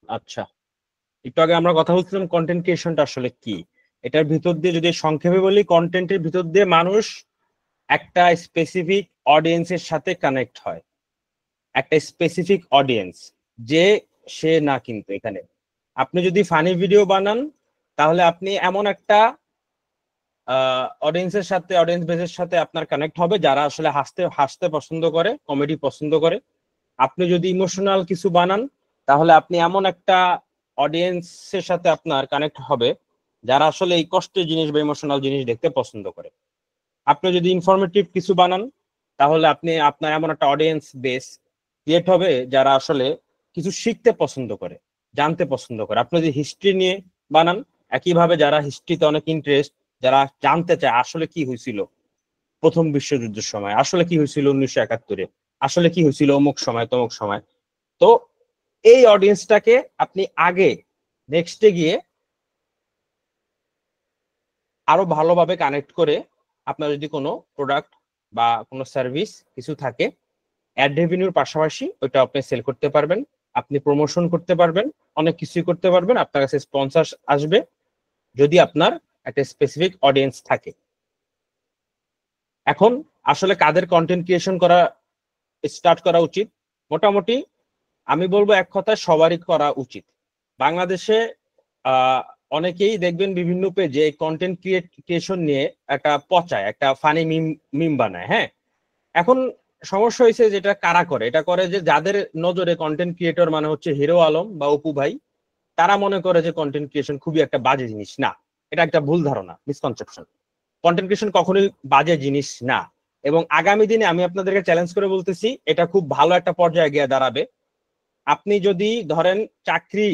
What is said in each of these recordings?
আচ্ছা, একটু আগে আমরা কথা বলছিলাম কন্টেন্ট ক্রিয়েশনটা আসলে কি। এটার ভিতর দিয়ে যদি সংক্ষেপে বলি, কন্টেন্টের ভিতর দিয়ে মানুষ একটা স্পেসিফিক অডিয়েন্সের সাথে কানেক্ট হয়। একটা স্পেসিফিক অডিয়েন্স, যে সে না, কিন্তু এখানে আপনি যদি ফানি ভিডিও বানান, তাহলে আপনি এমন একটা অডিয়েন্সের সাথে, অডিয়েন্স বেসের সাথে আপনার কানেক্ট হবে যারা আসলে হাসতে হাসতে পছন্দ করে, কমেডি পছন্দ করে। আপনি যদি ইমোশনাল কিছু বানান, তাহলে আপনি এমন একটা অডিয়েন্সের সাথে আপনার কানেক্ট হবে যারা আসলে এই কষ্টের জিনিস বা ইমোশনাল জিনিস দেখতে পছন্দ করে। আপনি যদি ইনফরমেটিভ কিছু বানান, তাহলে আপনি আপনার এমন একটা অডিয়েন্স বেস ক্রিয়েট হবে যারা আসলে কিছু শিখতে পছন্দ করে, জানতে পছন্দ করে। আপনি যদি হিস্ট্রি নিয়ে বানান, একইভাবে যারা হিস্ট্রিতে অনেক ইন্টারেস্ট, যারা জানতে চায় আসলে কি হয়েছিল প্রথম বিশ্বযুদ্ধের সময়, আসলে কি হয়েছিল 1971-এ, আসলে কি হয়েছিল অমুক সময় তমুক সময়। তো এই অডিয়েন্সটাকে আপনি আগে নেক্সটে গিয়ে আরো ভালোভাবে কানেক্ট করে, আপনার যদি কোনো প্রোডাক্ট বা কোনো সার্ভিস কিছু থাকে, অ্যাড রেভিনিউর পাশাপাশি ওইটা আপনি সেল করতে পারবেন, আপনি প্রমোশন করতে পারবেন, অনেক কিছুই করতে পারবেন। আপনার কাছে স্পন্সর আসবে যদি আপনার একটা স্পেসিফিক অডিয়েন্স থাকে। এখন আসলে কাদের কন্টেন্ট ক্রিয়েশন করা স্টার্ট করা উচিত? মোটামুটি আমি বলবো এক কথায় সবারই করা উচিত। বাংলাদেশে অনেকেই দেখবেন বিভিন্ন পেজে কন্টেন্ট ক্রিয়েশন নিয়ে একটা পচায়, একটা ফানি মিম মিম বানায়। হ্যাঁ, এখন সমস্যা হয়েছে যেটা কারা করে, এটা করে যে যাদের নজরে কন্টেন্ট ক্রিয়েটর মানে হচ্ছে হিরো আলম বা অপু ভাই, তারা মনে করে যে কন্টেন্ট ক্রিয়েশন খুবই একটা বাজে জিনিস। না, এটা একটা ভুল ধারণা, মিসকনসেপশন। কন্টেন্ট ক্রিয়েশন কখনোই বাজে জিনিস না। এবং আগামী দিনে আমি আপনাদেরকে চ্যালেঞ্জ করে বলতেছি, এটা খুব ভালো একটা পর্যায়ে গিয়ে দাঁড়াবে। আপনি যদি ধরেন চাকরি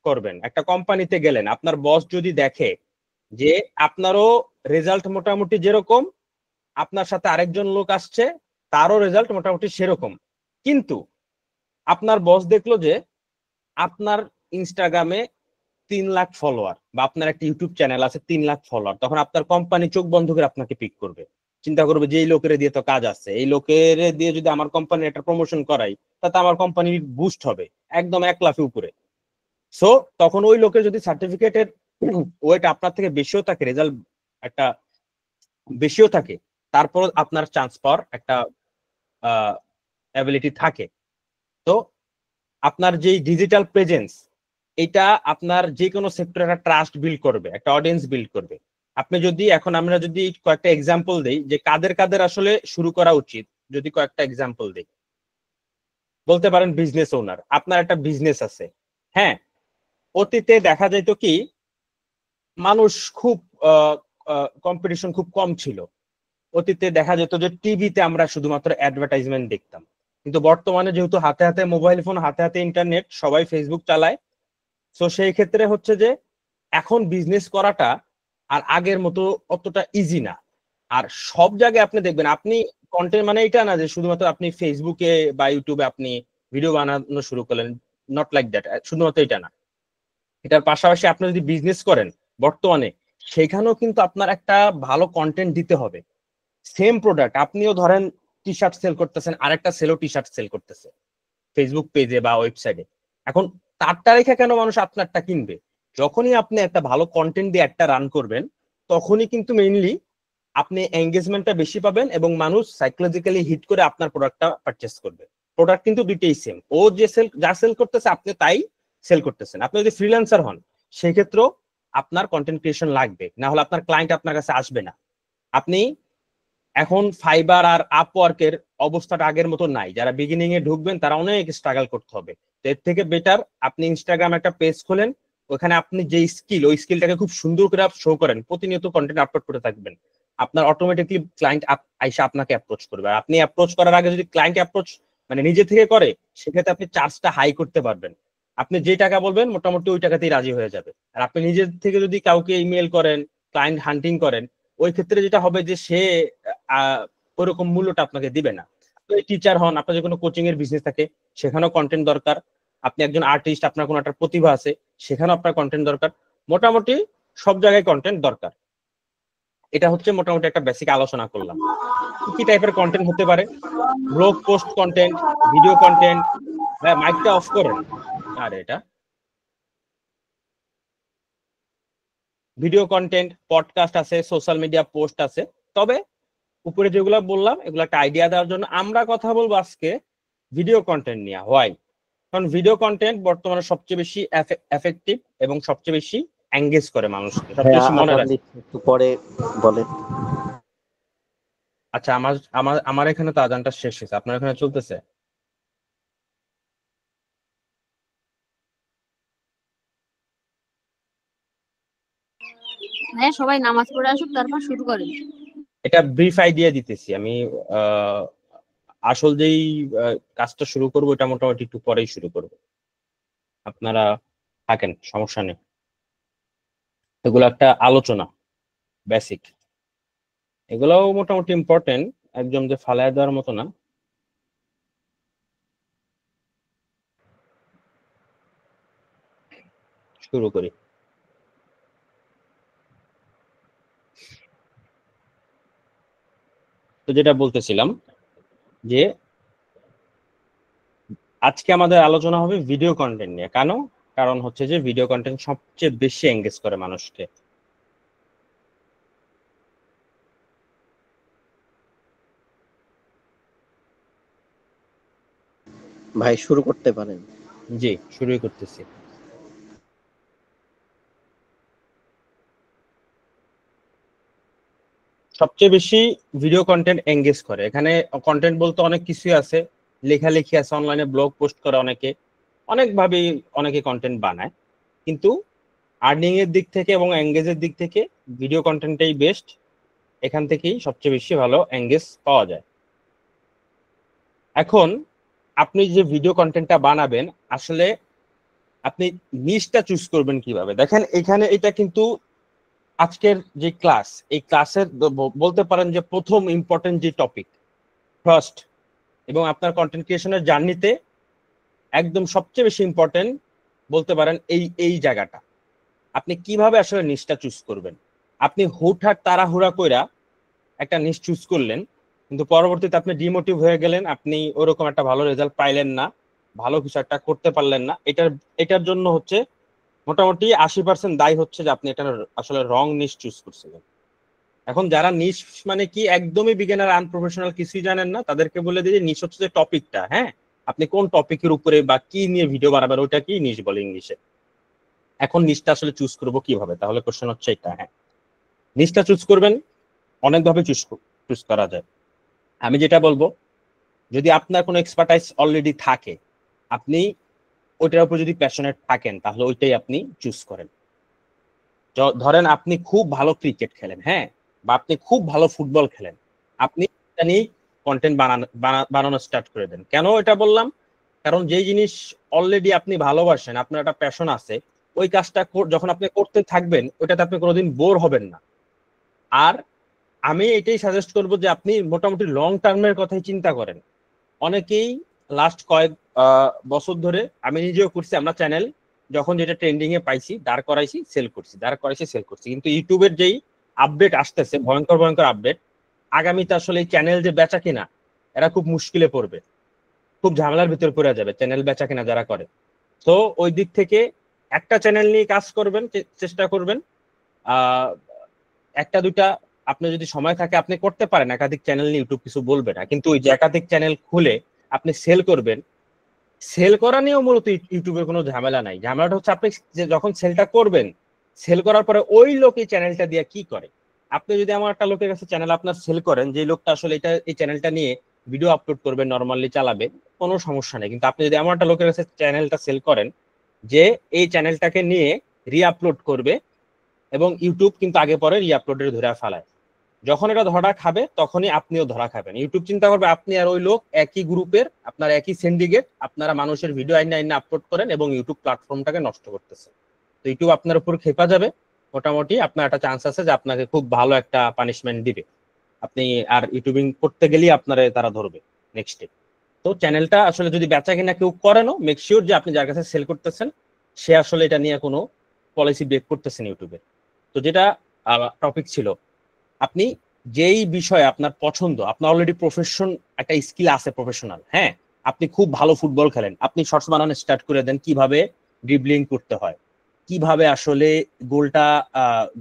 করবেন, একটা কোম্পানিতে গেলেন, আপনার বস যদি দেখে যে আপনারও রেজাল্ট মোটামুটি যেরকম, আপনার সাথে আরেকজন লোক আসছে, তারও রেজাল্ট মোটামুটি সেরকম, কিন্তু আপনার বস দেখলো যে আপনার ইনস্টাগ্রামে 3 লাখ ফলোয়ার, বা আপনার একটা ইউটিউব চ্যানেল আছে 3 লাখ ফলোয়ার, তখন আপনার কোম্পানি চোখ বন্ধ করে আপনাকে পিক করবে। চিন্তা করবে যে এই লোকের দিয়ে তো কাজ আছে, এই লোকের দিয়ে যদি আমার কোম্পানির একটা প্রমোশন করাই, তাতে আমার কোম্পানির বুস্ট হবে একদম 1 লাফে উপরে। সো তখন ওই লোকের যদি সার্টিফিকেটের ওয়েট আপনার থেকে বেশিও থাকে, রেজাল্ট একটা বেশিও থাকে, তারপর আপনার চান্স পাওয়ার একটা অ্যাবিলিটি থাকে। তো আপনার যে ডিজিটাল প্রেজেন্স, এটা আপনার যে কোনো সেক্টরে একটা ট্রাস্ট বিল্ড করবে, একটা অডিয়েন্স বিল্ড করবে। আপনি যদি এখন আমরা যদি কয়েকটা এক্সাম্পল দেই যে কাদের কাদের আসলে শুরু করা উচিত, যদি কয়েকটা এক্সাম্পল দেই, বলতে পারেন বিজনেস ওনার, আপনার একটা বিজনেস আছে। হ্যাঁ, অতীতে দেখা যাইতো কি, মানুষ খুব কম্পিটিশন খুব কম ছিল। অতীতে দেখা যেত যে টিভিতে আমরা শুধুমাত্র অ্যাডভার্টাইজমেন্ট দেখতাম, কিন্তু বর্তমানে যেহেতু হাতে হাতে মোবাইল ফোন, হাতে হাতে ইন্টারনেট, সবাই ফেসবুক চালায়। তো সেই ক্ষেত্রে হচ্ছে যে এখন বিজনেস করাটা আর আগের মতো অতটা ইজি না। আর সব জায়গায় আপনি দেখবেন, আপনি কন্টেন্ট মানে এটা না যে শুধুমাত্র আপনি ফেসবুকে বা ইউটিউবে আপনি ভিডিও বানানো শুরু করলেন, নট লাইক দ্যাট, শুধুমাত্র এটা না। এটার পাশাপাশি আপনি যদি বিজনেস করেন বর্তমানে, সেখানেও কিন্তু আপনার একটা ভালো কন্টেন্ট দিতে হবে। সেম প্রোডাক্ট আপনিও ধরেন টি শার্ট সেল করতেছেন, আরেকটা সেলও টি শার্ট সেল করতেছে ফেসবুক পেজে বা ওয়েবসাইটে। এখন তারটা রেখে কেন মানুষ আপনারটা কিনবে? যখনই আপনি একটা ভালো কন্টেন্ট দিয়ে একটা রান করবেন, তখনই কিন্তু মেইনলি আপনি এঙ্গেজমেন্টটা বেশি পাবেন এবং মানুষ সাইকোলজিক্যালি হিট করে আপনার প্রোডাক্টটা পারচেস করবে। প্রোডাক্ট কিন্তু দুইটাই সেম, ও যে সেল যা সেল করতেছে আপনি তাই সেল করতেছেন। আপনি যদি ফ্রিল্যান্সার হন, সেক্ষেত্রেও আপনার কন্টেন্ট ক্রিয়েশন লাগবে, না হলে আপনার ক্লায়েন্ট আপনার কাছে আসবে না। আপনি এখন ফাইবার আর আপওয়ার্কের অবস্থাটা আগের মতো নাই, যারা বিগিনিং এ ঢুকবেন তারা অনেক স্ট্রাগল করতে হবে। এর থেকে বেটার আপনি ইনস্টাগ্রাম একটা পেজ খোলেন, ওখানে আপনি যে স্কিল, ওই স্কিলটাকে খুব সুন্দর করে শো করেন, প্রতিনিয়ত কন্টেন্ট আপলোড করতে থাকবেন। আপনার অটোমেটিকলি ক্লায়েন্ট আইসা আপনাকে অ্যাপ্রোচ করবে। আর আপনি অ্যাপ্রোচ করার আগে যদি ক্লায়েন্ট অ্যাপ্রোচ মানে নিজে থেকে করে, সেক্ষেত্রে আপনি চার্জটা হাই করতে পারবেন। আপনি যে টাকা বলবেন মোটামুটি ওই টাকাতেই রাজি হয়ে যাবে। আর আপনি নিজের থেকে যদি কাউকে ইমেল করেন, ক্লায়েন্ট হান্টিং করেন, ওই ক্ষেত্রে যেটা হবে যে সে ওরকম মূল্যটা আপনাকে দিবে না। টিচার হন, আপনার যে কোনো কোচিং এর বিজনেস থাকে, সেখানেও কন্টেন্ট দরকার। আপনি একজন আর্টিস্ট, আপনার কোনো একটা প্রতিভা আছে, সেখানেও আপনার কন্টেন্ট দরকার। মোটামুটি সব জায়গায় কন্টেন্ট দরকার। এটা হচ্ছে মোটামুটি একটা বেসিক আলোচনা করলাম। কি কি টাইপের কন্টেন্ট হতে পারে? Blog post content, video content. মাইকটা অফ করেন। আর এটা ভিডিও কন্টেন্ট, পডকাস্ট আছে, সোশ্যাল মিডিয়া পোস্ট আছে। তবে উপরে যেগুলো বললাম এগুলো একটা আইডিয়া দেওয়ার জন্য আমরা কথা বলবো আজকে ভিডিও কন্টেন্ট নিয়ে। হোয়াই? কারণ ভিডিও কন্টেন্ট বর্তমানে সবচেয়ে বেশি এফেক্টিভ এবং সবচেয়ে বেশি এঙ্গেজ করে মানুষকে, সবচেয়ে বেশি মনে রাখে। একটু পরে বলেন। আচ্ছা, আমার আমার আমার এখানে তো আজানটা শেষ হয়েছে, আপনার এখানে চলতেছে? হ্যাঁ, সবাই নামাজ পড়ে আসুক, তারপর শুরু করেন। এটা ব্রিফ আইডিয়া দিতেছি আমি। আসল যেই কাজটা শুরু করবো এটা মোটামুটি একটু পরেই শুরু করবো, আপনারা থাকেন, সমস্যা নেই। এগুলো একটা আলোচনা, বেসিক। এগুলোও মোটামুটি ইম্পর্টেন্ট, একদম যে ফালায় দেওয়ার মতো না। শুরু করি। তো যেটা বলতেছিলাম যে আজকে আমাদের আলোচনা হবে ভিডিও কন্টেন্ট নিয়ে। কেন? কারণ হচ্ছে যে ভিডিও কন্টেন্ট সবচেয়ে বেশি এঙ্গেজ করে মানুষকে। ভাই শুরু করতে পারেন। জি, শুরুই করতেছি। সবচেয়ে বেশি ভিডিও কন্টেন্ট এঙ্গেজ করে, এখানে কন্টেন্ট বলতে অনেক কিছুই আছে। লেখালেখি আছে, অনলাইনে ব্লগ পোস্ট করে অনেকে, অনেকভাবেই অনেকে কন্টেন্ট বানায়। কিন্তু আর্নিং এর দিক থেকে এবং এঙ্গেজের দিক থেকে ভিডিও কন্টেন্টটাই বেস্ট। এখান থেকেই সবচেয়ে বেশি ভালো এঙ্গেজ পাওয়া যায়। এখন আপনি যে ভিডিও কন্টেন্টটা বানাবেন, আসলে আপনি নিশটা চুজ করবেন কিভাবে? দেখেন এখানে এটা কিন্তু আজকের যে ক্লাস, এই ক্লাসের বলতে পারেন যে প্রথম ইম্পর্টেন্ট যে টপিক, ফার্স্ট, এবং আপনার কন্টেন্ট ক্রিয়েশনের জার্নিতে একদম সবচেয়ে বেশি ইম্পর্টেন্ট বলতে পারেন এই এই জায়গাটা। আপনি কিভাবে আসলে নিশটা চুজ করবেন? আপনি হুটহাট তাড়াহুড়া কইরা একটা নিশ চুজ করলেন, কিন্তু পরবর্তীতে আপনি ডিমোটিভ হয়ে গেলেন, আপনি ওরকম একটা ভালো রেজাল্ট পাইলেন না, ভালো কিছু একটা করতে পারলেন না। এটার জন্য হচ্ছে মোটামুটি 80% দায়ী হচ্ছে যে আপনি এটা আসলে রং নিশ চুজ করছিলেন। এখন যারা নিশ মানে কি একদমই বিগিনার, আনপ্রফেশনাল, কিছুই জানেন না, তাদেরকে বলে দিই যে নিশ হচ্ছে যে টপিকটা। হ্যাঁ, আপনি কোন টপিকের উপরে বা কি নিয়ে ভিডিও বানাবেন ওটা কি নিশ বলে ইংলিশে। এখন নিশটা আসলে চুজ করবো কিভাবে? তাহলে কোশ্চেন হচ্ছে এটা। হ্যাঁ, নিশটা চুজ করবেন অনেকভাবে চুজ করা যায়। আমি যেটা বলবো, যদি আপনার কোনো এক্সপার্টাইজ অলরেডি থাকে, আপনি ওইটার উপর যদি প্যাশনেট থাকেন, তাহলে ওইটাই আপনি চুজ করেন। ধরেন আপনি খুব ভালো ক্রিকেট খেলেন, হ্যাঁ, বা আপনি খুব ভালো ফুটবল খেলেন, আপনি এটা নিয়ে কন্টেন্ট বানানো স্টার্ট করে দেন। কেন এটা বললাম? কারণ যেই জিনিস অলরেডি আপনি ভালোবাসেন, আপনার একটা প্যাশন আছে, ওই কাজটা যখন আপনি করতে থাকবেন, ওইটাতে আপনি কোনোদিন বোর হবেন না। আর আমি এটাই সাজেস্ট করবো যে আপনি মোটামুটি লং টার্মের কথাই চিন্তা করেন। অনেকেই লাস্ট কয়েক বছর ধরে, আমি নিজেও করছি, আমরা চ্যানেল যখন যেটা ট্রেন্ডিং এ পাইছি দাঁড় করাইছি, সেল করছি, দাঁড় করাইছি, সেল করছি। কিন্তু ইউটিউবের যেই আপডেট আসতেছে, ভয়ঙ্কর ভয়ঙ্কর আপডেট, আগামীতে আসলে এই চ্যানেল যে বেচা কিনা, এরা খুব মুশকিলে পড়বে, খুব ঝামেলার ভিতরে পড়ে যাবে চ্যানেল বেচা কিনা যারা করে। তো ওই দিক থেকে একটা চ্যানেল নিয়ে কাজ করবেন, চেষ্টা করবেন। আহ একটা দুইটা আপনি যদি সময় থাকে আপনি করতে পারেন, একাধিক চ্যানেল নিয়ে, ইউটিউব কিছু বলবে না। কিন্তু ওই যে একাধিক চ্যানেল খুলে আপনি সেল করবেন, সেল করা নিয়েও মূলত ইউটিউবে কোনো ঝামেলা নাই। ঝামেলাটা হচ্ছে আপনি যে যখন সেলটা করবেন, সেল করার পরে ওই লোক এই চ্যানেলটা দিয়ে কি করে। আপনি যদি আমার একটা লোকের কাছে চ্যানেল আপনার সেল করেন, যে লোকটা আসলে এই চ্যানেলটা নিয়ে ভিডিও আপলোড করবে, নর্মালি চালাবে, কোনো সমস্যা নেই। কিন্তু আপনি যদি এমন একটা লোকের কাছে চ্যানেলটা সেল করেন যে এই চ্যানেলটাকে নিয়ে রিআপলোড করবে, এবং ইউটিউব কিন্তু আগে পরে রিআপলোডের ধরে ফেলায়, যখন এটা ধরা খাবে তখনই আপনিও ধরা খাবেন। ইউটিউব চিন্তা করবে আপনি আর ওই লোক একই গ্রুপের, আপনার একই সিন্ডিকেট, আপনারা মানুষের ভিডিও আইনে আইনে আপলোড করেন এবং ইউটিউব প্ল্যাটফর্মটাকে নষ্ট করতেছে। তো ইউটিউব আপনার উপর খেপা যাবে, মোটামুটি আপনার একটা চান্স আছে যে আপনাকে খুব ভালো একটা পানিশমেন্ট দিবে। আপনি আর ইউটিউবিং করতে গেলেই আপনারা তারা ধরবে নেক্সট। তো চ্যানেলটা আসলে যদি বেচা কিনা কেউ করেনও, মেক শিওর যে আপনি যার কাছে সেল করতেছেন সে আসলে এটা নিয়ে কোনো পলিসি ব্রেক করতেছেন ইউটিউবে। তো যেটা টপিক ছিল, আপনি যেই বিষয়ে আপনার পছন্দ, আপনার অলরেডি প্রফেশন, একটা স্কিল আছে প্রফেশনাল, হ্যাঁ, আপনি খুব ভালো ফুটবল খেলেন, আপনি শর্টস বানানো স্টার্ট করে দেন কিভাবে ড্রিবলিং করতে হয়, কিভাবে আসলে গোলটা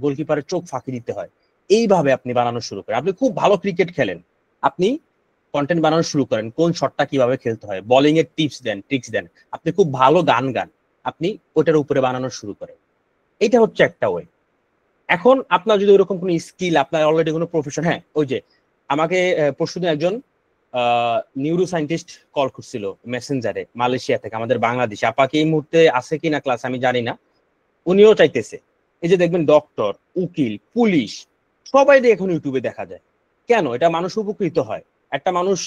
গোলকিপারের চোখ ফাঁকি দিতে হয়, এইভাবে আপনি বানানো শুরু করেন। আপনি খুব ভালো ক্রিকেট খেলেন, আপনি কন্টেন্ট বানানো শুরু করেন কোন শটটা কিভাবে খেলতে হয়, বোলিং এর টিপস দেন, ট্রিক্স দেন। আপনি খুব ভালো গান আপনি ওটার উপরে বানানো শুরু করেন। এটা হচ্ছে একটা ওয়ে। এখন আপনার যদি ওরকম কোনো স্কিল, আপনার অলরেডি কোনো প্রফেশন, হ্যাঁ ওই যে আমাকে পরশুদিন একজন নিউরো সায়েন্টিস্ট কল করছিল মেসেঞ্জারে মালয়েশিয়া থেকে, আমাদের বাংলাদেশে। আপাকে এই মুহূর্তে আছে কিনা ক্লাস আমি জানি না, উনিও চাইতেছে। এই যে দেখবেন ডক্টর, উকিল, পুলিশ সবাই এখন ইউটিউবে দেখা যায়। কেন? এটা মানুষ উপকৃত হয়। একটা মানুষ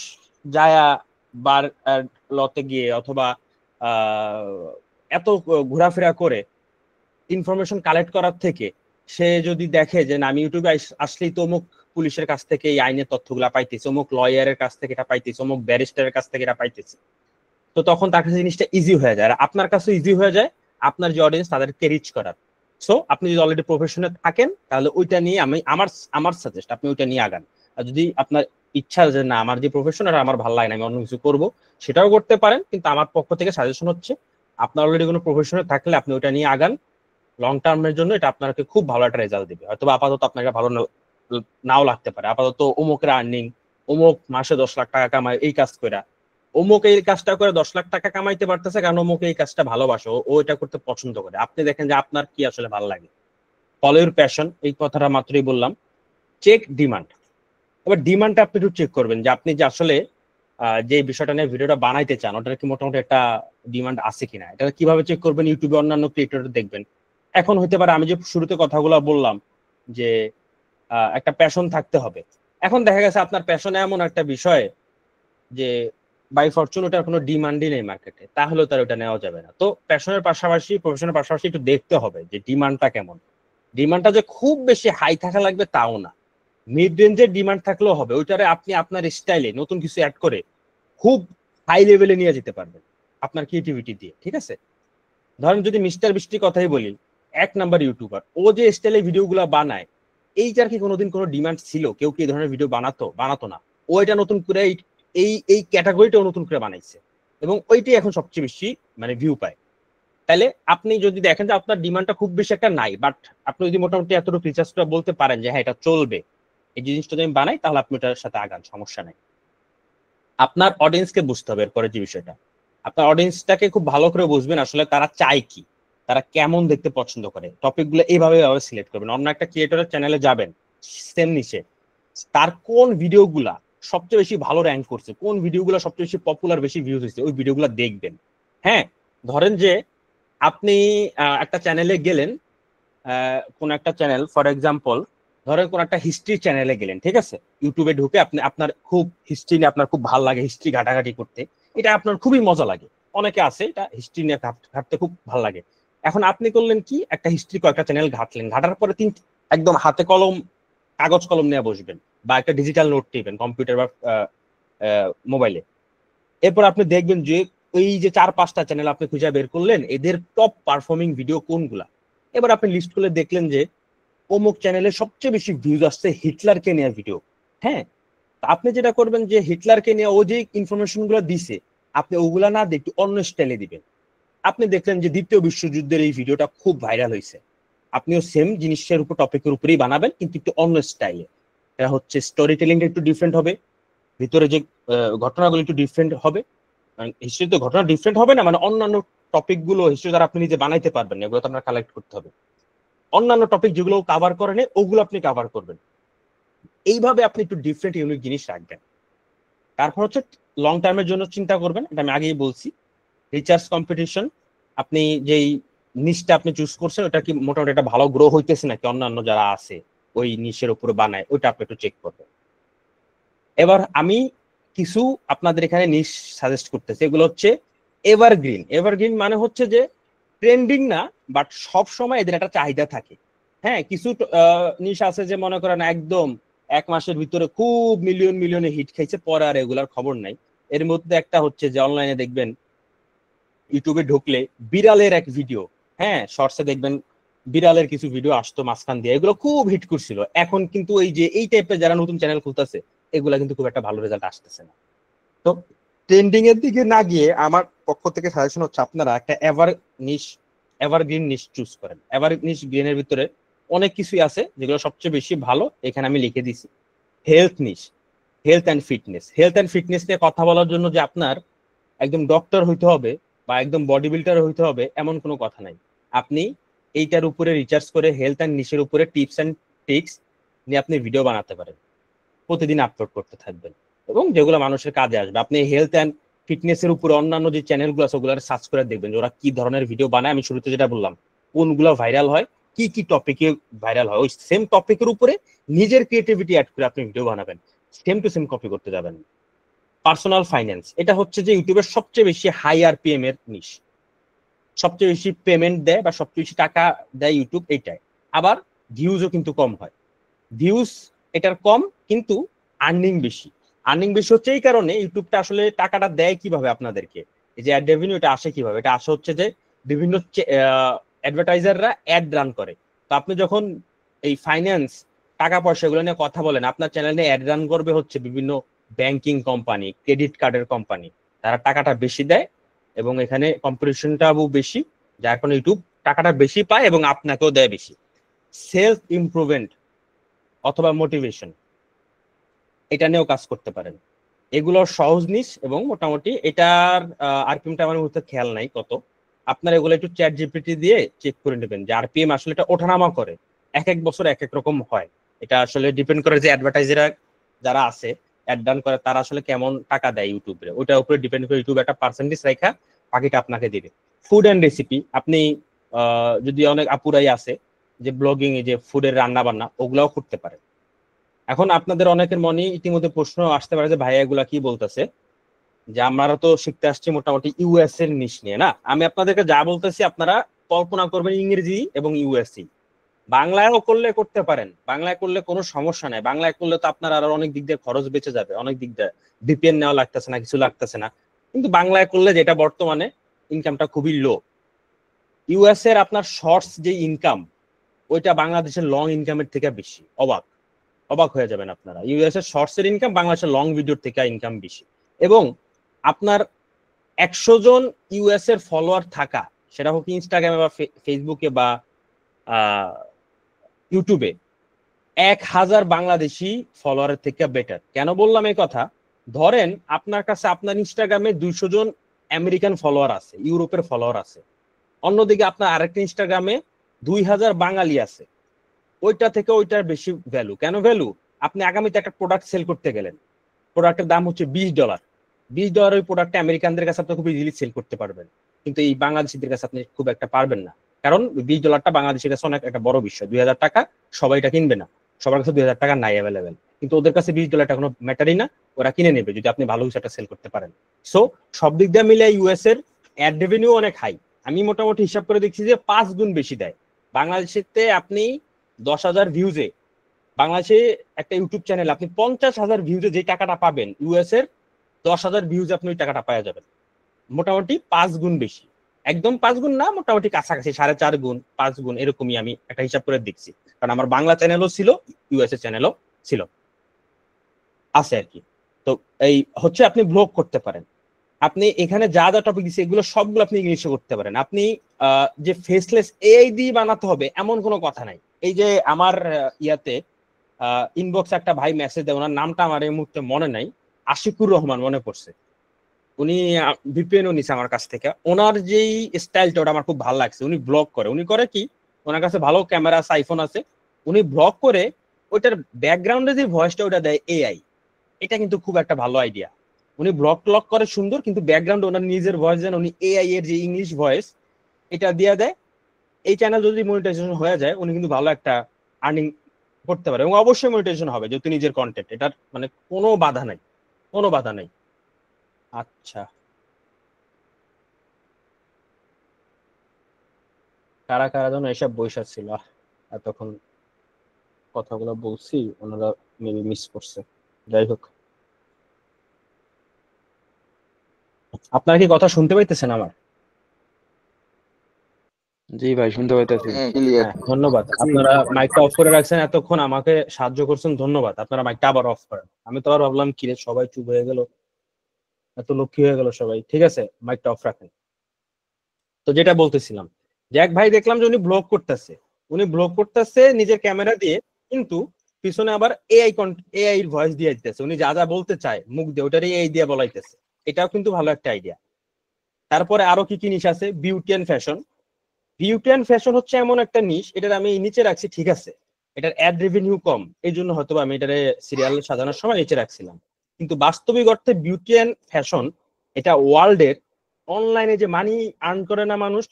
যায়া বার লতে গিয়ে অথবা এত ঘোরাফেরা করে ইনফরমেশন কালেক্ট করার থেকে সে যদি দেখে যে না, আমি ইউটিউবে আসলেই তো অমুক পুলিশের কাছ থেকে এই আইনের তথ্যগুলা পাইতেছি, অমুক লয়ারের কাছ থেকে এটা পাইতেছি, অমুক ব্যারিস্টারের কাছ থেকে এটা পাইতেছি, তো তখন তার কাছে জিনিসটা ইজি হয়ে যায়। আর আপনার কাছে ইজি হয়ে যায় আপনার যে অডিয়েন্স তাদেরকে রিচ করার। সো আপনি যদি অলরেডি প্রফেশনে থাকেন তাহলে ওইটা নিয়ে আমি আমার সাজেস্ট আপনি ওইটা নিয়ে আগান। আর যদি আপনার ইচ্ছা যে না আমার যে প্রফেশন আর আমার ভালো লাগে না, আমি অন্য কিছু করবো, সেটাও করতে পারেন। কিন্তু আমার পক্ষ থেকে সাজেশন হচ্ছে আপনার অলরেডি কোনো প্রফেশনে থাকলে আপনি ওইটা নিয়ে আগান। লং টার্মের জন্য এটা আপনাকে খুব ভালো একটা রেজাল্ট দিবে। হয়তো আপাতত আপনাকে ভালো নাও লাগতে পারে, আপাতত অমুকের আর্নিং, অমুক মাসে 10 লাখ টাকা কামায় এই কাজ করে, অমুক এই কাজটা করে 10 লাখ টাকা কামাইতে পারতেছে কারণ অমুক এই কাজটা ভালোবাসে, ও এটা করতে পছন্দ করে। আপনি দেখেন যে আপনার কি আসলে ভালো লাগে, ফলো ইউর প্যাশন, এই কথাটা মাত্রই বললাম। Check demand. এবার ডিমান্ডটা আপনি একটু চেক করবেন যে আপনি যে আসলে যে বিষয়টা নিয়ে ভিডিওটা বানাইতে চান ওটার কি মোটামুটি একটা ডিমান্ড আছে কিনা। এটা কিভাবে চেক করবেন? ইউটিউবে অন্যান্য ক্রিয়েটর দেখবেন। এখন হতে পারে আমি যে শুরুতে কথাগুলো বললাম যে একটা প্যাশন থাকতে হবে। এখন দেখা গেছে আপনার প্যাশন এমন একটা বিষয় যে বাই ফরচুন ওটার কোনো ডিমান্ডই নেই মার্কেটে, তাহলে তার ওটা নেওয়া যাবে না। তো প্যাশনের পাশাপাশি প্রফেশনের পাশাপাশি একটু দেখতে হবে যে ডিমান্ডটা কেমন। ডিমান্ডটা যে খুব বেশি হাই থাকা লাগবে তাও না, মিড রেঞ্জের ডিমান্ড থাকলেও হবে। ওইটারে আপনি আপনার স্টাইলে নতুন কিছু অ্যাড করে খুব হাই লেভেলে নিয়ে যেতে পারবেন আপনার ক্রিয়েটিভিটি দিয়ে। ঠিক আছে? ধরেন যদি মিস্টার বৃষ্টির কথাই বলি, 1 নাম্বার ইউটিউবার, ও যে স্টাইলে ভিডিওগুলো বানায়, এইটার কি কোনোদিন কোনো ডিমান্ড ছিল? কেউ কি এই ধরনের ভিডিও বানাতো না। ও এটা নতুন করে এই ক্যাটাগরিটাও নতুন করে বানাইছে এবং ওইটাই এখন সবচেয়ে বেশি মানে ভিউ পায়। তাহলে আপনি যদি দেখেন যে আপনার ডিমান্ডটা খুব বেশি একটা নাই, বাট আপনি যদি মোটামুটি এতটুকু রিচার্জটা বলতে পারেন যে হ্যাঁ এটা চলবে, এই জিনিসটা যদি আমি বানাই, তাহলে আপনি ওটার সাথে আগান, সমস্যা নেই। আপনার অডিয়েন্সকে বুঝতে হবে। এরপরে যে বিষয়টা, আপনার অডিয়েন্সটাকে খুব ভালো করে বুঝবেন আসলে তারা চায় কি, তারা কেমন দেখতে পছন্দ করে। টপিকগুলো এইভাবে সিলেক্ট করবেন। অন্য একটা ক্রিয়েটরের চ্যানেলে যাবেন সেম নিচে, তার কোন ভিডিওগুলা সবচেয়ে বেশি ভালো র্যাঙ্ক করছে, কোন ভিডিওগুলো সবচেয়ে বেশি পপুলার, বেশি ভিউজ হয়েছে, ওই ভিডিওগুলো দেখবেন। হ্যাঁ, ধরেন যে আপনি একটা চ্যানেলে গেলেন, কোন একটা চ্যানেল ফর এক্সাম্পল ধরেন কোন একটা হিস্ট্রি চ্যানেলে গেলেন, ঠিক আছে? ইউটিউবে ঢুকে আপনি আপনার খুব হিস্ট্রি নিয়ে আপনার খুব ভালো লাগে, হিস্ট্রি ঘাটাঘাটি করতে, এটা আপনার খুবই মজা লাগে। অনেকে আছে এটা হিস্ট্রি নিয়ে ঘাটতে খুব ভালো লাগে। এখন আপনি করলেন কি, একটা হিস্ট্রি কয়েকটা চ্যানেল ঘাটলেন, ঘাটার পরে একদম হাতে কলম, কাগজ কলম নিয়ে বসবেন বা একটা ডিজিটাল নোট টিপেন কম্পিউটার বা মোবাইলে। এরপর আপনি দেখবেন যে ওই যে 4-5টা চ্যানেল আপনি খুঁজে বের করলেন, এদের টপ পারফর্মিং ভিডিও কোনগুলা। এবার আপনি লিস্ট করে দেখলেন যে অমুক চ্যানেলে সবচেয়ে বেশি ভিউজ আসছে হিটলারকে নিয়ে ভিডিও। হ্যাঁ, আপনি যেটা করবেন যে হিটলারকে নিয়ে ও যে ইনফরমেশন গুলো দিছে, আপনি ওগুলা না দিয়ে একটু অন্য স্টাইলে দিবেন। আপনি দেখলেন যে দ্বিতীয় বিশ্বযুদ্ধের এই ভিডিওটা খুব ভাইরাল হয়েছে, আপনিও সেম জিনিসের উপর টপিকের উপরেই বানাবেন কিন্তু একটু অন্য স্টাইলে। এটা হচ্ছে স্টোরি টেলিংটা একটু ডিফারেন্ট হবে, ভিতরে যে ঘটনাগুলো একটু ডিফারেন্ট হবে। হিস্ট্রিতে ঘটনা ডিফারেন্ট হবে না, মানে অন্যান্য টপিক গুলো হিস্ট্রি দ্বারা আপনি নিজে বানাইতে পারবেন না, এগুলো তো আপনার কালেক্ট করতে হবে। অন্যান্য টপিক যেগুলো কভার করেন ওগুলো আপনি কভার করবেন। এইভাবে আপনি একটু ডিফারেন্ট ইউনিক জিনিস রাখবেন। তারপর হচ্ছে লং টার্মের জন্য চিন্তা করবেন, এটা আমি আগেই বলছি। রিচার্জ কম্পিটিশন, আপনি যেই নিশটা আপনি চুজ করছেন ওটা কি মোটামুটি একটা ভালো গ্রো হইতেছে নাকি অন্যান্য যারা আছে ওই নিশের উপরে বানায়, ওইটা আপনি একটু চেক করবেন। এবার আমি কিছু আপনাদের এখানে নিশ সাজেস্ট করতেছি, এগুলো হচ্ছে এভারগ্রিন। এভারগ্রিন মানে হচ্ছে যে ট্রেন্ডিং না, বাট সব সময় এদের একটা চাহিদা থাকে। হ্যাঁ, কিছু নিশ আছে যে মনে করেন একদম 1 মাসের ভিতরে খুব মিলিয়ন মিলিয়নে হিট খাইছে, পরে আর এগুলার খবর নাই। এর মধ্যে একটা হচ্ছে যে অনলাইনে দেখবেন ইউটিউবে ঢুকলে বিড়ালের এক ভিডিও, হ্যাঁ শর্টসে দেখবেন বিড়ালের কিছু ভিডিও আসতো মাঝখান দিয়ে, এগুলো খুব হিট করছিল। এখন কিন্তু এই যে এই টাইপের যারা নতুন চ্যানেল খুলতেছে এগুলা কিন্তু খুব একটা ভালো রেজাল্ট আসতেছে না। তো ট্রেন্ডিং এর দিকে না গিয়ে আমার পক্ষ থেকে সাজেশন হচ্ছে আপনারা একটা এভার নিশ এভারগ্রিন নিশ চুজ করেন। এভারগ্রিনের ভিতরে অনেক কিছুই আছে যেগুলো সবচেয়ে বেশি ভালো এখানে আমি লিখে দিছি। Health niche, health and fitness. Health and fitness নিয়ে কথা বলার জন্য যে আপনার একদম ডক্টর হইতে হবে বা একদম বডি বিল্ডার হইতে হবে এমন কোনো কথা নাই। আপনি এইটার উপরে রিসার্চ করে হেলথ অ্যান্ড নিশের উপরে টিপস অ্যান্ড ট্রিক্স নিয়ে আপনি ভিডিও বানাতে পারেন, প্রতিদিন আপলোড করতে থাকবেন এবং যেগুলো মানুষের কাজে আসবে। আপনি হেলথ অ্যান্ড ফিটনেস এর উপরে অন্যান্য যে চ্যানেলগুলো আছে ওগুলো সার্চ করে দেখবেন যে ওরা কি ধরনের ভিডিও বানায়। আমি শুরুতে যেটা বললাম, কোনগুলো ভাইরাল হয়, কি কি টপিকে ভাইরাল হয়, ওই সেম টপিকের উপরে নিজের ক্রিয়েটিভিটি অ্যাড করে আপনি ভিডিও বানাবেন, সেম টু সেম কপি করতে যাবেন। পার্সোনাল ফাইন্যান্স, এটা হচ্ছে যে ইউটিউবের সবচেয়ে বেশি হাই আরপিএম এর নিশ, সবচেয়ে বেশি পেমেন্ট দেয় বা সবচেয়ে বেশি টাকা দেয় ইউটিউব এইটাই। আবার ভিউজও কিন্তু কম হয়, ভিউজ এটার কম কিন্তু আর্নিং বেশি। আর্নিং বেশি হচ্ছে এই কারণে ইউটিউবটা আসলে টাকাটা দেয় কিভাবে আপনাদেরকে, এই যে অ্যাড রেভিনিউ, এটা আসে কিভাবে? এটা আসে হচ্ছে যে বিভিন্ন অ্যাডভার্টাইজাররা অ্যাড রান করে। তো আপনি যখন এই ফাইন্যান্স, টাকা পয়সা এগুলো নিয়ে কথা বলেন, আপনার চ্যানেলে অ্যাড রান করবে হচ্ছে বিভিন্ন ব্যাংকিং কোম্পানি, ক্রেডিট কার্ডের কোম্পানি, তারা টাকাটা বেশি দেয় এবং এখানে কম্পিটিশনটাও বেশি, যার কারণে ইউটিউব টাকাটা বেশি পায় এবং আপনাকেও দেয় বেশি। সেলফ ইমপ্রুভমেন্ট অথবা মোটিভেশন, এটা নিয়েও কাজ করতে পারেন। এগুলোর সহজ নিশ এবং মোটামুটি এটার আরপিএমটা আমার মুহূর্তে খেয়াল নাই কত। আপনার এগুলো একটু চ্যাট জিপিটি দিয়ে চেক করে নেবেন যে আরপিএম আসলে এটা ওঠানামা করে, এক এক বছর এক এক রকম হয়। এটা আসলে ডিপেন্ড করে যে অ্যাডভার্টাইজার যারা আছে অ্যাড ডান করে তারা আসলে কেমন টাকা দেয় ইউটিউবে, ওটার উপরে ডিপেন্ড করে ইউটিউব একটা পার্সেন্টেজ রেখা বাকিটা আপনাকে দিবে। ফুড অ্যান্ড রেসিপি, আপনি যদি অনেক আপুরাই আছে যে ব্লগিং, এই যে ফুডের রান্না বান্না ওগুলাও করতে পারে। এখন আপনাদের অনেকের মনে ইতিমধ্যে প্রশ্ন আসতে পারে যে ভাইয়া এগুলা কি বলতেছে, যে আমরা তো শিখতে আসছি মোটামুটি ইউএস এর নিশ নিয়ে না। আমি আপনাদেরকে যা বলতেছি আপনারা কল্পনা করবেন ইংরেজি এবং ইউএসসি। বাংলায়ও করলে করতে পারেন, বাংলায় করলে কোনো সমস্যা নাই। বাংলায় করলে তো আপনার আরো অনেক দিক দিয়ে খরচ বেঁচে যাবে, অনেক দিক দিয়ে ভিপিএন নেওয়া লাগতেছে না, কিছু লাগতেছে না। কিন্তু বাংলায় করলে যেটা বর্তমানে ইনকামটা খুবই লো। ইউএস এর আপনার শর্টস যে ইনকাম, ওইটা বাংলাদেশের লং ইনকামের থেকে বেশি। অবাক অবাক হয়ে যাবেন আপনারা, ইউএস এর শর্টস এর ইনকাম বাংলাদেশের লং ভিডিওর থেকে ইনকাম বেশি। এবং আপনার 100 জন ইউএস এর ফলোয়ার থাকা, সেটা হোক ইনস্টাগ্রামে বা ফেসবুকে বা ইউটিউবে, 1000 বাংলাদেশি ফলোয়ারের থেকে বেটার। কেন বললাম এই কথা? ধরেন আপনার কাছে আপনার ইনস্টাগ্রামে 200 জন আমেরিকান ফলোয়ার আছে, ইউরোপের ফলোয়ার আছে, অন্যদিকে আপনার আরেকটা ইনস্টাগ্রামে 2000 বাঙালি আছে, ওইটা থেকে ওইটার বেশি ভ্যালু। কেন ভ্যালু? আপনি আগামীতে একটা প্রোডাক্ট সেল করতে গেলেন, প্রোডাক্টের দাম হচ্ছে $20, $20 ওই প্রোডাক্টটা আমেরিকানদের কাছে আপনি খুব ইজিলি সেল করতে পারবেন, কিন্তু এই বাংলাদেশিদের কাছে আপনি খুব একটা পারবেন না। কারণ $20টা বাংলাদেশের কাছে অনেক একটা বড় বিষয়। 2000 টাকা সবাই এটা কিনবে না, সবার কাছে 2000 টাকা নাই অ্যাভেলেবেল, কিন্তু ওদের কাছে $20 কোনো ম্যাটারই না, ওরা কিনে নেবে যদি আপনি ভালো কিছু একটা সেল করতে পারেন। সো সব দিক দিয়ে মিলে ইউএস এর অ্যাড রেভিনিউ অনেক হাই। আমি মোটামুটি হিসাব করে দেখছি যে 5 গুণ বেশি দেয়। বাংলাদেশেতে আপনি 10,000 ভিউজে, বাংলাদেশে একটা ইউটিউব চ্যানেল আপনি 50,000 ভিউজে যে টাকাটা পাবেন, ইউএস এর 10,000 ভিউজে আপনি ওই টাকাটা পাওয়া যাবেন। মোটামুটি 5 গুণ বেশি, একদম 5 গুণ না, মোটামুটি কাছাকাছি 4.5 গুণ 5 গুণ এরকমই আমি একটা হিসাব করে দেখছি। কারণ আমার বাংলা চ্যানেলও ছিল, ইউএস এর চ্যানেলও ছিল, আছে আর কি। তো এই হচ্ছে আপনি ব্লগ করতে পারেন। আপনি এখানে যা যা টপিক দিচ্ছে এগুলো সবগুলো আপনি ইংলিশে করতে পারেন। আপনি যে ফেসলেস এআই দিয়ে বানাতে হবে এমন কোনো কথা নাই। এই যে আমার ইয়াতে ইনবক্সে একটা ভাই মেসেজ দেয়, ওনার নামটা আমার এই মুহূর্তে মনে নাই, আশিকুর রহমান মনে পড়ছে, উনি ভিপিএনও নিছে আমার কাছ থেকে। ওনার যেই স্টাইলটা ওটা আমার খুব ভালো লাগছে। উনি ব্লগ করে, উনি করে কি, ওনার কাছে ভালো ক্যামেরা আছে, আইফোন আছে, উনি ব্লগ করে ওইটার ব্যাকগ্রাউন্ডে যে ভয়েসটা ওটা দেয় এআই। এটা কিন্তু খুব একটা ভালো আইডিয়া। উনি ব্লগ ট্লগ করে সুন্দর, কিন্তু ব্যাকগ্রাউন্ডে ওনার নিজের ভয়েস দেন, উনি এআই এর যে ইংলিশ ভয়েস এটা দিয়ে দেয়। এই চ্যানেল যদি মনিটাইজেশন হয়ে যায় উনি কিন্তু ভালো একটা আর্নিং করতে পারে, এবং অবশ্যই মনিটাইজেশন হবে যেহেতু নিজের কন্টেন্ট, এটার মানে কোনো বাধা নাই, কোনো বাধা নাই। আচ্ছা, কারা কারা যেন এসব বৈশা ছিল, এতক্ষণ কথাগুলো বলছি ওনারা মেবি মিস করছে। যাই হোক, আপনারা কি কথা শুনতে পাইতেছেন আমার? জি ভাই, শুনতে পাইতেছি। হ্যাঁ, ধন্যবাদ। আপনারা মাইকটা অফ করে রাখছেন এতক্ষণ, আমাকে সাহায্য করছেন, ধন্যবাদ। আপনারা মাইকটা আবার অফ করেন। আমি তো আবার ভাবলাম কি রে, সবাই চুপ হয়ে গেল, এত লক্ষ্মী হয়ে গেল সবাই। ঠিক আছে, মাইকটা অফ রাখেন। তো যেটা বলতেছিলাম, জ্যাক ভাই দেখলাম যে উনি ব্লগ করতেছে নিজের ক্যামেরা দিয়ে, কিন্তু পিছনে আবার এআই এর ভয়েস দিয়ে দিতেছে, উনি যা যা বলতে চায় মুখ দিয়ে ওটারই এআই দিয়ে বলাইতেছে। এটাও কিন্তু ভালো একটা আইডিয়া। তারপরে আরো কি কি নিশ আছে, beauty and fashion. Beauty and fashion হচ্ছে এমন একটা নিশ, এটার আমি নিচে রাখছি, ঠিক আছে, এটার অ্যাড রেভিনিউ কম, এই জন্য হয়তো আমি এটারে সিরিয়াল সাজানোর সময় নিচে রাখছিলাম। কিন্তু বাস্তবিক অর্থে বিউটি অ্যান্ড ফ্যাশন এটা ওয়ার্ল্ডের অনলাইনে যে মানি আর্ন করে না মানুষ,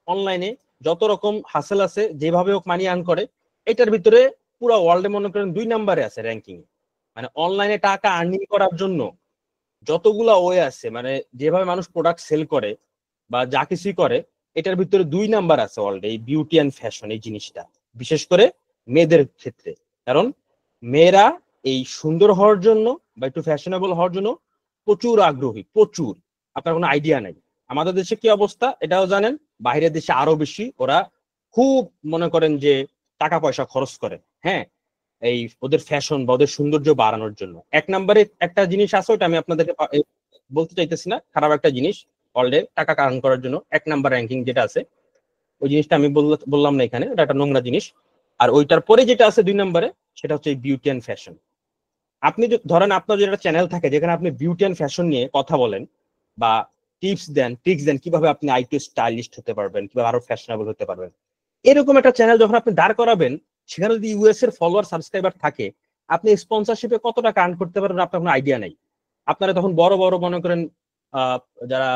অনলাইনে যত রকম হাসেল আছে যেভাবে হোক মানি আর্ন করে, এটার ভিতরে পুরো ওয়ার্ল্ডে মনে করেন 2 নম্বরে আছে র্যাঙ্কিং। মানে অনলাইনে টাকা আর্নিং করার জন্য যতগুলা ওয়ে আছে, মানে যেভাবে মানুষ প্রোডাক্ট সেল করে বা যা কিছুই করে, এটার ভিতরে 2 নাম্বার আছে ওয়ার্ল্ডে এই বিউটি অ্যান্ড ফ্যাশন এই জিনিসটা, বিশেষ করে মেয়েদের ক্ষেত্রে। কারণ মেয়েরা এই সুন্দর হওয়ার জন্য বা একটু ফ্যাশনেবল হওয়ার জন্য প্রচুর আগ্রহী, প্রচুর। আপনার কোনো আইডিয়া নাই আমাদের দেশে কি অবস্থা, এটাও জানেন। বাইরের দেশে আরো বেশি, ওরা খুব মনে করেন যে টাকা পয়সা খরচ করে, হ্যাঁ, এই ওদের ফ্যাশন বা ওদের সৌন্দর্য বাড়ানোর জন্য। 1 নম্বরে একটা জিনিস আছে, ওটা আমি আপনাদেরকে বলতে চাইতেছি না, খারাপ একটা জিনিস ওয়ার্ল্ডে টাকা আর্ন করার জন্য 1 নাম্বার র্যাঙ্কিং যেটা আছে, ওই জিনিসটা আমি বললাম না এখানে, ওটা একটা নোংরা জিনিস। আর ওইটার পরে যেটা আছে 2 নম্বরে, সেটা হচ্ছে বিউটি অ্যান্ড ফ্যাশন। আপনি ধরেন আপনার যে একটা চ্যানেল থাকে যেখানে আপনি বিউটি অ্যান্ড ফ্যাশন নিয়ে কথা বলেন বা ট্রিক্স দেন কিভাবে আপনি আইটু স্টাইলিস্ট হতে পারবেন, কিভাবে আরো ফ্যাশনেবল হতে পারবেন, এরকম একটা চ্যানেল যখন আপনি দাঁড় করাবেন, সেখানে যদি ইউএস এর ফলোয়ার সাবস্ক্রাইবার থাকে, আপনি স্পন্সরশিপে কত টাকা আর্ন করতে পারবেন আপনার কোনো আইডিয়া নাই। আপনারা তখন বড় বড় মনে করেন যারা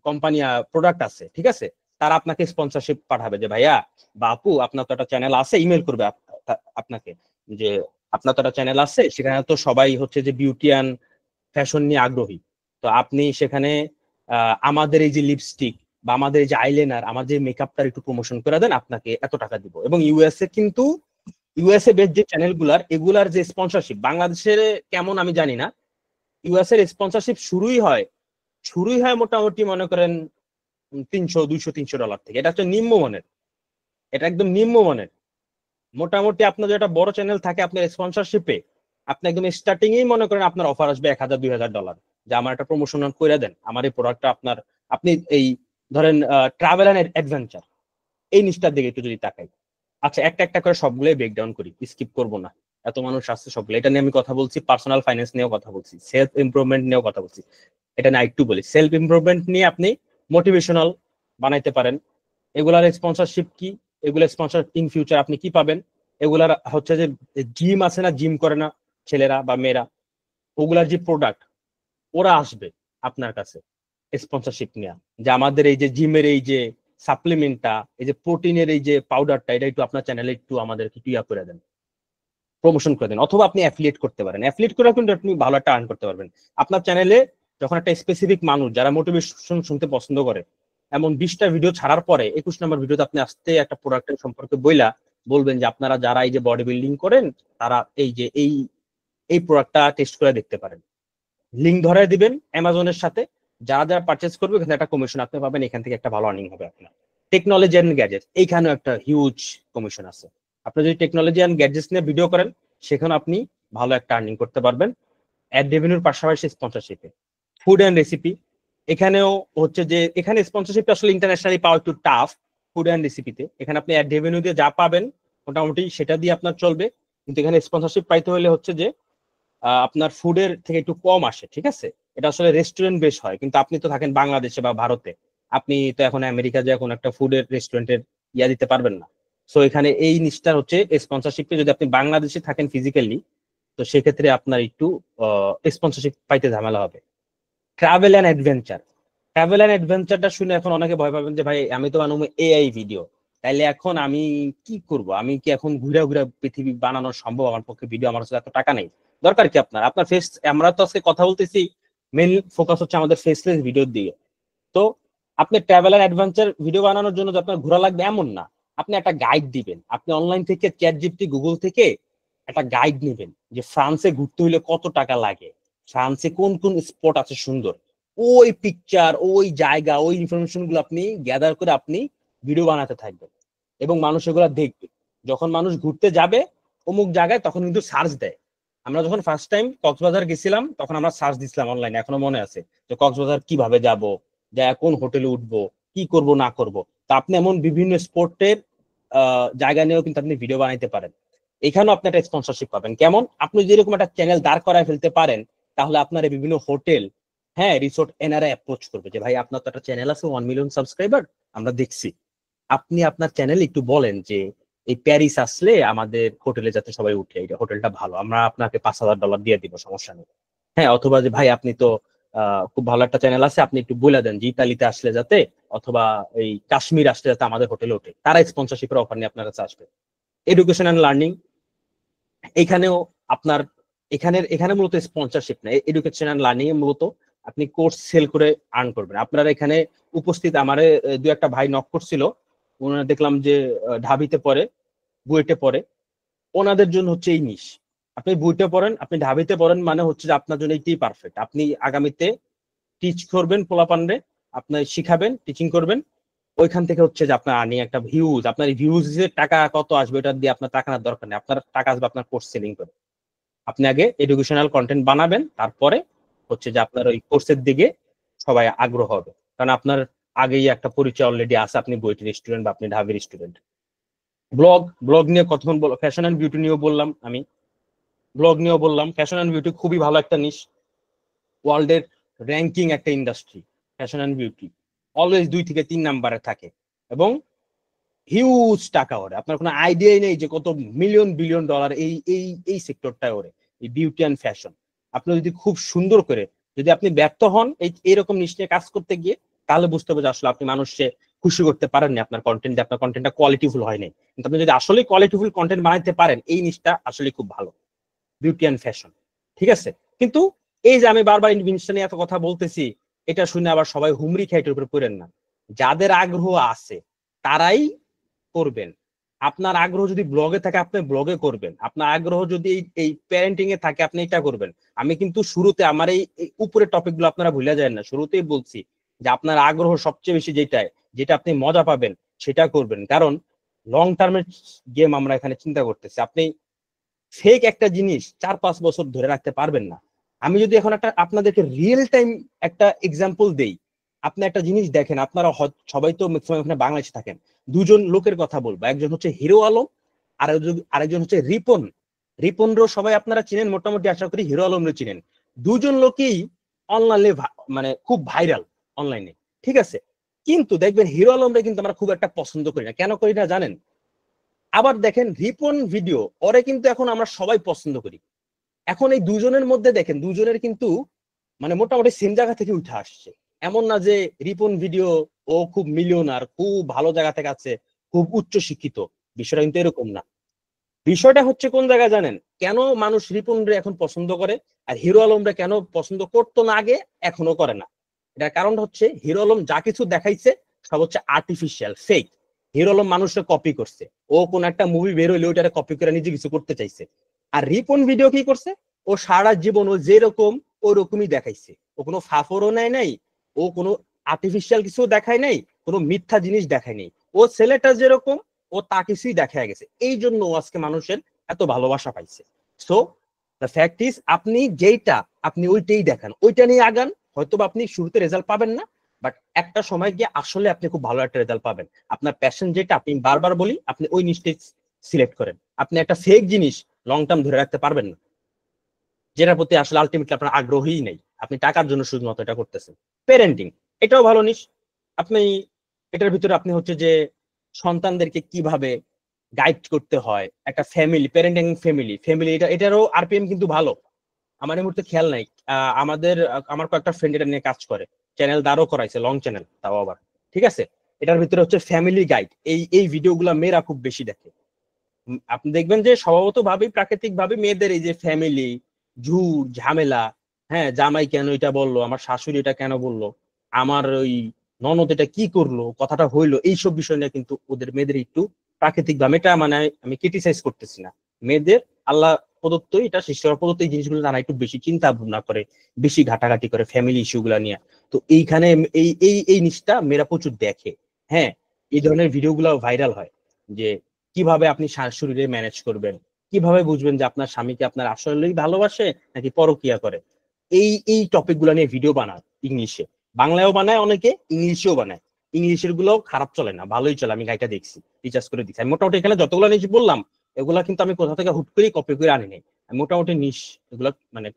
কোম্পানি প্রোডাক্ট আছে, ঠিক আছে, তারা আপনাকে স্পন্সরশিপ পাঠাবে যে ভাইয়া বা আপু আপনার তো একটা চ্যানেল আছে, ইমেল করবে আপনাকে যে আপনার তো একটা চ্যানেল আছে, সেখানে তো সবাই হচ্ছে যে বিউটি অ্যান্ড ফ্যাশন নিয়ে আগ্রহী, তো আপনি সেখানে আমাদের এই যে লিপস্টিক বা আমাদের এই যে আইলাইনার, আমাদের যে মেকআপটার একটু প্রমোশন করে দেন, আপনাকে এত টাকা দিব। এবং ইউএসএ বেস যে চ্যানেলগুলার, এগুলার যে স্পন্সরশিপ বাংলাদেশের কেমন আমি জানি না, ইউএস এর স্পন্সরশিপ শুরুই হয় মোটামুটি মনে করেন 300, 200, 300 ডলার থেকে। এটা হচ্ছে নিম্নমানের, এটা একদম নিম্নমানের। মোটামুটি আপনার যেটা বড় চ্যানেল থাকে, আপনার স্পন্সরশিপে আপনি একদম স্টার্টিং এই মনে করেন আপনার অফার আসবে 1000, 2000 ডলার, যে আমার একটা প্রমোশন করে দেন, আমার এই প্রোডাক্টটা আপনি এই ধরেন ট্রাভেল অ্যান্ড অ্যাডভেঞ্চার এই নিচটার দিকে একটু যদি তাকাই। আচ্ছা, একটা একটা করে সবগুলোই ব্রেকডাউন করি, স্কিপ করব না, এত মানুষ আসছে সবগুলো। এটা নিয়ে আমি কথা বলছি, পার্সোনাল ফাইন্যান্স নিয়েও কথা বলছি, সেলফ ইমপ্রুভমেন্ট নিয়েও কথা বলছি। এটা না একটু বলি, সেলফ ইমপ্রুভমেন্ট নিয়ে আপনি মোটিভেশনাল বানাইতে পারেন। এগুলার স্পন্সরশিপ কি, এগুলোর স্পন্সর ইন ফিউচার আপনি কি পাবেন। এগুলার হচ্ছে যে জিম আছে না, জিম করে না ছেলেরা বা মেয়েরা, ওগুলার যে প্রোডাক্ট, ওরা আসবে আপনার কাছে স্পন্সরশিপ নেওয়া, যে আমাদের এই যে জিমের এই যে সাপ্লিমেন্টটা, এই যে প্রোটিনের এই যে পাউডারটা, এটা একটু আপনার চ্যানেলে একটু আমাদেরকে একটু ইয়া করে দেন, প্রমোশন করে দেন। অথবা আপনি অ্যাফিলিয়েট করতে পারেন, অ্যাফিলিয়েট করে কিন্তু আপনি ভালো একটা আর্ন করতে পারবেন। আপনার চ্যানেলে যখন একটা স্পেসিফিক মানুষ যারা মোটিভেশন শুনতে পছন্দ করে, এমন 20টা ভিডিও ছাড়ার পরে 21 নম্বর ভিডিওতে আপনি আসতে একটা প্রোডাক্টের সম্পর্কে বলবেন যে আপনারা যারা এই যে বডি বিল্ডিং করেন, তারা এই যে এই প্রোডাক্টটা টেস্ট করে দেখতে পারেন। লিঙ্ক ধরায় দিবেন অ্যামাজনের সাথে, যারা যারা পারচেস করবে এখানে একটা কমিশন আপনি পাবেন, এখান থেকে একটা ভালো আর্নিং হবে আপনার। টেকনোলজি অ্যান্ড গ্যাজেট, এইখানেও একটা হিউজ কমিশন আছে। আপনি যদি টেকনোলজি অ্যান্ড গ্যাজেটস নিয়ে ভিডিও করেন, সেখানে আপনি ভালো একটা আর্নিং করতে পারবেন অ্যাড রেভিনিউর পাশাপাশি স্পন্সরশিপে। ফুড অ্যান্ড রেসিপি, এখানেও হচ্ছে যে এখানে স্পন্সরশিপটা আসলে ইন্টারন্যাশনালি পাওয়া একটু টাফ। ফুড অ্যান্ড রেসিপিতে এখানে আপনি অ্যাড রেভিনিউ দিয়ে যা পাবেন মোটামুটি সেটা দিয়ে আপনার চলবে, কিন্তু এখানে স্পন্সরশিপ পাইতে হলে হচ্ছে যে আপনার ফুডের থেকে একটু কম আসে, ঠিক আছে। এটা আসলে রেস্টুরেন্ট বেশ হয়, কিন্তু আপনি তো থাকেন বাংলাদেশে বা ভারতে, আপনি তো এখন আমেরিকা যে এখন একটা ফুডের রেস্টুরেন্টের ইয়া দিতে পারবেন না। সো এখানে এই নিচটা হচ্ছে স্পন্সরশিপে, যদি আপনি বাংলাদেশে থাকেন ফিজিক্যালি, তো সেক্ষেত্রে আপনার একটু স্পন্সরশিপ পাইতে ঝামেলা হবে। Travel and adventure, travel and অ্যাডভেঞ্চারটা শুনে এখন অনেকে ভয় পাবেন যে ভাই আমি তো বানাবো এআই ভিডিও, তাইলে এখন আমি কি করব, আমি কি এখন ঘুরে ঘুরে পৃথিবী বানানো সম্ভব আমার পক্ষে? ভিডিও আমার কাছে এত টাকা নেই, দরকার কি আপনার আপনার ফেস, আমরা তো আজকে কথা বলতেছি মেইন ফোকাস হচ্ছে আমাদের ফেসলেস ভিডিওর দিকে। তো আপনি ট্রাভেল অ্যান্ড অ্যাডভেঞ্চার ভিডিও বানানোর জন্য যে আপনার ঘোরা লাগবে এমন না, আপনি একটা গাইড দিবেন, আপনি অনলাইন থেকে চ্যাটজিপিটি গুগল থেকে একটা গাইড নেবেন যে ফ্রান্সে ঘুরতে হইলে কত টাকা লাগে, ফ্রান্সে কোন কোন স্পট আছে সুন্দর, ওই পিকচার, ওই জায়গা, ওই ইনফরমেশন গুলো আপনি গ্যাদার করে আপনি ভিডিও বানাতে থাকবেন এবং মানুষ এগুলো দেখবে। যখন মানুষ ঘুরতে যাবে অমুক জায়গায়, তখন কিন্তু সার্চ দেয়। আমরা যখন ফার্স্ট টাইম কক্সবাজার গেছিলাম, তখন আমরা সার্চ দিছিলাম অনলাইনে, এখনো মনে আছে, যে কক্সবাজার কিভাবে যাব, কোন হোটেলে উঠবো, কি করব না করব। তো আপনি এমন বিভিন্ন স্পোর্টের জায়গা নিয়েও কিন্তু আপনি ভিডিও বানাইতে পারেন। এখানেও আপনি একটা স্পন্সরশিপ পাবেন। কেমন? আপনি যদি এরকম একটা চ্যানেল দাঁড় করায় ফেলতে পারেন, তাহলে আপনার এই বিভিন্ন হোটেল, হ্যাঁ, রিসোর্ট এনারা অ্যাপ্রোচ করবে যে ভাই আপনার তো একটা চ্যানেল আছে 1 মিলিয়ন সাবস্ক্রাইবার, আমরা দেখছি। আপনি আপনার চ্যানেলে একটু বলেন যে এই প্যারিস আসলে আমাদের হোটেলে যাতে সবাই উঠে, এই হোটেলটা ভালো, আমরা আপনাকে $5,000 দিয়ে দিব, সমস্যা নেই। হ্যাঁ, অথবা যে ভাই আপনি তো খুব ভালো একটা চ্যানেল আছে, আপনি একটু বলে দেন যে ইতালিতে আসলে যাতে, অথবা এই কাশ্মীর আসলে যাতে আমাদের হোটেলে ওঠে, তারা স্পন্সরশিপের অফার নিয়ে আপনার কাছে আসবে। এডুকেশন অ্যান্ড লার্নিং, এখানেও আপনার এখানে মূলত স্পন্সরশিপ না, এডুকেশন অ্যান্ড লার্নিং এ মূলত আপনি কোর্স সেল করে আর্ন করবেন। আপনারা এখানে উপস্থিত আমারে দু একটা ভাই নক করছিল, ওনারা দেখলাম যে ঢাবিতে পড়ে, বুয়েটে পড়ে, ওনাদের জন্য হচ্ছে এই নিশ। আপনি বুয়েটে পড়েন, আপনি ঢাবিতে পড়েন, মানে হচ্ছে যে আপনার জন্য এইটাই পারফেক্ট। আপনি আগামীতে টিচ করবেন পোলাপানরে, আপনি শিখাবেন, টিচিং করবেন, ওইখান থেকে হচ্ছে যে আপনার আর্নিং একটা ভিউজ, আপনার ভিউজ টাকা কত আসবে এটা দিয়ে আপনার টাকা নেওয়ার দরকার নেই, আপনার টাকা আসবে আপনার কোর্স সেলিং করে। আপনি আগে এডুকেশনাল কন্টেন্ট বানাবেন, তারপরে হচ্ছে যে আপনার ওই কোর্সের দিকে সবাই আগ্রহ হবে, কারণ আপনার আগেই একটা পরিচয় অলরেডি আছে, আপনি বুয়েটের স্টুডেন্ট বা আপনি ঢাবির স্টুডেন্ট। ব্লগ নিয়ে কতক্ষণ ফ্যাশন অ্যান্ড বিউটি নিয়েও বললাম, আমি ব্লগ নিয়েও বললাম। ফ্যাশন অ্যান্ড বিউটি খুবই ভালো একটা নিশ, ওয়ার্ল্ডের র্যাঙ্কিং একটা industry. Fashion and beauty always 2 থেকে 3 নাম্বারে থাকে, এবং হিউজ টাকা ওরে, আপনার কোনো আইডিয়াই নেই যে কত মিলিয়ন বিলিয়ন ডলার এই এই এই সেক্টরটায় ওরে, এই বিউটি অ্যান্ড ফ্যাশন। আপনি যদি খুব সুন্দর করে, যদি আপনি ব্যর্থ হন এইরকম নিশ নিয়ে কাজ করতে গিয়ে, তাহলে বুঝতে হবে যে আসলে আপনি মানুষকে খুশি করতে পারেননি, আপনার কন্টেন্টটা কোয়ালিটিফুল হয়নি। কিন্তু আপনি যদি আসলে কোয়ালিটিফুল কন্টেন্ট বানাইতে পারেন, এই নিশটা আসলে খুব ভালো, বিউটি অ্যান্ড ফ্যাশন। ঠিক আছে, কিন্তু এই যে আমি বারবার ইনভেনশন নিয়ে এত কথা বলতেছি, এটা শুনে আবার সবাই হুমরি খেয়ে এটার উপরে পড়েন না। যাদের আগ্রহ আছে তারাই করবেন। আপনার আগ্রহ যদি ব্লগে থাকে আপনি ব্লগে করবেন, আপনার আগ্রহ যদি এই প্যারেন্টিং এ থাকে আপনি এটা করবেন। আমি কিন্তু শুরুতে আমার এই উপরের টপিক গুলো আপনারা ভুলে যায় না, শুরুতেই বলছি যে আপনার আগ্রহ সবচেয়ে বেশি যেটা আপনি মজা পাবেন সেটা করবেন, কারণ লং টার্মের গেম আমরা এখানে চিন্তা করতেছি। আপনি ফেক একটা জিনিস 4-5 বছর ধরে রাখতে পারবেন না। আমি যদি এখন আপনাদেরকে রিয়েল টাইম একটা এক্সাম্পল দেই, আপনি একটা জিনিস দেখেন, আপনারা সবাই তো ম্যাক্সিমাম এখানে বাংলাদেশে থাকেন, দুজন লোকের কথা বলবো, একজন হচ্ছে হিরো আলম, আর আরেকজন হচ্ছে রিপন। রিপনরও সবাই আপনারা চিনেন মোটামুটি, আশা করি হিরো আলমরে চিনেন। দুজন লোকেই অনলাইনে মানে খুব ভাইরাল অনলাইনে, ঠিক আছে, কিন্তু দেখবেন হিরো আলমরে কিন্তু আমরা খুব একটা পছন্দ করি না। কেন করি না জানেন? আবার দেখেন রিপন ভিডিও, ওরে কিন্তু এখন আমরা সবাই পছন্দ করি। এখন এই দুজনের মধ্যে দেখেন, দুজনের কিন্তু মানে মোটামুটি সেম জায়গা থেকে উঠে আসছে। এমন না যে রিপন ভিডিও ও খুব মিলিয়নার, খুব ভালো জায়গা থেকে আছে, খুব উচ্চ শিক্ষিত, বিষয়টা কিন্তু এরকম না। বিষয়টা হচ্ছে কোন জায়গায় জানেন? কেন মানুষ রিপন রে এখন পছন্দ করে, আর হিরো আলমরে কেন পছন্দ করতো না আগে, এখনো করে না? এটার কারণ হচ্ছে হিরো আলম যা কিছু দেখাইছে সব হচ্ছে আর্টিফিশিয়াল, ফেক। হিরো আলম মানুষকে কপি করছে, ও কোন একটা মুভি বের হইলে ওইটারে কপি করে নিজে কিছু করতে চাইছে। আর রিপন ভিডিও কি করছে? ও সারা জীবন ও যেরকম ওরকমই দেখাইছে, ও কোনো ফাফরও নেয় নাই, ও কোনো আর্টিফিশিয়াল কিছু দেখায় নাই, কোনো মিথ্যা জিনিস দেখায় নাই। ও ছেলেটা যেরকম ও তা কিছুই দেখা গেছে, এই জন্য আজকে মানুষের এত ভালোবাসা পাইছে। সো দ্য ফ্যাক্ট ইজ, আপনি যেইটা আপনি ওইটাই দেখান, ওইটা নিয়ে আগান। হয়তো আপনি শুরুতে রেজাল্ট পাবেন না, বাট একটা সময় গিয়ে আসলে আপনি খুব ভালো একটা রেজাল্ট পাবেন। আপনার প্যাশন যেটা, আপনি বারবার বলি, আপনি ওই জিনিসটাই সিলেক্ট করেন। আপনি একটা ফেক জিনিস লং টার্ম ধরে রাখতে পারবেন না, যেটার প্রতি আসলে আলটিমেটলি আপনার আগ্রহই নেই, আপনি টাকার জন্য শুধুমাত্র এটা করতেছেন। পেরেন্টিং, এটাও ভালো জিনিস। আপনি এটার ভিতরে আপনি হচ্ছে যে সন্তানদেরকে কিভাবে গাইড করতে হয়, একটা ফ্যামিলি প্যারেন্টিং, ফ্যামিলি এটারও আরপিএম কিন্তু ভালো। আমার এই মুহূর্তে খেয়াল নাই, আমার কয়েকটা ফ্রেন্ড এটা নিয়ে কাজ করে, চ্যানেল দাঁড়ও করাইছে, লং চ্যানেল তাও আবার। ঠিক আছে, এটার ভিতরে হচ্ছে ফ্যামিলি গাইড, এই ভিডিওগুলো মেয়েরা খুব বেশি দেখে। আপনি দেখবেন যে স্বভাবত ভাবেই, প্রাকৃতিক ভাবে মেয়েদের এই যে ফ্যামিলি ঝুট ঝামেলা, হ্যাঁ, জামাই কেন এটা বললো, আমার শাশুড়ি এটা কেন বললো, আমার ওই ননদ এটা কি করলো, কথাটা হইলো, এইসব বিষয় নিয়ে কিন্তু ওদের মেয়েদের একটু প্রাকৃতিক ভাবে, এটা মানে আমি ক্রিটিসাইজ করতেছি না, মেয়েদের আল্লাহ প্রদত্ত, এটা শিষ্যরা প্রদত্ত, এই জিনিসগুলো তারা একটু বেশি চিন্তা ভাবনা করে, বেশি ঘাটাঘাটি করে ফ্যামিলি ইস্যু গুলা নিয়ে। তো এইখানে এই জিনিসটা মেয়েরা প্রচুর দেখে। হ্যাঁ, এই ধরনের ভিডিও গুলো ভাইরাল হয়, যে কিভাবে আপনি শাশুড়িরে ম্যানেজ করবেন, কিভাবে বুঝবেন যে আপনার স্বামীকে আপনার আসলেই ভালোবাসে নাকি পরকিয়া করে। এই টপিক গুলা নিয়ে ভিডিও বানায়, ইংলিশে, বাংলায়ও বানায়, অনেকে ইংলিশেও বানায়। ইংলিশের গুলো খারাপ চলে না, ভালোই চলে, আমি গাইটা দেখছি, রিচার্জ করে দিচ্ছি। আমি মোটামুটি এখানে যতগুলো নিশ বললাম এগুলা কিন্তু আমি কোথা থেকে হুট করে কপি করে আনি নাই, আমি মোটামুটি নিশ এগুলো মানে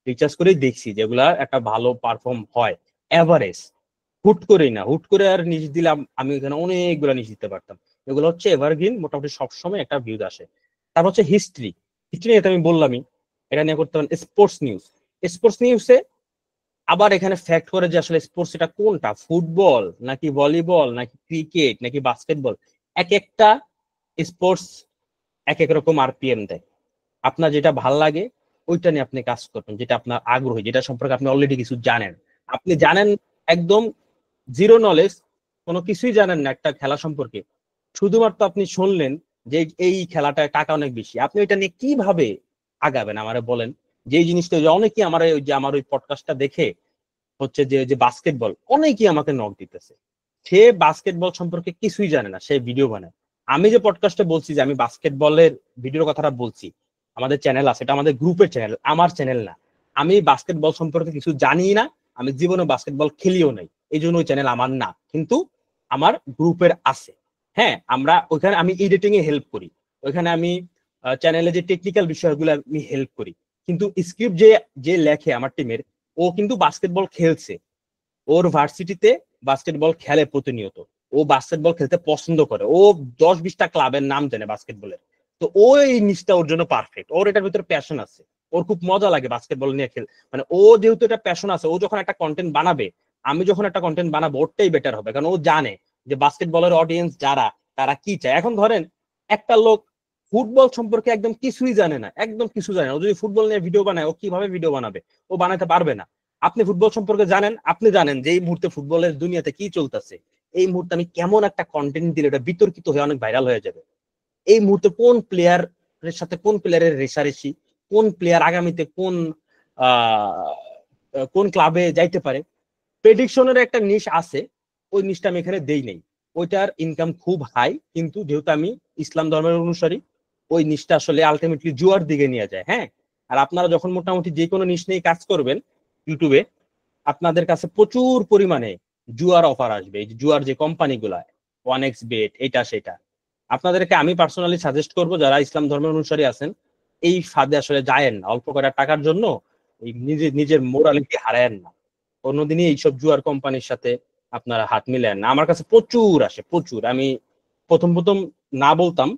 রিচার্জ করেই দেখছি যেগুলা একটা ভালো পারফর্ম হয়, এভারেজ, হুট করেই না, হুট করে আর নিশ দিলাম আমি এখানে অনেকগুলো নিশ দিতে পারতাম। এগুলো হচ্ছে এভারগ্রিন, মোটামুটি সবসময় একটা ভিউজ আসে। তারপর হচ্ছে হিস্ট্রি, হিস্ট্রি এটা আমি বললামই, এটা নিয়ে করতে পারেন। স্পোর্টস নিউজ, স্পোর্টস নিউজে আবার এখানে ফ্যাক্ট করে যে আসলে স্পোর্টস এটা কোনটা, ফুটবল নাকি ভলিবল নাকি ক্রিকেট নাকি বাস্কেটবল, এক একটা স্পোর্টস এক এক রকম আরপিএম দেয়। আপনার যেটা ভাল লাগে ওইটা নিয়ে আপনি কাজ করবেন, যেটা আপনার আগ্রহী, যেটা সম্পর্কে আপনি অলরেডি কিছু জানেন। আপনি জানেন একদম জিরো নলেজ, কোনো কিছুই জানেন না একটা খেলা সম্পর্কে, শুধুমাত্র আপনি শুনলেন যে এই খেলাটায় টাকা অনেক বেশি, আপনি ওইটা নিয়ে কিভাবে আগাবেন আমারে বলেন। যে জিনিসটা অনেকেই আমার ওই যে আমার ওই পডকাস্টটা দেখে হচ্ছে যে যে বাস্কেটবল, অনেকেই আমাকে নক দিতেছে, সে বাস্কেটবল সম্পর্কে কিছুই জানে না, সে ভিডিও বানায়। আমি যে পডকাস্টে বলছি যে আমি বাস্কেটবলের ভিডিওর কথাটা বলছি, আমাদের চ্যানেল আছে, এটা আমাদের গ্রুপের চ্যানেল, আমার চ্যানেল না। আমি বাস্কেটবল সম্পর্কে কিছু জানি না, আমি জীবনে বাস্কেটবল খেলিও নাই, এই জন্য ওই চ্যানেল আমার না, কিন্তু আমার গ্রুপের আছে। হ্যাঁ, আমরা ওইখানে আমি এডিটিং এ হেল্প করি, ওইখানে আমি চ্যানেলে যে টেকনিক্যাল বিষয়গুলো আমি হেল্প করি, কিন্তু স্ক্রিপ্ট যে যে লেখে আমার টিমের, ও কিন্তু বাস্কেটবল খেলছে, ওর ভার্সিটিতে বাস্কেটবল খেলে প্রতিনিয়ত, ও বাস্কেটবল খেলতে পছন্দ করে, ও 10-20টা ক্লাবের নাম জানে বাস্কেটবলের। তো ও এই নিচটা ওর জন্য পারফেক্ট, ওর এটার ভিতরে প্যাশন আছে, ওর খুব মজা লাগে বাস্কেটবল নিয়ে খেল, মানে ও যেহেতু এটা প্যাশন আছে, ও যখন একটা কন্টেন্ট বানাবে, আমি যখন একটা কন্টেন্ট বানাবো ওরটাই বেটার হবে, কারণ ও জানে যে বাস্কেটবলের অডিয়েন্স যারা, তারা কি চায়। এখন ধরেন একটা লোক ফুটবল সম্পর্কে একদম কিছুই জানে না, একদম কিছু জানে না, ও যদি ফুটবল নিয়ে ভিডিও বানায়, ও কিভাবে ভিডিও বানাবে, ও বানাতে পারবে না। আপনি ফুটবল সম্পর্কে জানেন, আপনি জানেন যে এই মুহূর্তে ফুটবলের দুনিয়াতে কি চলতেছে, এই মুহূর্তে আমি কেমন একটা কন্টেন্ট দিলে এটা বিতর্কিত হয়ে অনেক ভাইরাল হয়ে যাবে, এই মুহূর্তে কোন প্লেয়ারের সাথে কোন প্লেয়ারের রেশারেশি, কোন প্লেয়ার আগামীতে কোন ক্লাবে যাইতে পারে, প্রেডিকশনের একটা নিশ আছে, ওই নিশটা আমি এখানে দেই নাই। ওইটার ইনকাম খুব হাই, কিন্তু যেহেতু আমি ইসলাম ধর্মের অনুসারী, ওই নিশটা আসলে আলটিমেটলি জুয়ার দিকে নিয়ে যায়। হ্যাঁ, আর আপনারা যখন মোটামুটি যে কোনো নিশ নিয়ে কাজ করবেন ইউটিউবে, আপনাদের কাছে প্রচুর পরিমাণে জুয়ার অফার আসবে, এই জুয়ার যে কোম্পানিগুলা, 1xBet, এটা সেটা। আপনাদেরকে আমি পার্সোনালি সাজেস্ট করব, যারা ইসলাম ধর্মের অনুসারী আছেন, এই ফাঁদে আসলে যায়েন না, অল্প কটা টাকার জন্য এই নিজের মোরালিটি হারায়েন না, কোনোদিনই এইসব জুয়ার কোম্পানির সাথে আপনারা হাত মিলেন না। আমার কাছে প্রচুর আসে, প্রচুর। আমি প্রথম প্রথম না বলতাম,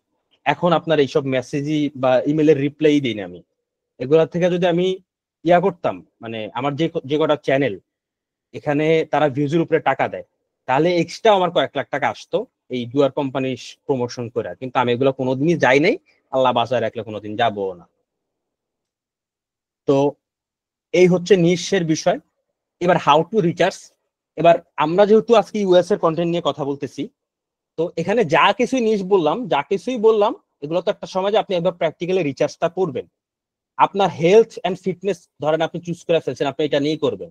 এখন আপনার এইসব মেসেজই বা ইমেলের রিপ্লাই দিই না আমি। এগুলা থেকে যদি আমি ইয়া করতাম, মানে আমার যে যে কটা চ্যানেল এখানে তারা ভিউজের উপরে টাকা দেয়, তাহলে এক্সট্রা আমার কয়েক লাখ টাকা আসতো এই জুয়ার কোম্পানি প্রমোশন করে, কিন্তু আমি এগুলো কোনোদিনই যাই নাই, আল্লাহ বাঁচায় রাখলে কোনোদিন যাবো না। তো এই হচ্ছে নিশের বিষয়। এবার হাউ টু রিচার্জ, এবার আমরা যেহেতু আজকে ইউএস এর কন্টেন্ট নিয়ে কথা বলতেছি, তো এখানে যা কিছুই নিশ বললাম, যা কিছুই বললাম, এগুলো তো একটা সময় যে আপনি একবার প্র্যাকটিক্যালি রিচার্জটা করবেন। আপনার হেলথ এন্ড ফিটনেস ধরেন আপনি চুজ করে ফেলছেন, আপনি এটা নিয়ে করবেন,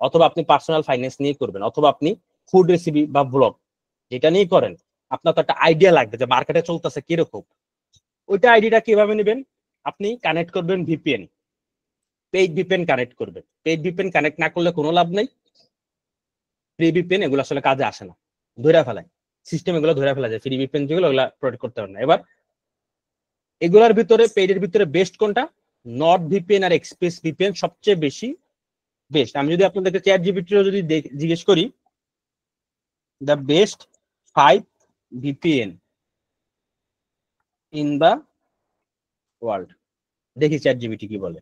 অথবা আপনি পার্সোনাল ফাইন্যান্স নিয়ে করবেন, অথবা আপনি ফুড রেসিপি বা ব্লগ যেটা নিয়ে করেন, আপনার তো একটা আইডিয়া লাগবে যে মার্কেটে চলতেছে কিরকম। ওইটা আইডিয়াটা কিভাবে নেবেন, আপনি কানেক্ট করবেন ভিপিএন, পেইড ভিপিএন কানেক্ট করবেন। পেইড ভিপিএন কানেক্ট না করলে কোনো লাভ নাই, ফ্রি ভিপিএন এগুলো আসলে কাজে আসে না, ধরে ফেলায় সিস্টেম, এগুলো ধরে ফেলা যায়। ফ্রি ভিপিএন যেগুলো, ওগুলো প্রোটেক্ট করতে পারে না। এবার এগুলোর ভিতরে, পেইডের ভিতরে বেস্ট কোনটা, নর্থ ভিপিএন আর এক্সপ্রেস ভিপিএন সবচেয়ে বেশি বেস্ট। আমি যদি আপনাদেরকে চ্যাট জিপিটিও যদি জিজ্ঞেস করি, the best 5 VPN in the world, দেখি চ্যাট জিপিটি কি বলে।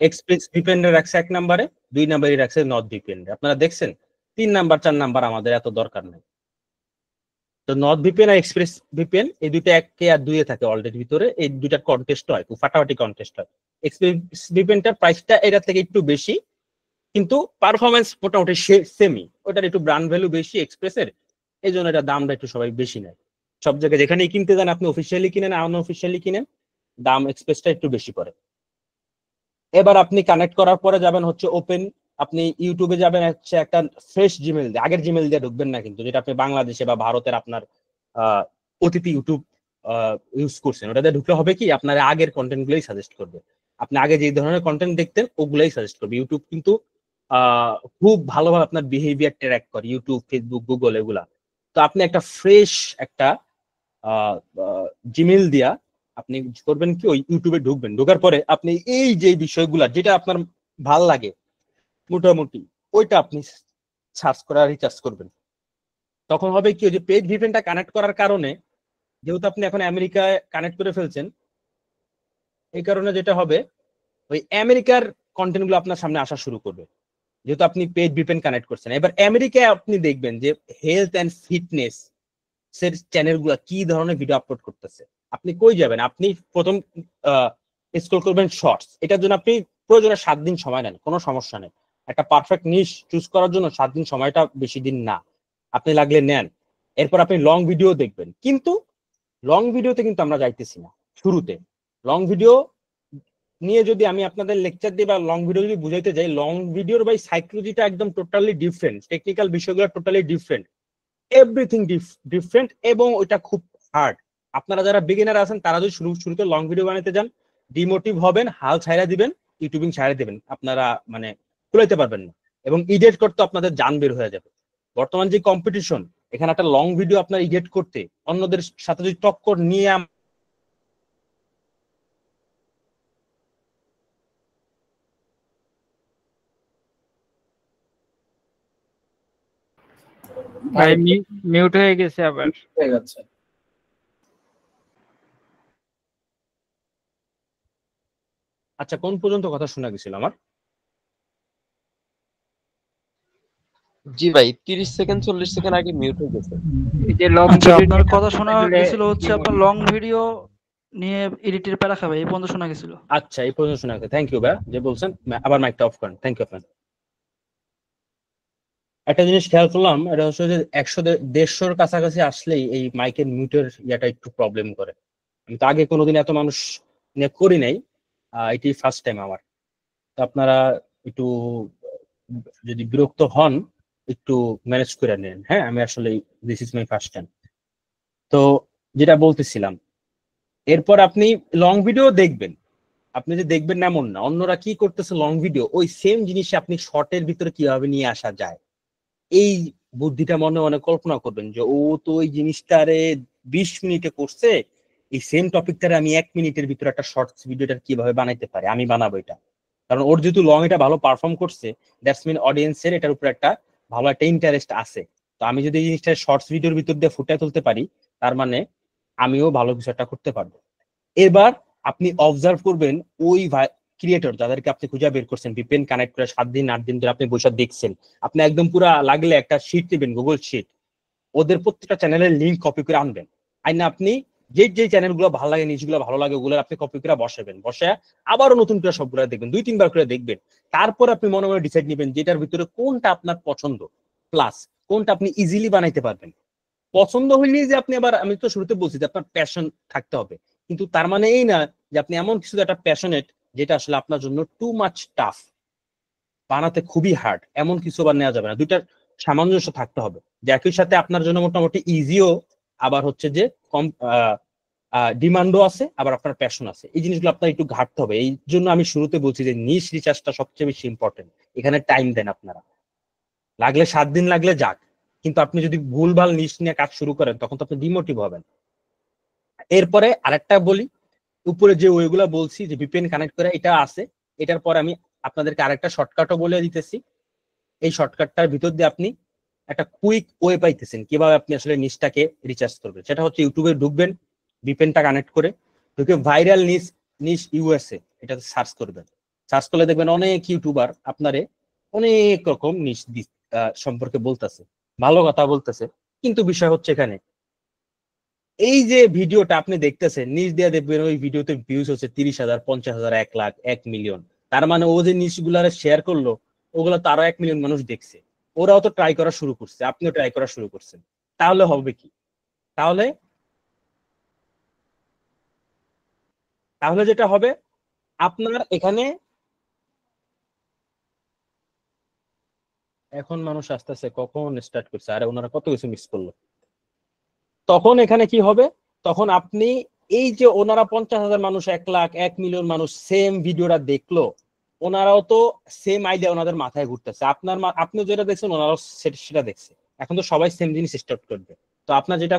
এক্সপ্রেস ভিপিএন রাখছে 1 নম্বরে, 2 নম্বরে রাখছে নর্থ ভিপিএন। আপনারা দেখছেন 3 নাম্বার 4 নাম্বার আমাদের এত দরকার নেই। তো নর্থ ভিপিএন আর এক্সপ্রেস ভিপিএন এই দুইটা 1 আর 2 থাকে অলরেডি ভিতরে, এই দুইটার কন্টেস্ট হয়, খুব ফাটাফাটি কন্টেস্ট হয়। এক্সপ্রেস ভিপিএনটার প্রাইসটা এটার থেকে একটু বেশি, কিন্তু পারফরমেন্স মোটামুটি সেমি, ওটার একটু ব্র্যান্ড ভ্যালু বেশি এক্সপ্রেসের, এই জন্য এটা দামটা একটু সবাই বেশি নেয়। সব জায়গায় যেখানেই কিনতে যান, আপনি অফিসিয়ালি কিনেন আনঅফিসিয়ালি কিনেন, দাম এক্সপ্রেসটা একটু বেশি পড়ে। এবার আপনি কানেক্ট করার পরে যাবেন হচ্ছে ওপেন, আপনি ইউটিউবে যাবেন হচ্ছে একটা ফ্রেশ জিমেল দিয়ে, আগের জিমেল দিয়ে ঢুকবেন না কিন্তু, যেটা আপনি বাংলাদেশে বা ভারতের আপনার অতিথি ইউটিউব ইউজ করছেন, ওটা দিয়ে ঢুকলে হবে কি, আপনার আগের কন্টেন্ট গুলোই সাজেস্ট করবে, আপনি আগে যে ধরনের কন্টেন্ট দেখতেন ওগুলাই সাজেস্ট করবে। ইউটিউব কিন্তু খুব ভালোভাবে আপনার বিহেভিয়ার ট্র্যাক করে, ইউটিউব, ফেসবুক, গুগল এগুলা। তো আপনি একটা ফ্রেশ একটা জিমেইল দিয়া আপনি করবেন কি, ওই ইউটিউবে ঢুকবেন, ঢোকার পরে আপনি এই যে বিষয়গুলা যেটা আপনার ভাল লাগে মোটামুটি ওইটা আপনি সার্চ করা রিসার্চ করবেন। তখন হবে কি, ওই যে পেজ ভিপিএনটা কানেক্ট করার কারণে, যেহেতু আপনি এখন আমেরিকায় কানেক্ট করে ফেলছেন, এই কারণে যেটা হবে ওই আমেরিকার কন্টেন্ট গুলো আপনার সামনে আসা শুরু করবে, যেহেতু আপনি পেজ ভিপিএন কানেক্ট করছেন। এবার আমেরিকায় আপনি দেখবেন যে হেলথ অ্যান্ড ফিটনেস এর চ্যানেল গুলা কি ধরনের ভিডিও আপলোড করতেছে। আপনি কই যাবেন, আপনি প্রথম স্ক্রল করবেন শর্টস। এটার জন্য আপনি প্রয়োজনে 7 দিন সময় নেন, কোনো সমস্যা নেই। একটা পারফেক্ট নিশ চুজ করার জন্য 7 দিন সময়টা বেশি দিন না, আপনি লাগলে নেন। এরপর আপনি লং ভিডিও দেখবেন, কিন্তু লং ভিডিওতে কিন্তু আমরা যাইতেছি না শুরুতে। লং ভিডিও নিয়ে যদি আমি আপনাদের লেকচার দিই বা লং ভিডিও যদি বুঝাইতে যাই, লং ভিডিওর বাই সাইকোলজিটা একদম টোটালি ডিফারেন্ট, টেকনিক্যাল বিষয়গুলো টোটালি ডিফারেন্ট, এভরিথিং ডিফারেন্ট, এবং ওইটা খুব হার্ড। আপনারা যারা বিগিনার আছেন তারা যদি শুরুতে লং ভিডিও বানাতে যান, ডিমোটিভ হবেন, হাল ছাইড়া দিবেন, ইউটিউবিং ছাইড়া দিবেন, আপনারা মানে খুলাইতে পারবেন না, এবং ইডিট করতে আপনাদের জান বের হয়ে যাবে। বর্তমান যে কম্পিটিশন, এখানে একটা লং ভিডিও আপনার ইডিট করতে অন্যদের সাথে যদি টক্কর নিয়ে ভাই মিউট হয়ে গেছে আবার। হয়ে যাচ্ছে। আচ্ছা, কোন পর্যন্ত কথা শোনা গেছিল আমার? জি ভাই 30 সেকেন্ড 40 সেকেন্ড আগে মিউট হয়ে গেছে। এই যে লং আচ্ছা, ভিডিও আপনার নিয়ে কথা শোনা গেলে গেছিল হচ্ছে আপনার লং ভিডিও নিয়ে এডিটের প্যারা খাবে, এই পর্যন্ত শোনা গেছিল। আচ্ছা, এই পর্যন্ত শোনা গেছে। থ্যাংক ইউ ভাই, যে বলছেন। আবার মাইকটা অফ করেন। থ্যাংক ইউ আপনার। একটা জিনিস খেয়াল করলাম, এটা হচ্ছে যে 100-150 কাছাকাছি আসলেই এই মাইকের মিউটের ইয়াটা একটু প্রবলেম করে। আমি তো আগে কোনোদিন এত মানুষ নিয়ে করি নাই, এটি ফার্স্ট টাইম আমার। তো আপনারা একটু যদি বিরক্ত হন একটু ম্যানেজ করে নেন। হ্যাঁ, আমি আসলে this is my first time. তো যেটা বলতেছিলাম, এরপর আপনি লং ভিডিও দেখবেন। আপনি যে দেখবেন না এমন না, অন্যরা কি করতেছে লং ভিডিও, ওই সেম জিনিস আপনি শর্টের ভিতরে কিভাবে নিয়ে আসা যায়, এই বুদ্ধিটা মনে মনে কল্পনা করবেন যে ও তো ওই জিনিসটারে 20 মিনিটে করছে, এই সেম টপিকটারে আমি 1 মিনিটের ভিতরে একটা শর্টস ভিডিওটা কিভাবে বানাইতে পারি, আমি বানাবো এটা। কারণ ওর যেহেতু লং এটা ভালো পারফর্ম করছে, দ্যাটস মিন অডিয়েন্সের এটার উপর একটা ভালো একটা ইন্টারেস্ট আছে। তো আমি যদি এই জিনিসটা শর্টস ভিডিওর ভিতর দিয়ে ফুটিয়ে তুলতে পারি, তার মানে আমিও ভালো কিছু একটা করতে পারবো। এবার আপনি অবজার্ভ করবেন ওই ক্রিয়েটর যাদেরকে আপনি খুঁজে বের করছেন, ভিপিএন কানেক্ট করে 7 দিন 8 দিন ধরে আপনি বসে দেখছেন, আপনি একদম পুরা লাগলে একটা শিট নেবেন, গুগল শিট, ওদের প্রত্যেকটা চ্যানেলের লিঙ্ক কপি করে আনবেন। আইনা আপনি যে চ্যানেলগুলো ভালো লাগে, নিউজগুলো ভালো লাগে, ওগুলো আপনি কপি করে বসাবেন, বসে আবারও নতুন করে সবগুলো দেখবেন, 2-3 বার করে দেখবেন। তারপর আপনি মনে মনে ডিসাইড নেবেন যেটার ভিতরে কোনটা আপনার পছন্দ, প্লাস কোনটা আপনি ইজিলি বানাইতে পারবেন। পছন্দ হইলেই যে আপনি, আবার আমি তো শুরুতে বলছি যে আপনার প্যাশন থাকতে হবে, কিন্তু তার মানে এই না যে আপনি এমন কিছু একটা প্যাশনেট যেটা আসলে আপনার জন্য টু মাচ টাফ, বানাতে খুবই হার্ড, এমন কিছু আবার নেওয়া যাবে না। দুইটার সামঞ্জস্য থাকতে হবে, যে একই সাথে আপনার জন্য মোটামুটি ইজিও, আবার হচ্ছে যে কম ডিমান্ডও আছে, আবার আপনার প্যাশন আছে। এই জিনিসগুলো আপনার একটু ঘাটতে হবে। এই জন্য আমি শুরুতে বলছি যে নিশ রিসার্চটা সবচেয়ে বেশি ইম্পর্টেন্ট। এখানে টাইম দেন আপনারা, লাগলে 7 দিন লাগলে যাক, কিন্তু আপনি যদি ভুলভাল নিশ নিয়ে কাজ শুরু করেন তখন তো আপনি ডিমোটিভ হবেন। এরপরে আরেকটা বলি, উপরে যে ওইগুলা বলছি যে ভিপিএন কানেক্ট করে এটা আছে, এটার পর আমি আপনাদেরকে আরেকটা শর্টকাটও বলে দিতেছি। এই শর্টকাটটার ভিতর দিয়ে আপনি একটা কুইক ওয়ে পাইতেছেন কিভাবে আপনি আসলে নিশটাকে রিচার্জ করবেন। সেটা হচ্ছে ইউটিউবে ঢুকবেন, ভিপিএনটা কানেক্ট করে, ঢুকে ভাইরাল নিশ ইউএসএ এটাতে সার্চ করবেন। সার্চ করলে দেখবেন অনেক ইউটিউবার আপনারে অনেক রকম নিশ সম্পর্কে বলতেছে, ভালো কথা বলতেছে। কিন্তু বিষয় হচ্ছে এখানে এই যে ভিডিওটা আপনি দেখতেছেন, নিচ দিয়ে দেখবেন ওই ভিডিওতে ভিউজ হচ্ছে 30,000, 50,000, 1 লাখ, 1 মিলিয়ন। তার মানে ও যে নিউজ গুলারে শেয়ার করলো, ওগুলো তারও 1 মিলিয়ন মানুষ দেখছে। ওরাও তো ট্রাই করা শুরু করছে, আপনিও ট্রাই করা শুরু করছেন। তাহলে হবে কি? তাহলে তাহলে যেটা হবে, আপনার এখানে এখন মানুষ আস্তে আস্তে কখন স্টার্ট করছে, আরে ওনারা কত কিছু মিস করলো। তখন এখানে কি হবে, তখন আপনি এই যে ওনারা 50,000 মানুষ, 1 লাখ, 1 মিলিয়ন মানুষ সেম ভিডিওটা দেখলো, ওনারাও তো সেম আইডিয়া ওনাদের মাথায় ঘুরতেছে, আপনি যেটা দেখছেন ওনারাও সেটা দেখছে। এখন তো সবাই সেম জিনিস স্টার্ট করবে। তো আপনার যেটা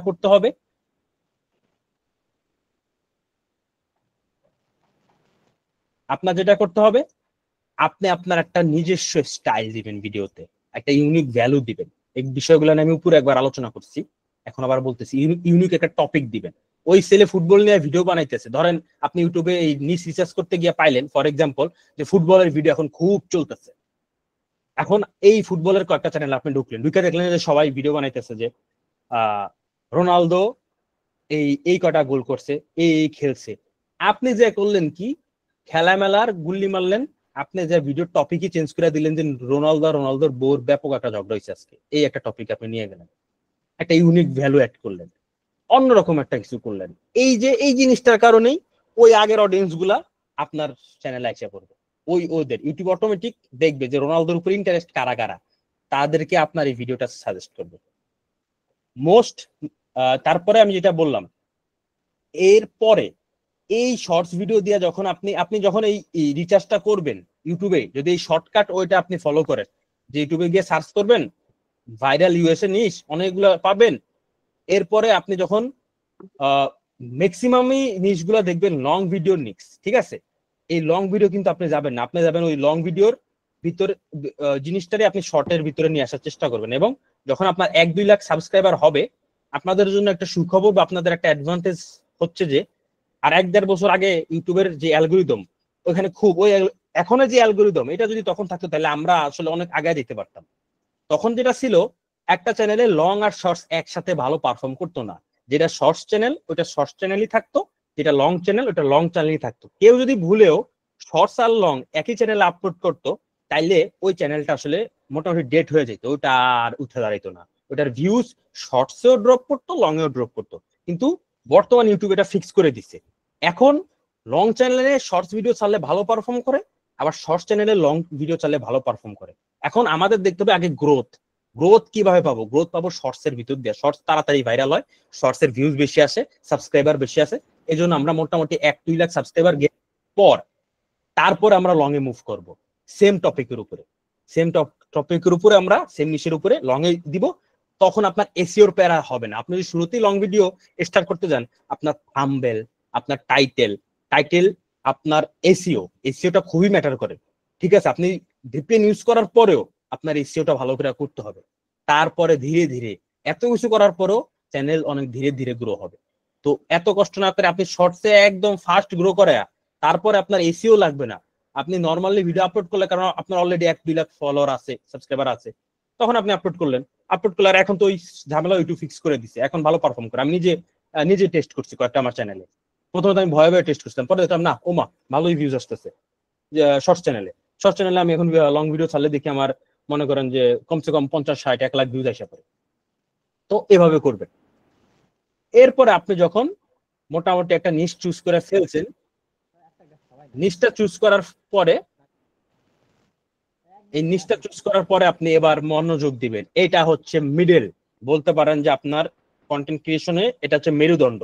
করতে হবে, আপনি আপনার একটা নিজস্ব স্টাইল দিবেন ভিডিওতে, একটা ইউনিক ভ্যালু দিবেন। এই বিষয়গুলো নিয়ে আমি উপরে একবার আলোচনা করছি, এখন আবার বলতেছি, ইউনিক একটা টপিক দিবেন। ওই ছেলে ফুটবল নিয়ে ভিডিও বানাইতেছে, ধরেন আপনি ইউটিউবে এই নিউজ রিসার্চ করতে গিয়ে পাইলেন ফর এক্সাম্পল যে ফুটবলের ভিডিও এখন খুব চলতেছে। এখন এই ফুটবলের কয়েকটা চ্যানেল আপনি ঢুকে দেখলেন যে সবাই ভিডিও বানাইতেছে যে রোনালদো এই কটা গোল করছে, এই খেলছে। আপনি যে করলেন কি, খেলামেলার গুল্লি মারলেন, আপনি যে ভিডিও টপিকই চেঞ্জ করে দিলেন যে রোনালদোর বোর ব্যাপক একটা ঝগড়া হয়েছে আজকে, এই একটা টপিক আপনি নিয়ে গেলেন, একটা ইউনিক ভ্যালু অ্যাড করলেন, অন্যরকম একটা কিছু করলেন। এই জিনিসটার কারণেই ওই আগের অডিয়েন্স গুলা আপনার চ্যানেলে এসে পড়বে। ওদের ইউটিউব অটোমেটিক দেখবে যে রোনালদোর উপর ইন্টারেস্ট কারা কারা, তাদেরকে আপনার এই ভিডিওটা সাজেস্ট করবে মোস্ট। তারপরে আমি যেটা বললাম, এরপরে এই শর্টস ভিডিও দিয়ে যখন আপনি যখন এই রিচার্জটা করবেন ইউটিউবে, যদি এই শর্টকাট ওইটা আপনি ফলো করেন, যে ইউটিউবে গিয়ে সার্চ করবেন ভাইরাল ইউএসএ নিউজ, অনেকগুলো পাবেন। এরপরে আপনি যখন ম্যাক্সিমামই নিউজগুলো দেখবেন লং ভিডিও নিউজ, ঠিক আছে? এই লং ভিডিও কিন্তু আপনি যাবেন না, আপনি যাবেন ওই লং ভিডিওর ভিতরে, জিনিসটারই আপনি শর্টের ভিতরে নিয়ে আসার চেষ্টা করবেন। এবং যখন আপনার 1-2 লাখ সাবস্ক্রাইবার হবে, আপনাদের জন্য একটা সুখবর বা আপনাদের একটা অ্যাডভান্টেজ হচ্ছে যে, আর 1-1.5 বছর আগে ইউটিউবের যে অ্যালগোরিদম, ওখানে খুব ওই এখন যে অ্যালগোরিদম, এটা যদি তখন থাকতো তাহলে আমরা আসলে অনেক আগে যেতে পারতাম। তখন যেটা ছিল, একটা চ্যানেলে লং আর শর্টস একসাথে ভালো পারফর্ম করতো না। যেটা শর্টস চ্যানেল ওটা শর্টস চ্যানেলই থাকতো, যেটা লং চ্যানেল ওটা লং চ্যানেলই থাকতো। কেউ যদি ভুলেও শর্টস আর লং একই চ্যানেলে আপলোড করতো, তাইলে ওই চ্যানেলটা আসলে মোটামুটি ডেট হয়ে যেত, ওটা আর উঠে দাঁড়াইতো না। ওটার ভিউজ শর্টসেও ড্রপ করতো, লং এও ড্রপ করতো। কিন্তু বর্তমান ইউটিউব এটা ফিক্স করে দিছে, এখন লং চ্যানেলে শর্টস ভিডিও চাললে ভালো পারফর্ম করে, আবার শর্টস চ্যানেলে লং ভিডিও চাললে ভালো পারফর্ম করে। এখন আমাদের দেখতে হবে আগে গ্রোথ কিভাবে পাবো? গ্রোথ পাবো শর্টস এর ভিতর দিয়ে। শর্টস তাড়াতাড়ি ভাইরাল হয়, শর্টস এর ভিউজ বেশি আসে, সাবস্ক্রাইবার বেশি আসে। এই জন্য আমরা মোটামুটি 1-2 লাখ সাবস্ক্রাইবার পর তারপর আমরা লং এ মুভ করব, সেম টপিকের উপরে আমরা সেম নিশের উপরে লং এ দিব। তখন আপনার এসইওর প্যারা হবে না। আপনি যদি শুরুতেই লং ভিডিও স্টার্ট করতে যান, আপনার থাম্বনেল, আপনার টাইটেল, আপনার এসইওটা খুবই ম্যাটার করে, ঠিক আছে? আপনি ভিপিএন ইউজ করার পরেও আপনার এসইওটা ভালো করে করতে হবে। তারপরে ধীরে ধীরে, এত কিছু করার পরেও চ্যানেল অনেক ধীরে ধীরে গ্রো হবে। তো এত কষ্ট না করে আপনি শর্টসে একদম ফাস্ট গ্রো করে, তারপরে আপনার এসইও লাগবে না। আপনি নর্মালি ভিডিও আপলোড করলে, কারণ আপনার অলরেডি 1-2 লাখ ফলোয়ার আছে, সাবস্ক্রাইবার আছে, তখন আপনি আপলোড করলেন। আর এখন তো ওই ঝামেলা ইউটিউব ফিক্স করে দিছে, এখন ভালো পারফর্ম করে। আমি নিজে টেস্ট করছি কয়েকটা আমার চ্যানেলে। প্রথমে আমি ভয়ে টেস্ট করছিলাম, পরে দেখলাম না, ওমা ভালোই ভিউজ আসতেছে শর্টস চ্যানেলে। আমি এখন লং ভিডিও ছাড়লে দেখি আমার মনে করেন যে কমসে কম 50-60-1 লাখ ভিউজ আসা পড়ে। তো এভাবে করবেন। এরপরে আপনি যখন মোটামুটি একটা নিশ চুজ করে ফেলছেন, নিশটা চুজ করার পরে আপনি এবার মনোযোগ দিবেন। এটা হচ্ছে মিডল, বলতে পারেন যে আপনার কন্টেন্ট ক্রিয়েশনে এটা হচ্ছে মেরুদণ্ড।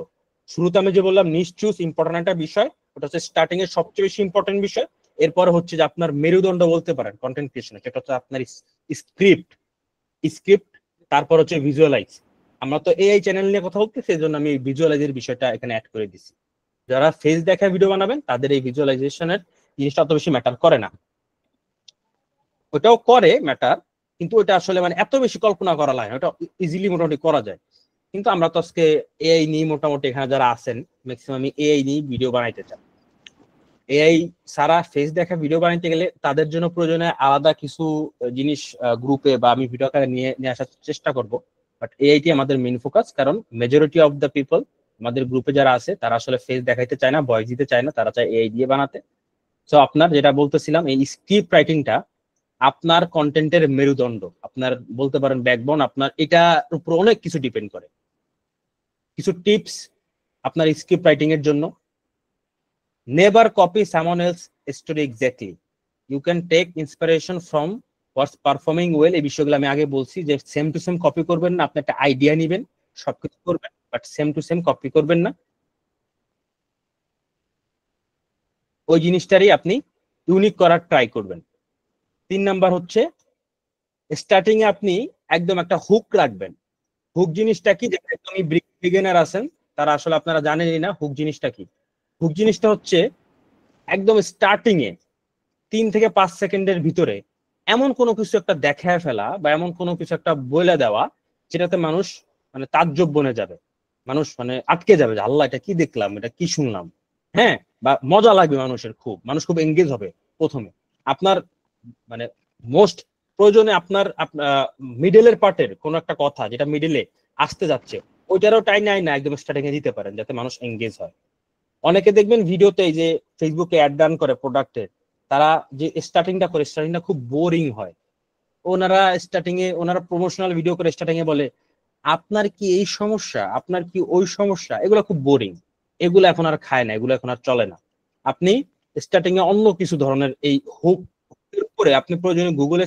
শুরুতে আমি যে বললাম নিশ চুজ ইম্পর্টেন্ট একটা বিষয়, ওটা হচ্ছে স্টার্টিং এর সবচেয়ে বেশি ইম্পর্টেন্ট বিষয়। এরপরে হচ্ছে যে আপনার মেরুদণ্ড বলতে পারেন কন্টেন্ট ক্রিয়েশনে, সেটা হচ্ছে আপনার স্ক্রিপ্ট, তারপর হচ্ছে ভিজুয়ালাইজ। আমরা তো এআই চ্যানেল নিয়ে কথা বলতেছি, সেই জন্য আমি ভিজুয়ালাইজের বিষয়টা এখানে অ্যাড করে দিছি। যারা ফেস দেখা ভিডিও বানাবেন তাদের এই ভিজুয়ালাইজেশনের জিনিসটা অত বেশি ম্যাটার করে না, ওটাও করে ম্যাটার, কিন্তু ওটা আসলে মানে এত বেশি কল্পনা করা লাগে, ওটা ইজিলি মোটামুটি করা যায়। কিন্তু আমরা তো আজকে এআই নিয়ে মোটামুটি এখানে যারা আছেন ম্যাক্সিমাম এআই নিয়ে ভিডিও বানাইতে চান। এআই সারা ফেস দেখা ভিডিও বানাইতে গেলে তাদের জন্য প্রয়োজনে আলাদা কিছু জিনিস গ্রুপে বা আমি ভিডিও আকারে নিয়ে আসার চেষ্টা করব। বাট এআইটি আমাদের মেইন ফোকাস, কারণ মেজরিটি অফ দ্য পিপল আমাদের গ্রুপে যারা আছে তারা আসলে ফেস দেখাইতে চায় না, ভয়েস দিতে চায় না, তারা চায় এআই দিয়ে বানাতে। তো আপনার যেটা বলতেছিলাম, এই স্ক্রিপ্ট রাইটিংটা আপনার কন্টেন্টের মেরুদণ্ড, আপনার বলতে পারেন ব্যাকবোন। আপনার এটার উপর অনেক কিছু ডিপেন্ড করে। কিছু টিপস আপনার স্ক্রিপ্ট রাইটিং এর জন্য: never copy someone else story exactly, you can take inspiration from what's performing well. এই বিষয়গুলো আমি আগে বলছি যে সেম টু সেম কপি করবেন না, আপনি একটা আইডিয়া নেবেন, সবকিছু করবেন, but same to same copy করবেন না। ওই জিনিসটারই আপনি ইউনিক করার ট্রাই করবেন। 3 নাম্বার হচ্ছে স্টার্টিং এ আপনি একদম একটা হুক রাখবেন। হুক জিনিসটা কি, যারা একদমই বিগিনার আছেন তারা আসলে আপনারা জানেনই না হুক জিনিসটা কি। হুক জিনিসটা হচ্ছে একদম স্টার্টিং এ 3 থেকে 5 সেকেন্ডের ভিতরে এমন কোনো কিছু একটা দেখায় ফেলা বা এমন কোনো কিছু একটা বলে দেওয়া যেটাতে মানুষ মানে তাজ্জব বনে যাবে, মানুষ মানে আটকে যাবে যে আল্লাহ এটা কি দেখলাম, এটা কি শুনলাম। হ্যাঁ, বা মজা লাগবে মানুষের, মানুষ খুব এঙ্গেজ হবে প্রথমে। আপনার মানে মোস্ট প্রয়োজনে আপনার মিডলের পার্টের কোনো একটা কথা যেটা মিডলে আসতে যাচ্ছে ওইটারও টাই নাই না একদম স্টার্টিং এ দিতে পারেন যাতে মানুষ এঙ্গেজ হয়। অনেকে দেখবেন ভিডিওতে এই যে ফেসবুকে অ্যাড ডান করে প্রোডাক্টের, তারা যে স্টার্টিংটা করে স্টার্টিংটা খুব বোরিং হয়। ওনারা প্রমোশনাল ভিডিও করে স্টার্টিং এ বলে আপনার কি এই সমস্যা, আপনার কি ওই সমস্যা, এগুলো খুব বোরিং। এগুলো এখন আর খায় না, এগুলো এখন আর চলে না। আপনি স্টার্টিং এ অন্য কিছু ধরনের এই হুক করে আপনি প্রয়োজনে গুগলে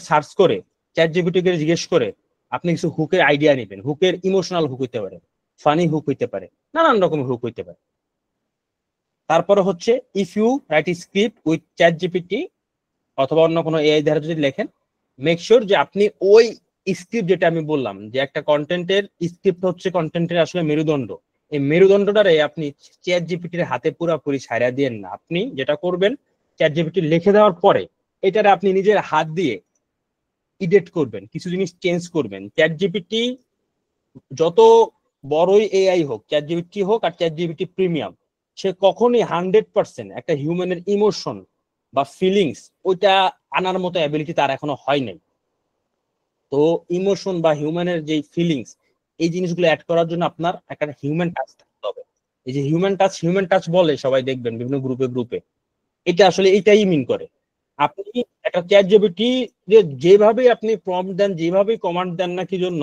সার্চ করে চ্যাট জিপিটি কে জিজ্ঞেস করে আপনি কিছু হুকের আইডিয়া নেবেন। হুকের ইমোশনাল হুক হইতে পারে, ফানি হুক হইতে পারে, নানান রকমের হুক হইতে পারে। তারপরে হচ্ছে if you write script with ChatGPT অথবা অন্য কোনো এআই দ্বারা যদি লেখেন, মেক শিওর যে আপনি ওই স্ক্রিপ্ট, যেটা আমি বললাম যে একটা কন্টেন্টের স্ক্রিপ্ট হচ্ছে কন্টেন্টের আসলে মেরুদণ্ড, এই মেরুদণ্ডটারে আপনি চ্যাট জিপিটির হাতে পুরোপুরি ছাইড়া দিয়েন না। আপনি যেটা করবেন, চ্যাট জিপিটি লিখে দেওয়ার পরে এটারে আপনি নিজের হাত দিয়ে এডিট করবেন, কিছু জিনিস চেঞ্জ করবেন। চ্যাট জিপিটি যত বড়ই এআই হোক, চ্যাট জিপিটি হোক আর চ্যাট জিপিটি প্রিমিয়াম, সে কখনোই 100% একটা হিউম্যানের ইমোশন বা ফিলিংস ওইটা আনার মতো অ্যাবিলিটি তার এখনো হয় নাই। তো ইমোশন বা হিউম্যানের যে ফিলিংস, এই জিনিসগুলো অ্যাড করার জন্য আপনার একটা হিউম্যান টাচ থাকতে হবে। এই যে হিউম্যান টাচ বলে সবাই দেখবেন বিভিন্ন গ্রুপে, এটা আসলে এটাই মিন করে। আপনি একটা চ্যাট জিপিটি যেভাবে আপনি প্রম্পট দেন, যেভাবে কমান্ড দেন না কি জন্য,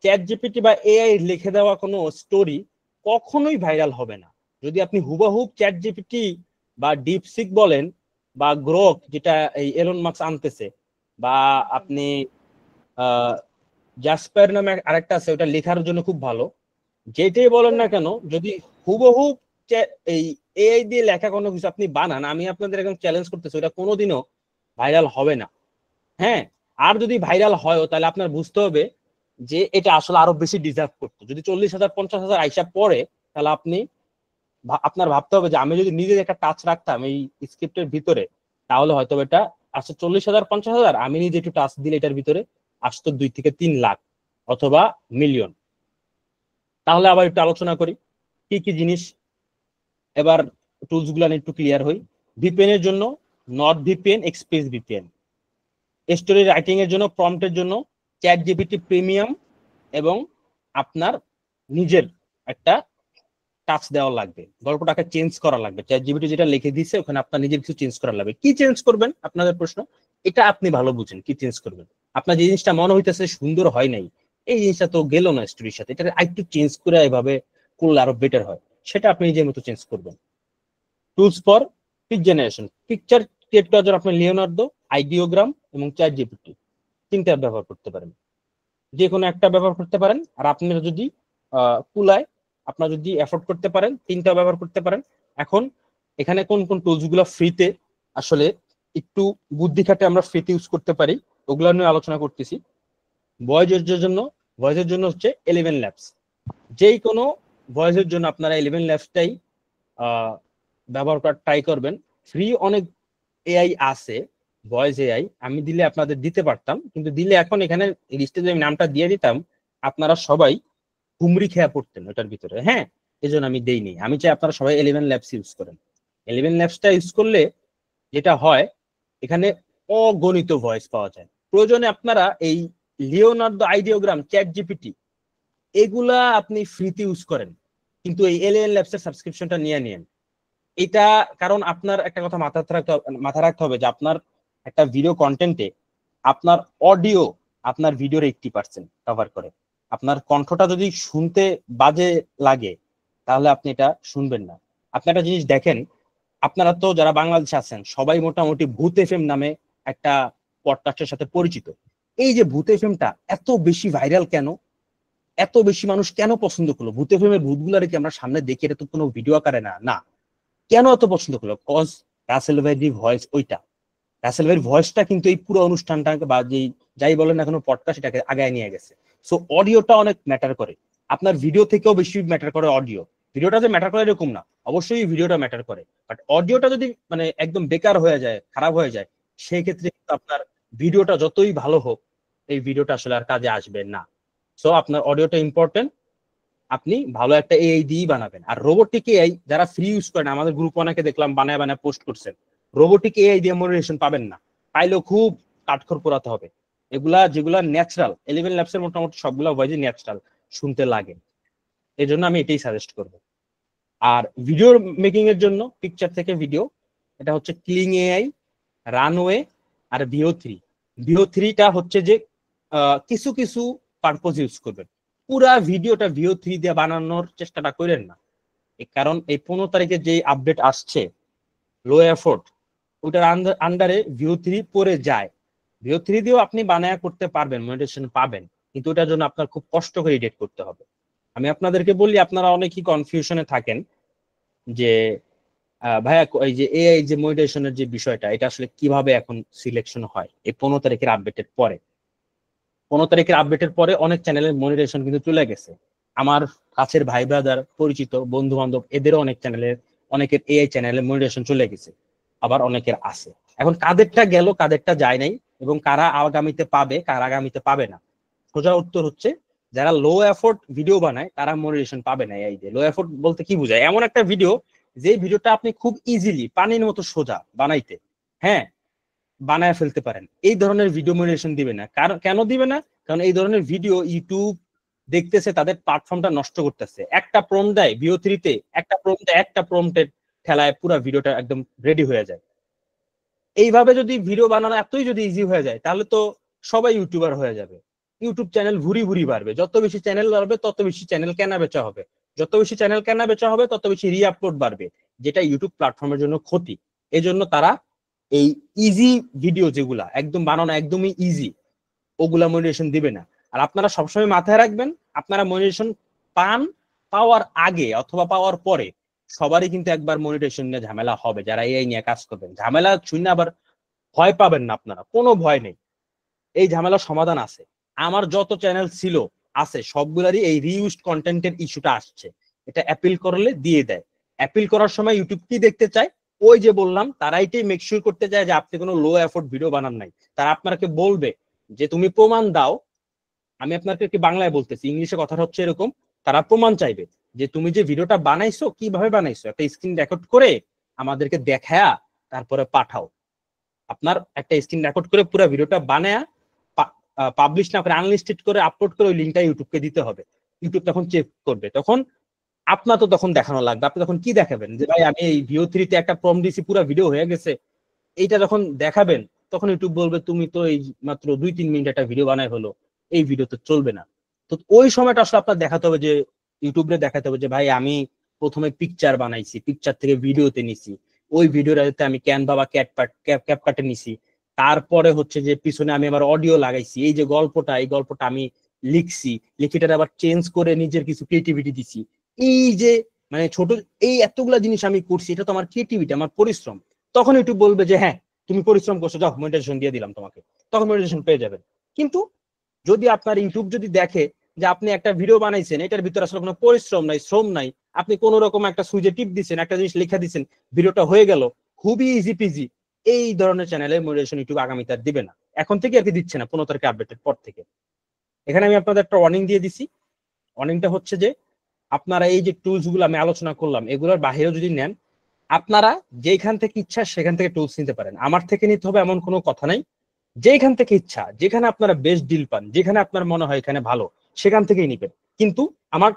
চ্যাট জিপিটি বা এআই লিখে দেওয়া কোনো স্টোরি কখনোই ভাইরাল হবে না। যদি আপনি হুবাহুব চ্যাট জিপিটি বা ডিপসিক বলেন বা গ্রোক, যেটা এই এলন মাস্ক আনতেছে, বা আপনি জাসপার নামে আরেকটা আছে, ওটা লেখার জন্য খুব ভালো, যেটাই বলেন না কেন, যদি হুবহুব এই এআই দিয়ে লেখা কোনো কিছু আপনি বানান, আমি আপনাদের এখন চ্যালেঞ্জ করতেছি ওটা কোনোদিনও ভাইরাল হবে না। হ্যাঁ, আর যদি ভাইরাল হয় তাহলে আপনার বুঝতে হবে যে এটা আসলে আরো বেশি ডিজার্ভ করতো। যদি 40,000 50,000 আইসা পড়ে, তাহলে আপনার ভাবতে হবে যে আমি যদি নিজে একটা টাচ রাখতাম এই স্ক্রিপ্টের ভিতরে, তাহলে হয়তো এটা আসছে 40,000 50,000, আমি নিজে একটু টাচ দিলে এটার ভিতরে আসতো 2 থেকে 3 লাখ অথবা মিলিয়ন। তাহলে আবার একটু আলোচনা করি কি কি জিনিস। এবার টুলস গুলো একটু ক্লিয়ার হই। ভিপিএন এর জন্য not VPN, express VPN. Story writing এর জন্য, প্রম্পটের জন্য চ্যাট জিপিটি প্রিমিয়াম, এবং আপনার নিজের একটা টাচ দেওয়া লাগবে, গল্পটাকে চেঞ্জ করা লাগবে। চ্যাট জিপিটি যেটা লিখে দিচ্ছে ওখানে আপনার নিজের কিছু চেঞ্জ করা লাগবে। কি চেঞ্জ করবেন আপনাদের প্রশ্ন, এটা আপনি ভালো বুঝেন কি চেঞ্জ করবেন। আপনার যে জিনিসটা মনে হইতেছে সুন্দর হয় নাই, এই জিনিসটা তো গেল না স্টোরির সাথে, এটা একটু চেঞ্জ করে এভাবে করলে আরো বেটার হয়, সেটা আপনি নিজের মতো চেঞ্জ করবেন। Tools for pic generation, picture create করার জন্য আপনি লিওনার্দো, আইডিওগ্রাম এবং চ্যাট জিপিটি তিনটা ব্যবহার করতে পারেন, যে কোনো একটা ব্যবহার করতে পারেন। আর আপনারা যদি কুলায়, আপনারা যদি এফোর্ড করতে পারেন, তিনটা ব্যবহার করতে পারেন। এখন এখানে কোন কোন টুলস গুলো ফ্রিতে আসলে একটু বুদ্ধি খাটে আমরা ফ্রিতে ইউজ করতে পারি, ওগুলো নিয়ে আলোচনা করতেছি। ভয়েসের জন্য হচ্ছে 11 ল্যাবস। যেই কোনো ভয়েসের জন্য আপনারা 11 ল্যাবসটাই ব্যবহার করার ট্রাই করবেন। ফ্রি অনেক এআই আছে, ভয়েস এআই, আমি দিলে আপনাদের দিতে পারতাম, কিন্তু দিলে এখন এখানে লিস্টে যদি আমি নামটা দিয়ে দিতাম আপনারা সবাই হুমড়ি খেয়া পড়তেন ওটার ভিতরে। হ্যাঁ, এই জন্য আমি দেইনি। আমি চাই আপনারা সবাই 11 ল্যাবস ইউজ করেন। 11 ল্যাবসটা ইউজ করলে যেটা হয়, এখানে অগণিত ভয়েস পাওয়া যায়। প্রয়োজনে আপনারা এই লিওনার্দো, আইডিওগ্রাম, চ্যাট জিপিটি এগুলা আপনি ফ্রিতে ইউজ করেন, কিন্তু এই 11 ল্যাবসের সাবস্ক্রিপশনটা নিয়ে নিন। এটা কারণ আপনার একটা কথা মাথায় রাখতে হবে যে আপনার একটা ভিডিও কন্টেন্টে আপনার অডিও আপনার ভিডিওর 80% কভার করে। আপনার কণ্ঠটা যদি শুনতে বাজে লাগে তাহলে আপনি এটা শুনবেন না। আপনি একটা জিনিস দেখেন, আপনারা তো যারা বাংলাদেশে আছেন সবাই মোটামুটি ভূত এফএম নামে একটা পডকাস্টের সাথে পরিচিত। এই যে ভূত এফএমটা এত বেশি ভাইরাল কেন? এত বেশি মানুষ কেন পছন্দ করলো? ভূতে ফিল্মের ভূতগুলারে কি আমরা সামনে দেখি, এটা তো কোনো ভিডিও আকারে না, না কেন এত পছন্দ করলো? কজ রাসেল ভাইয়ের ভয়েস, ওইটা রাসেল ভাইয়ের ভয়েসটা কিন্তু এই পুরো অনুষ্ঠানটাকে বা যেই যাই বলেন না কোনো পডকাস্ট সেটাকে আগায় নিয়ে গেছে। সো অডিওটা অনেক ম্যাটার করে, আপনার ভিডিও থেকেও বেশি ম্যাটার করে অডিও। ভিডিওটা যে ম্যাটার করে এরকম না, অবশ্যই ভিডিওটা ম্যাটার করে, বাট অডিওটা যদি মানে একদম বেকার হয়ে যায়, খারাপ হয়ে যায়, সেই ক্ষেত্রে আপনার ভিডিওটা যতই ভালো হোক এই ভিডিওটা আসলে আর কাজে আসবে না। সো আপনার অডিওটা ইম্পর্টেন্ট, আপনি ভালো একটা এআই দিয়েই বানাবেন। আর রোবোটিক এআই যারা ফ্রি ইউজ করেন, আমাদের গ্রুপ অনেকে দেখলাম বানায় বানায় পোস্ট করছেন, রোবোটিক এআই দিয়ে মনিটাইজেশন পাবেন না, পাইলেও খুব কাঠখড় পোড়াতে হবে। এগুলা যেগুলা ন্যাচারাল, 11 ল্যাবসের মোটামুটি সবগুলা ভয়েসই ন্যাচারাল শুনতে লাগে, এই জন্য আমি এটাই সাজেস্ট করব। আর ভিডিও মেকিং এর জন্য পিকচার থেকে ভিডিও, এটা হচ্ছে ক্লিং এআই, রানওয়ে আর ভিও3। ভিও3টা হচ্ছে যে কিছু কিছু পারপোজ ইউজ করবেন, পুরা ভিডিওটা ভিও3 দিয়ে বানানোর চেষ্টাটা করেন না। কারণ এই 15 তারিখে যে আপডেট আসছে লো এফোর্ট, ওটার আন্ডারে ভিও3 পরে যায়। ভিও3 দিয়েও আপনি বানায়া করতে পারবেন, মনিটাইজেশন পাবেন, কিন্তু ওটার জন্য আপনার খুব কষ্ট করে এডিট করতে হবে। আমি আপনাদেরকে বলি, আপনারা অনেকেই কনফিউশনে থাকেন যে ভাইয়া এই যে এআই যে মনিটাইজেশনের যে বিষয়টা, এটা আসলে কিভাবে এখন সিলেকশন হয় এই 15 তারিখের আপডেটের পরে। 15 তারিখের আপডেটের পরে অনেক চ্যানেলের মনিটাইজেশন কিন্তু চলে গেছে। আমার কাছের ভাই ব্রাদার, পরিচিত বন্ধু বান্ধব, এদেরও অনেকের এআই চ্যানেলের মনিটাইজেশন চলে গেছে, আবার অনেকের আছে। এখন কাদেরটা গেল কাদেরটা যায় নাই, এবং কারা আগামীতে পাবে কারা আগামীতে পাবে না, সোজা উত্তর হচ্ছে যারা লো এফোর্ট ভিডিও বানায় তারা মনিটাইজেশন পাবে না। এই যে লো এফোর্ট বলতে কি বোঝায়? এমন একটা ভিডিও যে ভিডিওটা আপনি খুব ইজিলি পানির মতো সোজা বানাইতে, হ্যাঁ, বানায় ফেলতে পারেন, এই ধরনের ভিডিও মনিটাইজেশন দিবে না। কারণ কেন দিবে না? কারণ এই ধরনের ভিডিও ইউটিউব দেখতেছে, তাদের প্ল্যাটফর্মটা নষ্ট করতেছে। একটা প্রম্পট দেয় ভিও3তে, একটা প্রম্পটের ঠেলায় পুরো ভিডিওটা একদম রেডি হয়ে যায়। এইভাবে যদি ভিডিও বানানো এতই যদি ইজি হয়ে যায়, তাহলে তো সবাই ইউটিউবার হয়ে যাবে, ইউটিউব চ্যানেল ভুরি ভুরি বাড়বে। যত বেশি চ্যানেল বাড়বে তত বেশি চ্যানেল কেনা বেচা হবে, যত বেশি চ্যানেল কেনা বেচা হবে তত বেশি রিআপলোড বাড়বে, যেটা ইউটিউব প্ল্যাটফর্মের জন্য ক্ষতি। এই জন্য তারা এই ইজি ভিডিও যেগুলা একদম বানানো একদমই ইজি, ওগুলা মনিটাইজেশন দিবে না। আর আপনারা সবসময় মাথায় রাখবেন, আপনারা মনিটাইজেশন পাওয়ার আগে অথবা পাওয়ার পরে সবারই কিন্তু একবার মনিটাইজেশন নিয়ে ঝামেলা হবে। যারা এআই নিয়ে কাজ করবেন, ঝামেলা শুনে আবার ভয় পাবেন না, আপনারা কোনো ভয় নেই, এই ঝামেলার সমাধান আছে। আমার যত চ্যানেল ছিল আছে সবগুলারই এই রিইউজড কন্টেন্টের ইস্যুটা আসছে, এটা অ্যাপিল করলে দিয়ে দেয়। অ্যাপিল করার সময় ইউটিউব কি দেখতে চায়? ওই যে বললাম, তারা এটাই মেক শিওর করতে চায় যে আপনি কোনো লো এফোর্ট ভিডিও বানান নাই। তারা আপনাকে বলবে যে তুমি প্রমাণ দাও, আমি আপনাকে বাংলায় বলতেছি, ইংলিশে কথাটা হচ্ছে এরকম, তারা প্রমাণ চাইবে যে তুমি যে ভিডিওটা বানাইছো কিভাবে বানাইছো, একটা স্ক্রিন রেকর্ড করে আমাদেরকে দেখায়া তারপরে পাঠাও। আপনার একটা স্ক্রিন রেকর্ড করে পুরো ভিডিওটা বানায়া পাবলিশ না করে আনলিস্টেড করে আপলোড করে ওই লিঙ্কটা ইউটিউবকে দিতে হবে। ইউটিউব তখন চেক করবে, তখন আপনার তো তখন দেখানো লাগবে। আপনি তখন কি দেখাবেন? যে ভাই আমি এই ভিও3তে একটা প্রম্পট দিছি, পুরো ভিডিও হয়ে গেছে। এইটা যখন দেখাবেন তখন ইউটিউব বলবে তুমি তো এই মাত্র 2-3 মিনিট একটা ভিডিও বানাই হলো, এই ভিডিও তো চলবে না। তো ওই সময়টা আসলে আপনার দেখাতে হবে যে, ইউটিউবে দেখাতে হবে যে ভাই আমি প্রথমে পিকচার বানাইছি, পিকচার থেকে ভিডিওতে নিছি, ওই ভিডিওটাতে আমি ক্যানভা বা ক্যাপকাটে নিছি, তারপরে হচ্ছে যে পিছনে আমি আবার অডিও লাগাইছি, এই যে গল্পটা, এই গল্পটা আমি লিখছি, লিখিটা আবার চেঞ্জ করে নিজের কিছু ক্রিয়েটিভিটি দিছি। এই যে মানে ছোট এই এতগুলা জিনিস আমি করছি, এটা তো আমার ক্রিয়েটিভিটি, আমার পরিশ্রম। তখন ইউটিউব বলবে যে হ্যাঁ তুমি পরিশ্রম করছো, যাও মনিটাইজেশন দিয়ে দিলাম তোমাকে, তখন মনিটাইজেশন পেয়ে যাবেন। কিন্তু যদি আপনার ইউটিউব যদি দেখে যে আপনি একটা ভিডিও বানাইছেন, এটার ভিতরে আসলে কোনো পরিশ্রম নাই, শ্রম নাই, আপনি কোন রকম একটা সুইচে টিপ দিচ্ছেন, একটা জিনিস লিখে দিচ্ছেন, ভিডিওটা হয়ে গেল, খুবই ইজি পিজি, এই ধরনের চ্যানেলে মনিটাইজেশন ইউটিউব আগামীতে আর দিবে না। এখন থেকে আর কি দিচ্ছে না, 15 তারিখে আপডেটের পর থেকে। এখানে আমি আপনাদের একটা ওয়ার্নিং দিয়ে দিছি। ওয়ার্নিংটা হচ্ছে যে আপনারা এই যে টুলস গুলো আমি আলোচনা করলাম, এগুলোর বাইরেও যদি নেন, আপনারা যেখান থেকে ইচ্ছা সেখান থেকে টুলস নিতে পারেন, আমার থেকে নিতে হবে এমন কোনো কথা নাই। যেখান থেকে ইচ্ছা, যেখানে আপনারা বেস্ট ডিল পান, যেখানে আপনার মনে হয় এখানে ভালো, সেখান থেকেই নিবেন। কিন্তু আমার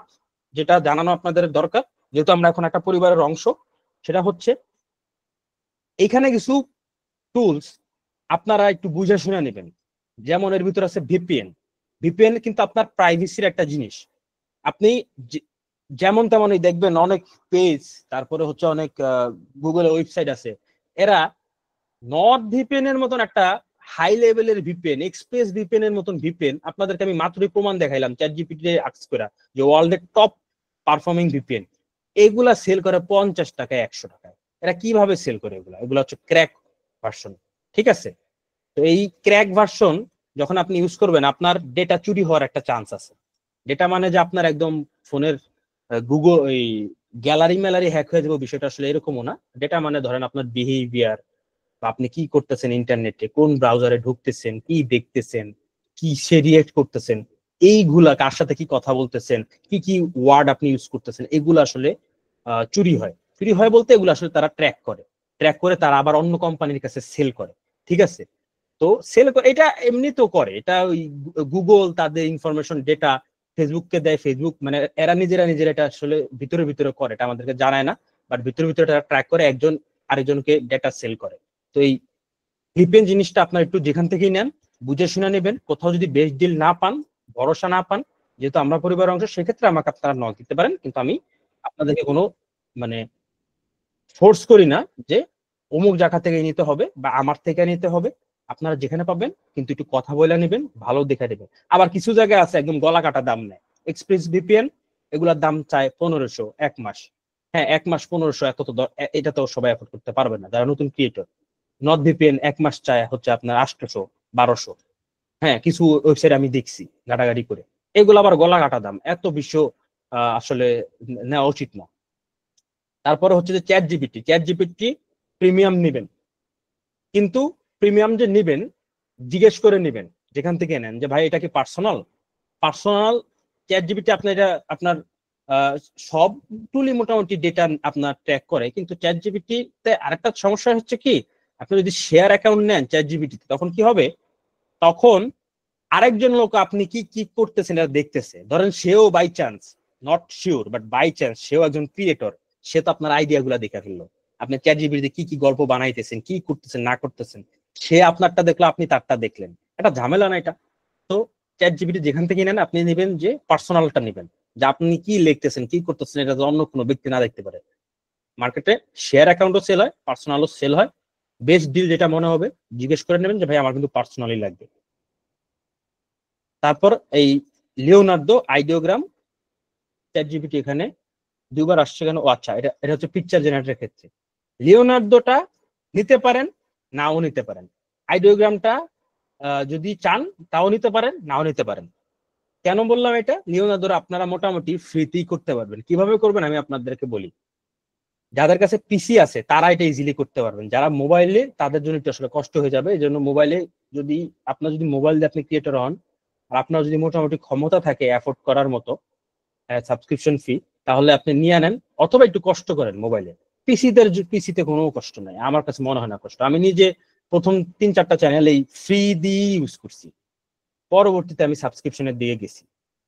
যেটা জানানো আপনাদের দরকার, যেহেতু আমরা এখন একটা পরিবারের অংশ, সেটা হচ্ছে এখানে কিছু টুলস আপনারা একটু বুঝে শুনে নেবেন। যেমন এর ভিতরে আছে ভিপিএন। ভিপিএন কিন্তু আপনার প্রাইভেসির একটা জিনিস। আপনি যেমন তেমনই দেখবেন অনেক পেজ, তারপরে হচ্ছে অনেক গুগলের ওয়েবসাইট আছে, এরা নর্থ ভিপিএন এর মতন একটা হাই লেভেলের ভিপিএন, এক্সপ্রেস ভিপিএন এর মতন ভিপিএন আপনাদেরকে আমি মাত্রই প্রমাণ দেখাইলাম চ্যাট জিপিটি আক্স করে, যে ওয়ার্ল্ডের টপ পারফর্মিং ভিপিএন এগুলা সেল করে 50 টাকায় 100 টাকায়। এরা কিভাবে সেল করে? এগুলা হচ্ছে ক্র্যাক ভার্সন, ঠিক আছে? তো এই ক্র্যাক ভার্সন যখন আপনি ইউজ করবেন আপনার ডেটা চুরি হওয়ার একটা চান্স আছে। ডেটা মানে যে আপনার একদম ফোনের গুগল এই গ্যালারি ম্যালারি হ্যাক হয়ে যাবে, বিষয়টা আসলে এরকমও না। ডেটা মানে ধরেন আপনার বিহেভিয়ার, বা আপনি কি করতেছেন ইন্টারনেটে, কোন ব্রাউজারে ঢুকতেছেন, কি দেখতেছেন, কি সে রিয়েক্ট করতেছেন, এইগুলা কার সাথে কি কথা বলতেছেন, কি কি ওয়ার্ড আপনি ইউজ করতেছেন, এগুলো আসলে চুরি হয়। চুরি হয় বলতে এগুলো আসলে তারা ট্র্যাক করে তারা আবার অন্য কোম্পানির কাছে সেল করে, ঠিক আছে? তো সেল করে এটা এমনিতেও করে, এটা ওই গুগল তাদের ইনফরমেশন ডেটা ফেসবুককে দেয়, ফেসবুক মানে এরা নিজেরা এটা আসলে ভিতরে ভিতরে করে, এটা আমাদেরকে জানায় না, বাট ভিতরে ভিতরে তারা ট্র্যাক করে একজন আরেকজনকে ডেটা সেল করে। তো এই ভিপিএন জিনিসটা আপনার একটু যেখান থেকেই নেন বুঝে শুনে নেবেন। কোথাও যদি বেস্ট ডিল না পান, ভরসা না পান, যেহেতু আমরা পরিবারের অংশ, সেক্ষেত্রে আমাকে আপনারা নক দিতে পারেন, কিন্তু আমি আপনাদেরকে কোনো মানে ফোর্স করি না যে অমুক জায়গা থেকে নিতে হবে বা আমার থেকে নিতে হবে। আপনারা যেখানে পাবেন কিন্তু একটু কথা বলে নেবেন, ভালো দেখে নেবেন। আবার কিছু জায়গায় আছে একদম গলা কাটা দাম নেয়। এক্সপ্রেস ভিপিএন এগুলোর দাম চায় 1500 এক মাস। হ্যাঁ, এক মাস 1500, এত তো এটা তো সবাই এফোর্ড করতে পারবে না যারা নতুন ক্রিয়েটর। নর্থ ভিপিএন এক মাস চায় হচ্ছে আপনার 800 1200। হ্যাঁ, কিছু ওয়েবসাইট আমি দেখছি ঘাটাঘাটি করে, এগুলো আবার গলা কাটা দাম, এত বিশ্ব আসলে নেওয়া উচিত না। তারপরে হচ্ছে যে চ্যাট জিপিটি প্রিমিয়াম নিবেন, কিন্তু প্রিমিয়াম যে নিবেন জিজ্ঞেস করে নিবেন যেখান থেকে নেন, যে ভাই এটা কি পার্সোনাল চ্যাট জিপিটি আপনার এটা আপনার সব টুলই মোটামুটি ডেটা আপনার ট্র্যাক করে, কিন্তু চ্যাট জিপিটিতে আরেকটা সমস্যা হচ্ছে কি, আপনি যদি শেয়ার অ্যাকাউন্ট নেন চ্যাট জিপিটিতে, তখন কি হবে, তখন আরেকজন লোক আপনি কি কি করতেছেন এটা দেখতেছে। ধরেন সেও by chance, not sure but by chance সেও একজন ক্রিয়েটর, সে তো আপনার আইডিয়া গুলা দেখে ফেললো, আপনি চ্যাট জিপিটিতে কি কি গল্প বানাইতেছেন, কি করতেছেন না করতেছেন, সে আপনারটা দেখলো, আপনি তারটা দেখলেন, এটা ঝামেলা না এটা? তো চ্যাট জিপিটি যেখান থেকে নেন আপনি নেবেন যে পার্সোনালটা নেবেন, যে আপনি কি লিখতেছেন কি করতেছেন এটা অন্য কোনো ব্যক্তি না দেখতে পারে। মার্কেটে শেয়ার অ্যাকাউন্টও সেল হয়, পার্সোনালও সেল হয়। বেস্ট ডিল যেটা মনে হবে জিজ্ঞেস করে নেবেন যে ভাই আমার কিন্তু পার্সোনালি লাগবে। তারপর এই লিওনার্দো আইডিওগ্রাম চ্যাট জিপিটি এখানে দুবার আসছে কেন? ও আচ্ছা, এটা হচ্ছে পিকচার জেনারেটরের ক্ষেত্রে। লিওনার্দোটা নিতে পারেন, নাও নিতে পারেন। আইডিওগ্রামটা যদি চান তাও নিতে পারেন, নাও নিতে পারেন। কেন বললাম এটা? লিওনার্দোরা আপনারা মোটামুটি ফ্রিতেই করতে পারবেন। কিভাবে করবেন আমি আপনাদেরকে বলি। যাদের কাছে পিসি আছে তারা এটা ইজিলি করতে পারবেন, যারা মোবাইলে তাদের জন্য একটু আসলে কষ্ট হয়ে যাবে। এই জন্য মোবাইলে যদি আপনার যদি মোবাইল দিয়ে আপনি ক্রিয়েটর হন আর আপনার যদি মোটামুটি ক্ষমতা থাকে অ্যাফোর্ড করার মতো সাবস্ক্রিপশন ফি, তাহলে আপনি নিয়ে নেন, অথবা একটু কষ্ট করেন মোবাইলে। পিসিতে কোনো কষ্ট নাই, আমার কাছে মনে হয় না কষ্ট। আমি নিজে প্রথম 3-4টা চ্যানেল এই ফ্রি দিয়ে ইউজ করছি, পরবর্তীতে আমি সাবস্ক্রিপশনের দিকে গেছি।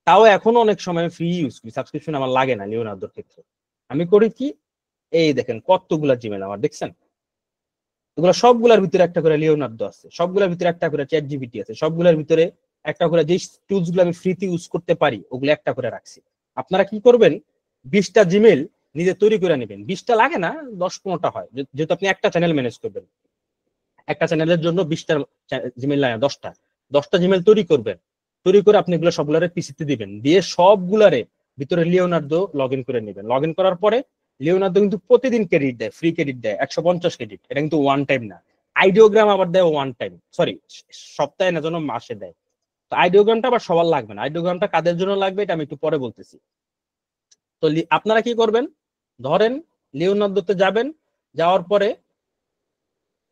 তাও এখনো অনেক সময় ফ্রি ইউজ করি, সাবস্ক্রিপশন আমার লাগে না লিওনার্দোর ক্ষেত্রে। আমি করি কি, এই দেখেন কতগুলা জিমেল আমার, দেখছেন? এগুলো সবগুলোর ভিতরে একটা করে লিওনার্দো আছে, সবগুলোর ভিতরে একটা করে চ্যাট জিপিটি আছে, সবগুলোর ভিতরে একটা করে যে টুলস গুলো আমি ফ্রিতে ইউজ করতে পারি ওগুলো একটা করে রাখছি। আপনারা কি করবেন, 20টা জিমেল নিজে তৈরি করে নেবেন। 20টা লাগে না, 10-15টা হয়, যেহেতু আপনি একটা চ্যানেল ম্যানেজ করবেন। একটা চ্যানেলের জন্য 20টা জিমেল লাগে, 10টা জিমেল তৈরি করবেন। তৈরি করে আপনি এগুলো সবগুলারে পিসিতে দিবেন, দিয়ে সবগুলারে ভিতরে লিওনার্দো লগ ইন করে নেবেন। লগ ইন করার পরে লিওনার্দো কিন্তু প্রতিদিন ক্রেডিট দেয়, ফ্রি ক্রেডিট দেয় 150 ক্রেডিট। এটা কিন্তু ওয়ান টাইম না। আইডিওগ্রাম আবার দেয় ওয়ান টাইম, সরি সপ্তাহে না, যেন মাসে দেয়। তো আইডিওগ্রামটা আবার সবার লাগবে না। আইডিওগ্রামটা কাদের জন্য লাগবে এটা আমি একটু পরে বলতেছি। তো আপনারা কি করবেন, ধরেন লিওনার্দোতে যাবেন, যাওয়ার পরে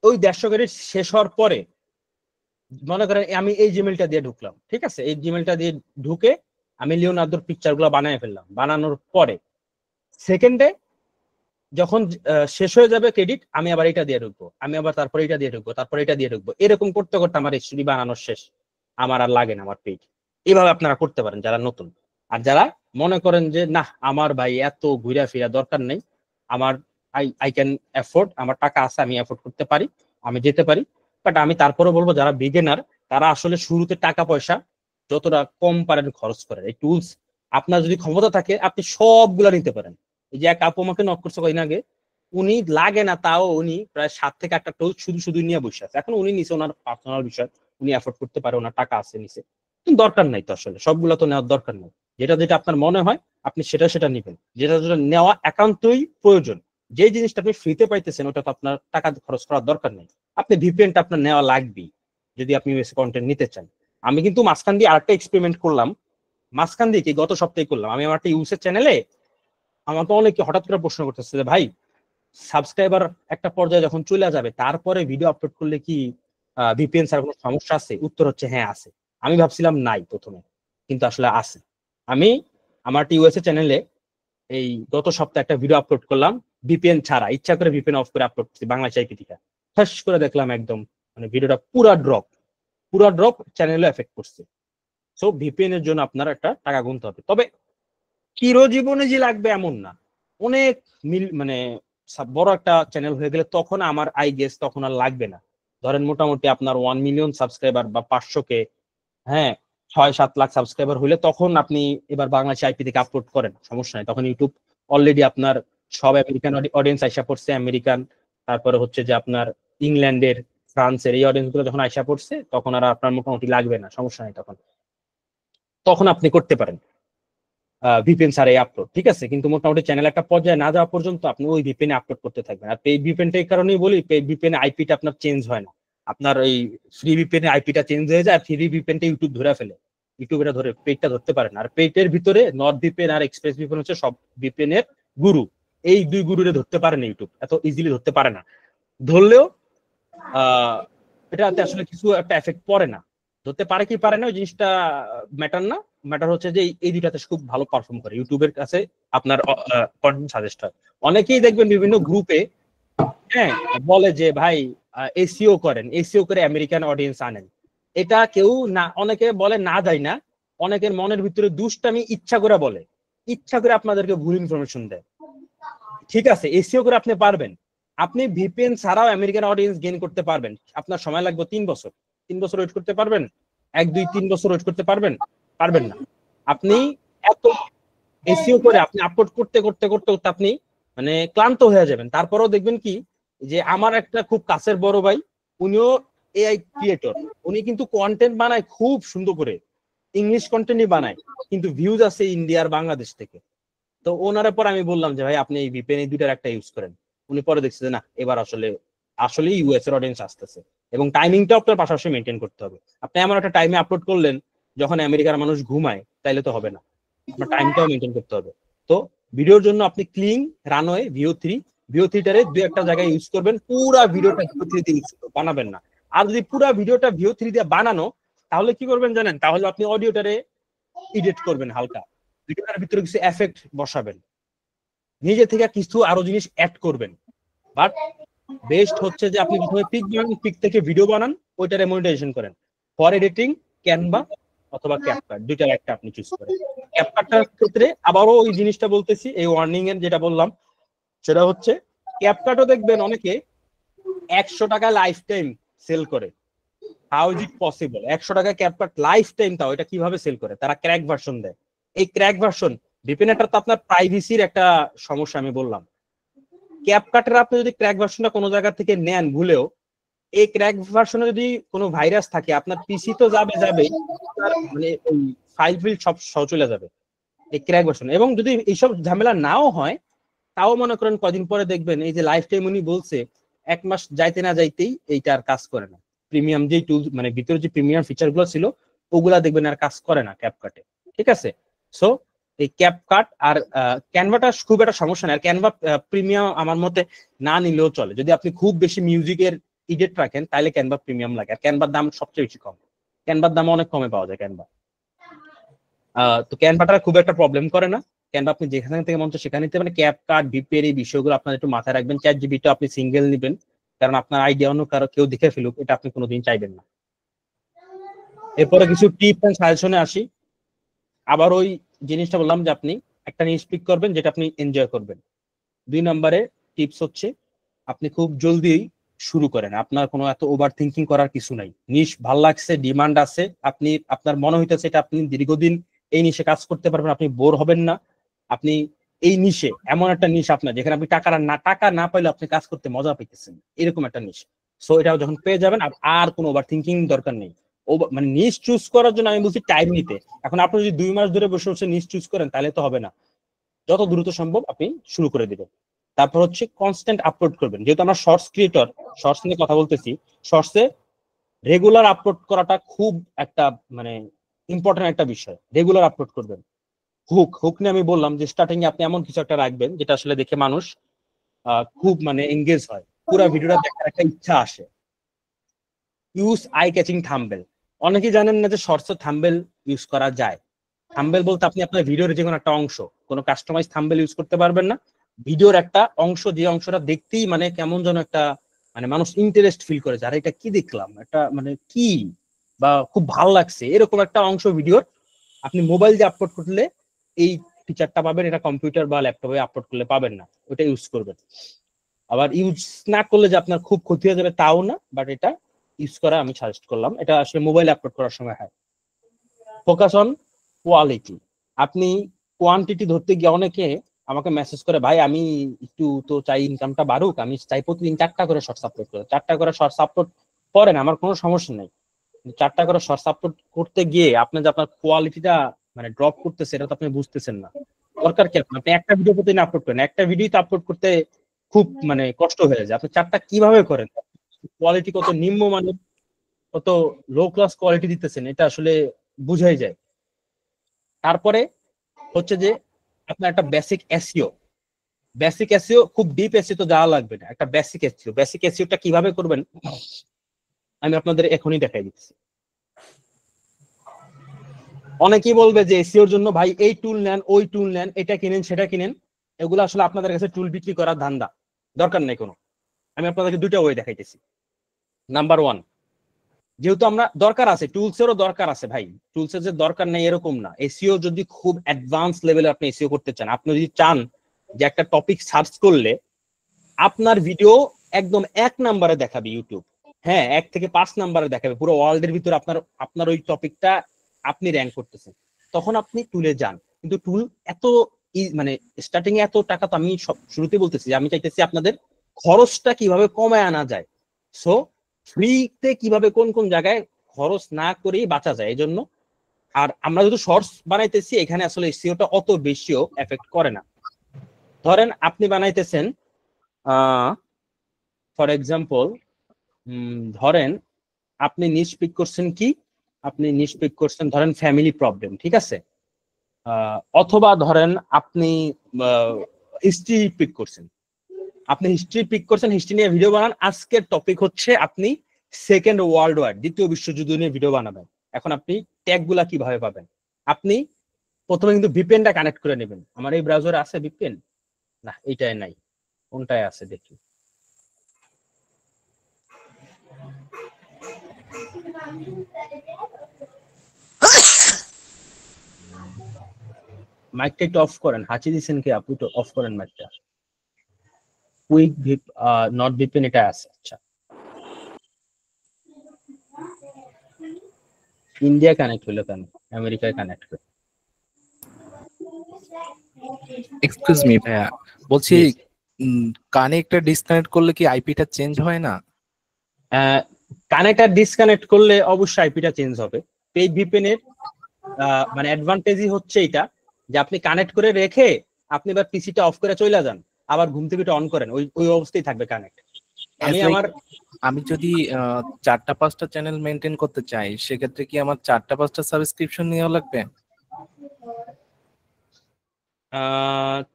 ওই 150 ক্রেডিট শেষ হওয়ার পরে মনে করেন আমি এই জিমেলটা দিয়ে ঢুকলাম, ঠিক আছে? এই জিমেলটা দিয়ে ঢুকে আমি লিওনার্দোর পিকচার গুলো বানিয়ে ফেললাম। বানানোর পরে সেকেন্ডে যখন শেষ হয়ে যাবে ক্রেডিট, আমি আবার এটা দিয়ে ঢুকবো, আমি আবার তারপরে এটা দিয়ে ঢুকবো, তারপরে এটা দিয়ে ঢুকবো। এরকম করতে করতে আমার স্টোরি বানানোর শেষ, আমার আর লাগে না আমার পেজ। এইভাবে আপনারা করতে পারেন যারা নতুন। আর যারা মনে করেন যে না আমার ভাই এত ঘুরা ফিরা দরকার নেই, আমার আই ক্যান অ্যাফোর্ড, আমার টাকা আছে, আমি অ্যাফোর্ড করতে পারি, আমি যেতে পারি। বাট আমি তারপরে বলবো যারা বিগিনার তারা আসলে শুরুতে টাকা পয়সা যতটা কম পারেন খরচ করেন। এই টুলস আপনার যদি ক্ষমতা থাকে আপনি সবগুলা নিতে পারেন। এই যে এক আপু আমাকে নক করছে কয়েকদিন আগে, উনি লাগে না, তাও উনি প্রায় 7 থেকে 8টা টোল শুধু শুধু নিয়ে বসে আছে। এখন উনি নিচে ওনার পার্সোনাল বিষয়, উনি এফোর্ড করতে পারে, ওনার টাকা আছে নিচে, কিন্তু দরকার নাই তো, আসলে সবগুলো তো নেওয়ার দরকার নাই। যেটা যেটা আপনার মনে হয় আপনি সেটা সেটা নিবেন, যেটা যেটা নেওয়া একান্তই প্রয়োজন। যে জিনিসটা আপনি ফ্রিতে পাইতেছেন ওটা তো আপনার টাকা খরচ করার দরকার নেই। আপনি ভিপিএনটা আপনার নেওয়া লাগবেই যদি আপনি ইউএস কন্টেন্ট নিতে চান। আমি কিন্তু মাঝখান দিয়ে আরেকটা এক্সপেরিমেন্ট করলাম, মাঝখান দিয়ে কি গত সপ্তাহে করলাম। আমি আমার একটা ইউএসএর চ্যানেলে আমাকে অনেকে হঠাৎ করে প্রশ্ন করতেছে যে ভাই, সাবস্ক্রাইবার একটা পর্যায়ে যখন চলে যাবে তারপরে ভিডিও আপলোড করলে কি ভিপিএন ছাড়া কোনো সমস্যা আছে? উত্তর হচ্ছে হ্যাঁ আছে। আমি ভাবছিলাম নাই প্রথমে, কিন্তু আসলে আছে। আমি আমার ইউএসএ চ্যানেলে এই গত সপ্তাহে একটা ভিডিও আপলোড করলাম ভিপিএন ছাড়া, ইচ্ছা করে ভিপিএন অফ করে আপলোড করছি বাংলা চাইপি থেকে। ঠাস করে দেখলাম একদম মানে ভিডিওটা পুরা ড্রপ চ্যানেলে এফেক্ট করছে। সো ভিপিএন এর জন্য আপনার একটা টাকা গুনতে হবে, তবে চিরজীবনে যে লাগবে এমন না। অনেক মানে বড় একটা চ্যানেল হয়ে গেলে তখন আমার আই গেস তখন আর লাগবে না। ধরেন মোটামুটি আপনার 1 মিলিয়ন সাবস্ক্রাইবার বা 500K, হ্যাঁ 6-7 লাখ সাবস্ক্রাইবার হলে তখন আপনি এবার বাংলাদেশ আইপি থেকে আপলোড করেন, সমস্যা নাই। তখন ইউটিউব অলরেডি আপনার সব আমেরিকান অডিয়েন্স আইসা পড়ছে, আমেরিকান, তারপরে হচ্ছে যে আপনার ইংল্যান্ডের, ফ্রান্সের এই অডিয়েন্স গুলো যখন আইসা পড়ছে তখন আর আপনার মোটামুটি লাগবে না, সমস্যা নাই। তখন তখন আপনি করতে পারেন ভিপিএন ছাড়াই আপলোড, ঠিক আছে। কিন্তু মোটামুটি চ্যানেল একটা পর্যায়ে না যাওয়া পর্যন্ত আপনি ওই ভিপিএন আপলোড করতে থাকবেন। আর পেইড ভিপিএনটা এই কারণেই বলি, পেইড ভিপিএন আইপিটা আপনার চেঞ্জ হয় না। আপনার ওই ফ্রি ভিপিএন আইপিটা চেঞ্জ হয়ে যায়, ফ্রি ভিপিএনটা ইউটিউব ধরে ফেলে, ইউটিউব এটা ধরে, পেইডটা ধরতে পারে না। আর পেইডের ভিতরে নর্থ ভিপিএন আর এক্সপ্রেস ভিপিএন হচ্ছে সব ভিপিএন এর গুরু। এই দুই গুরুরে ধরতে পারে না ইউটিউব, এত ইজিলি ধরতে পারে না। ধরলেও এটাতে আসলে কিছু একটা এফেক্ট পড়ে না। ধরতে পারে কি পারে না ওই জিনিসটা ম্যাটার না, ম্যাটার হচ্ছে যে এই দুইটাতে খুব ভালো পারফর্ম করে, ইউটিউবের কাছে আপনার কন্টেন্ট সাজেস্ট হয়। অনেকেই দেখবেন বিভিন্ন গ্রুপে হ্যাঁ বলে যে ভাই এসইও করেন, এসইও করে আমেরিকান অডিয়েন্স আনেন। এটা কেউ না, অনেকে বলে না যায় না, অনেকের মনের ভিতরে দুষ্টামি ইচ্ছা করে বলে, ইচ্ছা করে আপনাদেরকে ভুল ইনফরমেশন দেয়। ঠিক আছে, এসইও করে আপনি পারবেন, আপনি ভিপিএন ছাড়াও আমেরিকান অডিয়েন্স গেইন করতে পারবেন। আপনার সময় লাগবে 3 বছর। 3 বছর ওয়েট করতে পারবেন? 1-2-3 বছর ওয়েট করতে পারবেন? পারবেন না। আপনি এত এসইও করে আপনি আপলোড করতে করতে করতে করতে আপনি মানে ক্লান্ত হয়ে যাবেন। তারপরেও দেখবেন কি যে আমার একটা খুব কাছের বড় ভাই, উনিও এআই ক্রিয়েটর, উনি কিন্তু কন্টেন্ট বানায় খুব সুন্দর করে, ইংলিশ কন্টেন্টই বানায়, কিন্তু ভিউজ আছে ইন্ডিয়ার বাংলাদেশ থেকে। তো ওনার পর আমি বললাম যে ভাই আপনি এই ভিপিএন এই দুইটার একটা ইউজ করেন। উনি পরে দেখছে যে না, এবার আসলে ইউএস এর অডিয়েন্স আসতেছে, এবং টাইমিংটাও আপনার পাশাপাশি মেনটেন করতে হবে। আপনি এমন একটা টাইমে আপলোড করলেন যখন আমেরিকার মানুষ ঘুমায়, তাইলে তো হবে না, আপনার টাইমটাও মেনটেন করতে হবে। তো ভিডিওর জন্য আপনি ক্লিং, রানওয়ে, ভিও3টারে দুই একটা জায়গায় ইউজ করবেন, পুরা ভিডিওটা ভিও3 দিয়ে ইউজ বানাবেন না। আর যদি পুরা ভিডিওটা ভিও3 দিয়ে বানানো, তাহলে কি করবেন জানেন? তাহলে আপনি অডিওটারে এডিট করবেন, হালকা ভিডিওটার ভিতরে কিছু এফেক্ট বসাবেন, নিজে থেকে কিছু আরো জিনিস অ্যাড করবেন। বাট বেস্ট হচ্ছে যে আপনি প্রথমে পিক বানান, পিক থেকে ভিডিও বানান, ওইটারে মনিটাইজেশন করেন। ফর এডিটিং ক্যানভা অথবা ক্যাপকাট, দুইটার একটা আপনি চুজ করেন। ক্যাপকাটটার ক্ষেত্রে আবারও ওই জিনিসটা বলতেছি, এই ওয়ার্নিং এর যেটা বললাম সেটা হচ্ছে, ক্যাপকাটও দেখবেন অনেকে 100 টাকা লাইফ টাইম সেল করে। How is it possible? 100 টাকা ক্যাপকাট লাইফ টাইম, তাও এটা কিভাবে সেল করে? তারা ক্র্যাক ভার্সন দেয়। এই ক্র্যাক ভার্সন ভিপিএনটা তো আপনার প্রাইভেসির একটা সমস্যা, আমি বললাম। ক্যাপকাটের আপনি যদি ক্র্যাক ভার্সনটা কোনো জায়গা থেকে নেন ভুলেও, এই ক্র্যাক ভার্সনে যদি কোনো ভাইরাস থাকে আপনার পিসি তো যাবে, মানে ওই ফাইল সব চলে যাবে এই ক্র্যাক ভার্সন। এবং যদি এইসব ঝামেলা নাও হয়, তাও মনে করেন কদিন পরে দেখবেন এই যে লাইফ টাইম উনি বলছে, 1 মাস যাইতে না যাইতেই এইটা আর কাজ করে না। প্রিমিয়াম যে টুল মানে ভিতরে যে প্রিমিয়াম ফিচার গুলো ছিল ওগুলা দেখবেন আর কাজ করে না ক্যাপকাটে, ঠিক আছে। সো এই ক্যাপকাট আর ক্যানভাটা খুব একটা সমস্যা নেই। আর ক্যানভা প্রিমিয়াম আমার মতে না নিলেও চলে, যদি আপনি খুব বেশি মিউজিকের এডিট রাখেন তাহলে ক্যানভা প্রিমিয়াম লাগে। আর ক্যানভার দাম সবচেয়ে বেশি কম, ক্যানভার দাম অনেক কমে পাওয়া যায় ক্যানভা। তো ক্যানভাটা খুব একটা প্রবলেম করে না। ক্যানভা আপনি যেখান থেকে মন চায় সেখানে নিতে পারেন। ক্যাপকাট, ভিপিএন এই বিষয়গুলো আপনার একটু মাথায় রাখবেন। চ্যাটজিপিটি আপনি সিঙ্গেল নেবেন, কারণ আপনার আইডিয়া অন্য কারো কেউ দেখে ফেলুক এটা আপনি কোনোদিন চাইবেন না। এরপরে কিছু টিপ এন্ড সাজেশনে আসি। আবার ওই জিনিসটা বললাম যে আপনি একটা নিউজ পিক করবেন যেটা আপনি এনজয় করবেন। 2 নম্বরে টিপস হচ্ছে আপনি খুব জলদি শুরু করেন, আপনার কোনো এত ওভার থিঙ্কিং করার কিছু নাই। নিশ ভাল লাগছে, ডিমান্ড আছে, আপনি আপনার মনে হইতেছে এটা আপনি দীর্ঘদিন এই নিশে কাজ করতে পারবেন, আপনি বোর হবেন না, আপনি এই নিশে এমন একটা নিশ আপনার যেখানে আপনি টাকা না পাইলে আপনি কাজ করতে মজা পাইতেছেন, এরকম একটা নিশ। সো এটা যখন পেয়ে যাবেন আর কোনো ওভার থিঙ্কিং দরকার নেই। মানে নিশ চুজ করার জন্য আমি বলছি টাইম নিতে। এখন আপনি যদি 2 মাস ধরে বসে বসে নিশ চুজ করেন তাহলে তো হবে না, যত দ্রুত সম্ভব আপনি শুরু করে দিবেন। তারপর হচ্ছে কনস্ট্যান্ট আপলোড করবেন। যেহেতু আমরা শর্টস ক্রিয়েটর, শর্টস নিয়ে কথা বলতেছি, শর্টসে রেগুলার আপলোড করাটা খুব একটা মানে ইম্পর্টেন্ট একটা বিষয়। রেগুলার আপলোড করবেন। হুক নিয়ে আমি বললাম যে স্টার্টিং এ আপনি এমন কিছু একটা রাখবেন যেটা আসলে দেখে মানুষ খুব মানে এঙ্গেজ হয়, পুরো ভিডিওটা দেখার একটা ইচ্ছা আসে। Use eye catching thumbnail. অনেকেই জানেন না যে শর্টসে থাম্বনেল ইউজ করা যায়। থাম্বনেল বলতে আপনি আপনার ভিডিওর যে কোনো একটা অংশ, কোনো কাস্টমাইজ থাম্বনেল ইউজ করতে পারবেন না। ভিডিওর একটা অংশ, যে অংশটা দেখতেই মানে কেমন যেন একটা মানে মানুষ ইন্টারেস্ট ফিল করে, যারা এটা কি দেখলাম, এটা মানে কি বা খুব ভালো লাগছে, এরকম একটা অংশ ভিডিওর আপনি মোবাইল দিয়ে আপলোড করলে এই ফিচারটা পাবেন। এটা কম্পিউটার বা ল্যাপটপে আপলোড করলে পাবেন না, ওটা ইউজ করবেন। আবার ইউজ না করলে যে আপনার খুব ক্ষতি হয়ে যাবে তাও না, বাট এটা ইউজ করা আমি সাজেস্ট করলাম। এটা আসলে মোবাইলে আপলোড করার সময় হয়। Focus on quality. আপনি কোয়ান্টিটি ধরতে গিয়ে অনেকে আমাকে মেসেজ করে, ভাই আমি একটু তো চাই ইনকামটা বাড়ুক, আমি চাই প্রতিদিন 4টা করে শর্টস আপলোড করে। 4টা করে শর্টস আপলোড করেন, আমার কোনো সমস্যা নেই। 4টা করে শর্টস আপলোড করতে গিয়ে আপনি যে আপনার কোয়ালিটিটা মানে ড্রপ করতেছে, এটা তো আপনি বুঝতেছেন না। দরকার কি আপনি একটা ভিডিও প্রতিদিন আপলোড করেন, একটা ভিডিও আপলোড করতে খুব মানে কষ্ট হয়ে যায়। আপনি 4টা কিভাবে করেন, কোয়ালিটি কত নিম্নমানের, কত লো ক্লাস কোয়ালিটি দিতেছেন, এটা আসলে বুঝাই যায়। তারপরে হচ্ছে যে আপনার একটা বেসিক এসইও, খুব ডিপ এসইও তো যাওয়া লাগবে না, একটা বেসিক এসইওটা কিভাবে করবেন আমি আপনাদের এখনই দেখাই দিচ্ছি। অনেকেই বলবে যে এসইওর জন্য ভাই এই টুল নেন, ওই টুল নেন, এটা কিনেন, সেটা কিনেন। এগুলো আসলে আপনাদের কাছে টুল বিক্রি করার ধান্দা, দরকার নেই কোনো। আমি আপনাদেরকে 2টা ওয়ে দেখাইতেছি। নাম্বার 1, যেহেতু আমরা দরকার আছে, টুলসেরও দরকার আছে ভাই, টুলসের যে দরকার নেই এরকম না। এসইও যদি খুব অ্যাডভান্স লেভেলে আপনি এসইও করতে চান, আপনি যদি চান যে একটা টপিক সার্চ করলে আপনার ভিডিও একদম 1 নম্বরে দেখাবে ইউটিউব, হ্যাঁ 1 থেকে 5 নম্বরে দেখাবে, পুরো ওয়ার্ল্ডের ভিতরে আপনার ওই টপিকটা আপনি র্যাঙ্ক করতেছেন, তখন আপনি টুলে যান। কিন্তু টুল এত মানে স্টার্টিং এ এত টাকা তো আমি সব শুরুতে বলতেছি, আমি চাইতেছি আপনাদের খরচটা কিভাবে কমায় আনা যায়। সো ফ্রিতে কিভাবে কোন কোন জায়গায় খরচ না করেই বাঁচা যায়, এই জন্য। আর আমরা যদি শর্টস বানাইতেছি, এখানে আসলে এসইওটা অত বেশিও এফেক্ট করে না। ধরেন আপনি বানাইতেছেন ফর এক্সাম্পল, ধরেন আপনি নিশ পিক করছেন কি, আপনি নিশ পিক করছেন ধরেন ফ্যামিলি প্রবলেম, ঠিক আছে। অথবা ধরেন আপনি হিস্ট্রি পিক করছেন, হিস্ট্রি নিয়ে ভিডিও বানান। আজকের টপিক হচ্ছে আপনি সেকেন্ড ওয়ার্ল্ড ওয়ার, দ্বিতীয় বিশ্বযুদ্ধ নিয়ে ভিডিও বানাবেন। এখন আপনি ট্যাগ গুলা কিভাবে পাবেন? আপনি প্রথমে কিন্তু ভিপিএনটা কানেক্ট করে নেবেন। আমার এই ব্রাউজারে আছে ভিপিএন? না, এইটাই নাই, কোনটায় আছে দেখি। মাইকটা একটু অফ করেন, হাঁচি দিচ্ছেন কি আপনি? একটু অফ করেন মাইকটা। কুইক নট ভিপিএন এটা আছে। আচ্ছা, ইন্ডিয়া কানেক্ট হলো কেন, আমেরিকায় কানেক্ট করে? এক্সকিউজ মি ভাইয়া, বলছি কানেক্টটা ডিসকানেক্ট করলে কি আইপিটা চেঞ্জ হয় না? কানেক্ট আর ডিসকানেক্ট করলে অবশ্যই আইপিটা চেঞ্জ হবে। পেইড ভিপিএন এর মানে অ্যাডভান্টেজই হচ্ছে এটা যে আপনি কানেক্ট করে রেখে আপনি এবার পিসিটা অফ করে চলে যান, আবার ঘুম থেকে অন করেন, ওই অবস্থায় থাকবে কানেক্ট। আমি যদি 4টা-5টা চ্যানেল মেনটেন করতে চাই, সেক্ষেত্রে কি আমার 4টা-5টা সাবস্ক্রিপশন নেওয়া লাগবে?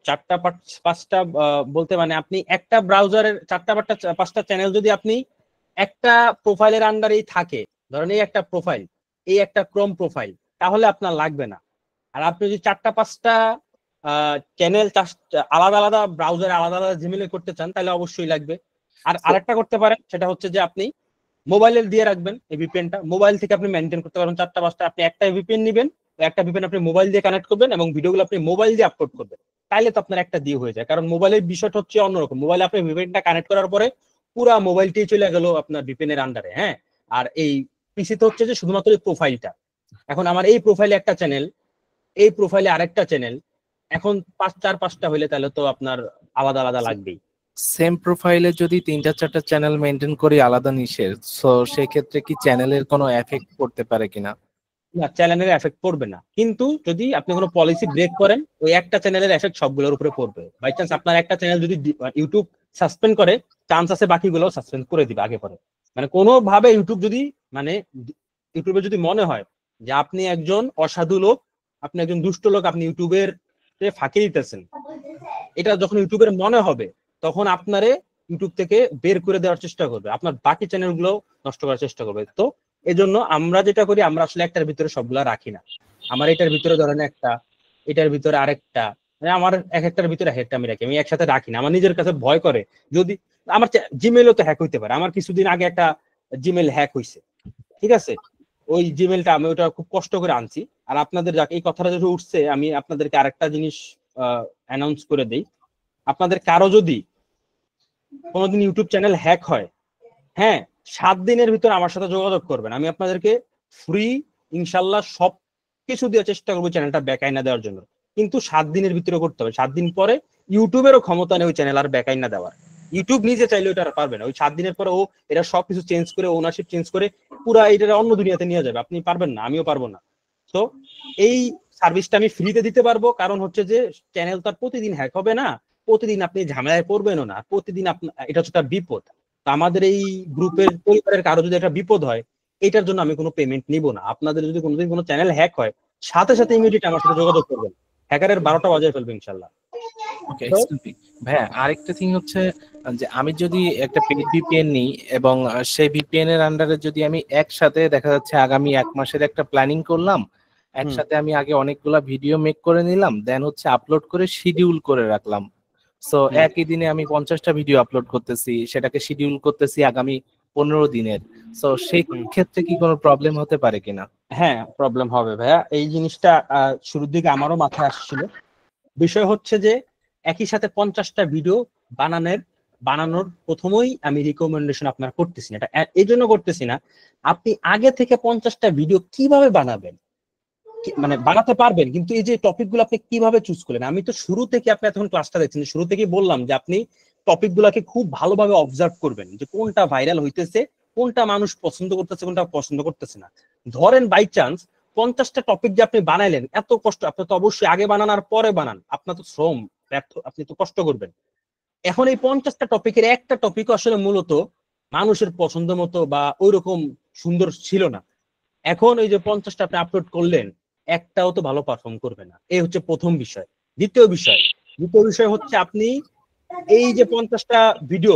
4টা-5টা বলতে মানে আপনি একটা ব্রাউজারের 4টা-5টা চ্যানেল যদি আপনি একটা প্রোফাইলের আন্ডারেই থাকে, ধরেন এই একটা প্রোফাইল, এই একটা ক্রোম প্রোফাইল, তাহলে আপনার লাগবে না। আর আপনি যদি 4টা-5টা চ্যানেল আলাদা আলাদা ব্রাউজারে আলাদা আলাদা জিমেইলে করতে চান, তাহলে অবশ্যই লাগবে। আর আরেকটা করতে পারেন, সেটা হচ্ছে যে আপনি মোবাইলে দিয়ে রাখবেন এই ভিপিএনটা, মোবাইল থেকে আপনি মেনটেন করতে পারবেন 4টা-5টা। আপনি একটা ভিপিএন নেবেন, একটা ভিপিএন আপনি মোবাইল দিয়ে কানেক্ট করবেন এবং ভিডিওগুলো আপনি মোবাইল দিয়ে আপলোড করবেন, তাইলে তো আপনার একটা দিয়ে হয়ে যায়। কারণ মোবাইলের বিষয়টা হচ্ছে অন্যরকম, মোবাইলে আপনি ভিপিএনটা কানেক্ট করার পরে পুরা মোবাইলটাই চলে গেল আপনার ভিপিএন এর আন্ডারে, হ্যাঁ। আর এই পিসিতে হচ্ছে যে শুধুমাত্র এই প্রোফাইলটা। এখন আমার এই প্রোফাইলে একটা চ্যানেল, এই প্রোফাইলে আরেকটা চ্যানেল, এখন 4-5টা হইলে তাহলে তো আপনার আলাদা আলাদা লাগবেই। সেম প্রোফাইলে যদি 3-4টা চ্যানেল মেনটেন করি আলাদা নিশের, সো সেক্ষেত্রে কি চ্যানেলের কোনো এফেক্ট পড়তে পারে কিনা? না, চ্যানেলের এফেক্ট পড়বে না, কিন্তু যদি আপনি কোনো পলিসি ব্রেক করেন ওই একটা চ্যানেলের এফেক্ট সবগুলোর উপরে পড়বে। বাই চান্স আপনার একটা চ্যানেল যদি ইউটিউব সাসপেন্ড করে, চান্স আছে বাকিগুলো সাসপেন্ড করে দিবে আগে পরে। মানে কোনোভাবে ইউটিউব যদি মানে ইউটিউবে যদি মনে হয় যে আপনি একজন অসাধু লোক, আপনি একজন দুষ্ট লোক, আপনি ইউটিউবের ফাঁকি দিতেছেন, এটা যখন ইউটিউবের মনে হবে তখন আপনারে ইউটিউব থেকে বের করে দেওয়ার চেষ্টা করবে, আপনার বাকি চ্যানেলগুলো নষ্ট করার চেষ্টা করবে। তো এজন্য আমরা যেটা করি, আমরা আসলে একটার ভিতরে সবগুলা রাখি না। আমার এটার ভিতরে ধরেন একটা, এটার ভিতরে আরেকটা, মানে আমার এক একটার ভিতরে একটা আমি রাখি, আমি একসাথে রাখি না। আমার নিজের কাছে ভয় করে, যদি আমার জিমেলও তো হ্যাক হইতে পারে। আমার কিছুদিন আগে একটা জিমেল হ্যাক হয়েছে, ঠিক আছে, ওই জিমেলটা আমি ওটা খুব কষ্ট করে আনছি। আর আপনাদের এই কথাটা যদি উঠছে, আমি আপনাদেরকে আরেকটা জিনিস অ্যানাউন্স করে দেই। আপনাদের কারো যদি কোনোদিন ইউটিউব চ্যানেল হ্যাক হয়, হ্যাঁ, 7 দিনের ভিতরে আমার সাথে যোগাযোগ করবেন। আমি আপনাদেরকে ফ্রি ইনশাল্লাহ সব কিছু দেওয়ার চেষ্টা করবো চ্যানেলটা ব্যাক আইনা দেওয়ার জন্য, কিন্তু 7 দিনের ভিতরে করতে হবে। 7 দিন পরে ইউটিউবেরও ক্ষমতা নেই ওই চ্যানেল আর ব্যাক আইনা দেওয়ার। ইউটিউব নিজে চাইলে ওটা আর পারবে না। ওই 7 দিনের পরে ও এটা সবকিছু চেঞ্জ করে, ওনারশিপ চেঞ্জ করে পুরা এটা অন্য দুনিয়াতে নিয়ে যাবে। আপনি পারবেন না, আমিও পারবো না। তো এই সার্ভিসটা আমি ফ্রিতে দিতে পারবো, কারণ হচ্ছে যে চ্যানেল তো আর প্রতিদিন হ্যাক হবে না, প্রতিদিন আপনি ঝামেলায় পড়বেনও না, প্রতিদিন আপনার এটা হচ্ছে একটা বিপদ। আমাদের এই গ্রুপের পরিবারের কারো যদি একটা বিপদ হয়, এটার জন্য আমি কোনো পেমেন্ট নিব না। আপনাদের যদি কোনোদিন কোনো চ্যানেল হ্যাক হয়, সাথে সাথে ইমিডিয়েট আমার সাথে যোগাযোগ করবেন, হ্যাকারের 12টা বাজায় ফেলবে ইনশাল্লাহ। ওকে, ভাইয়া আরেকটা থিং হচ্ছে যে আমি যদি একটা পেইড ভিপিএন নিই এবং সেই ভিপিএন এর আন্ডারে যদি আমি একসাথে দেখা যাচ্ছে আগামী 1 মাসের একটা প্ল্যানিং করলাম, একসাথে আমি আগে অনেকগুলা ভিডিও মেক করে নিলাম, দেন হচ্ছে আপলোড করে শিডিউল করে রাখলাম। সো একই দিনে আমি 50টা ভিডিও আপলোড করতেছি, সেটাকে শিডিউল করতেছি আগামী 15 দিনের। সো সেই ক্ষেত্রে কি কোনো প্রবলেম হতে পারে কিনা? হ্যাঁ, প্রবলেম হবে ভাইয়া। এই জিনিসটা শুরুর দিকে আমারও মাথায় আসছিল। বিষয় হচ্ছে যে একই সাথে 50টা ভিডিও বানানোর প্রথমেই আমি রিকমেন্ডেশন আপনার করতেছি না। এটা এই জন্য করতেছি না, আপনি আগে থেকে 50টা ভিডিও কিভাবে বানাবেন, মানে বানাতে পারবেন, কিন্তু এই যে টপিক গুলো আপনি কিভাবে চুজ করলেন। আমি তো শুরু থেকে, আপনি এতক্ষণ ক্লাসটা দেখছেন, শুরু থেকেই বললাম যে আপনি টপিক গুলাকে খুব ভালোভাবে অবজার্ভ করবেন, যে কোনটা ভাইরাল হইতেছে, কোনটা মানুষ পছন্দ করতেছে, কোনটা পছন্দ করতেছে না। ধরেন বাই চান্স 50টা টপিক যে আপনি বানাইলেন, এত কষ্ট, আপনি তো অবশ্যই আগে বানান আর পরে বানান, আপনার তো শ্রম ব্যর্থ, আপনি তো কষ্ট করবেন। এখন এই 50টা টপিকের একটা টপিক আসলে মূলত মানুষের পছন্দ মতো বা ওইরকম সুন্দর ছিল না। এখন ওই যে 50টা আপনি আপলোড করলেন, একটাও তো ভালো পারফর্ম করবে না। এই হচ্ছে প্রথম বিষয়। দ্বিতীয় বিষয় হচ্ছে আপনি এই যে 50টা ভিডিও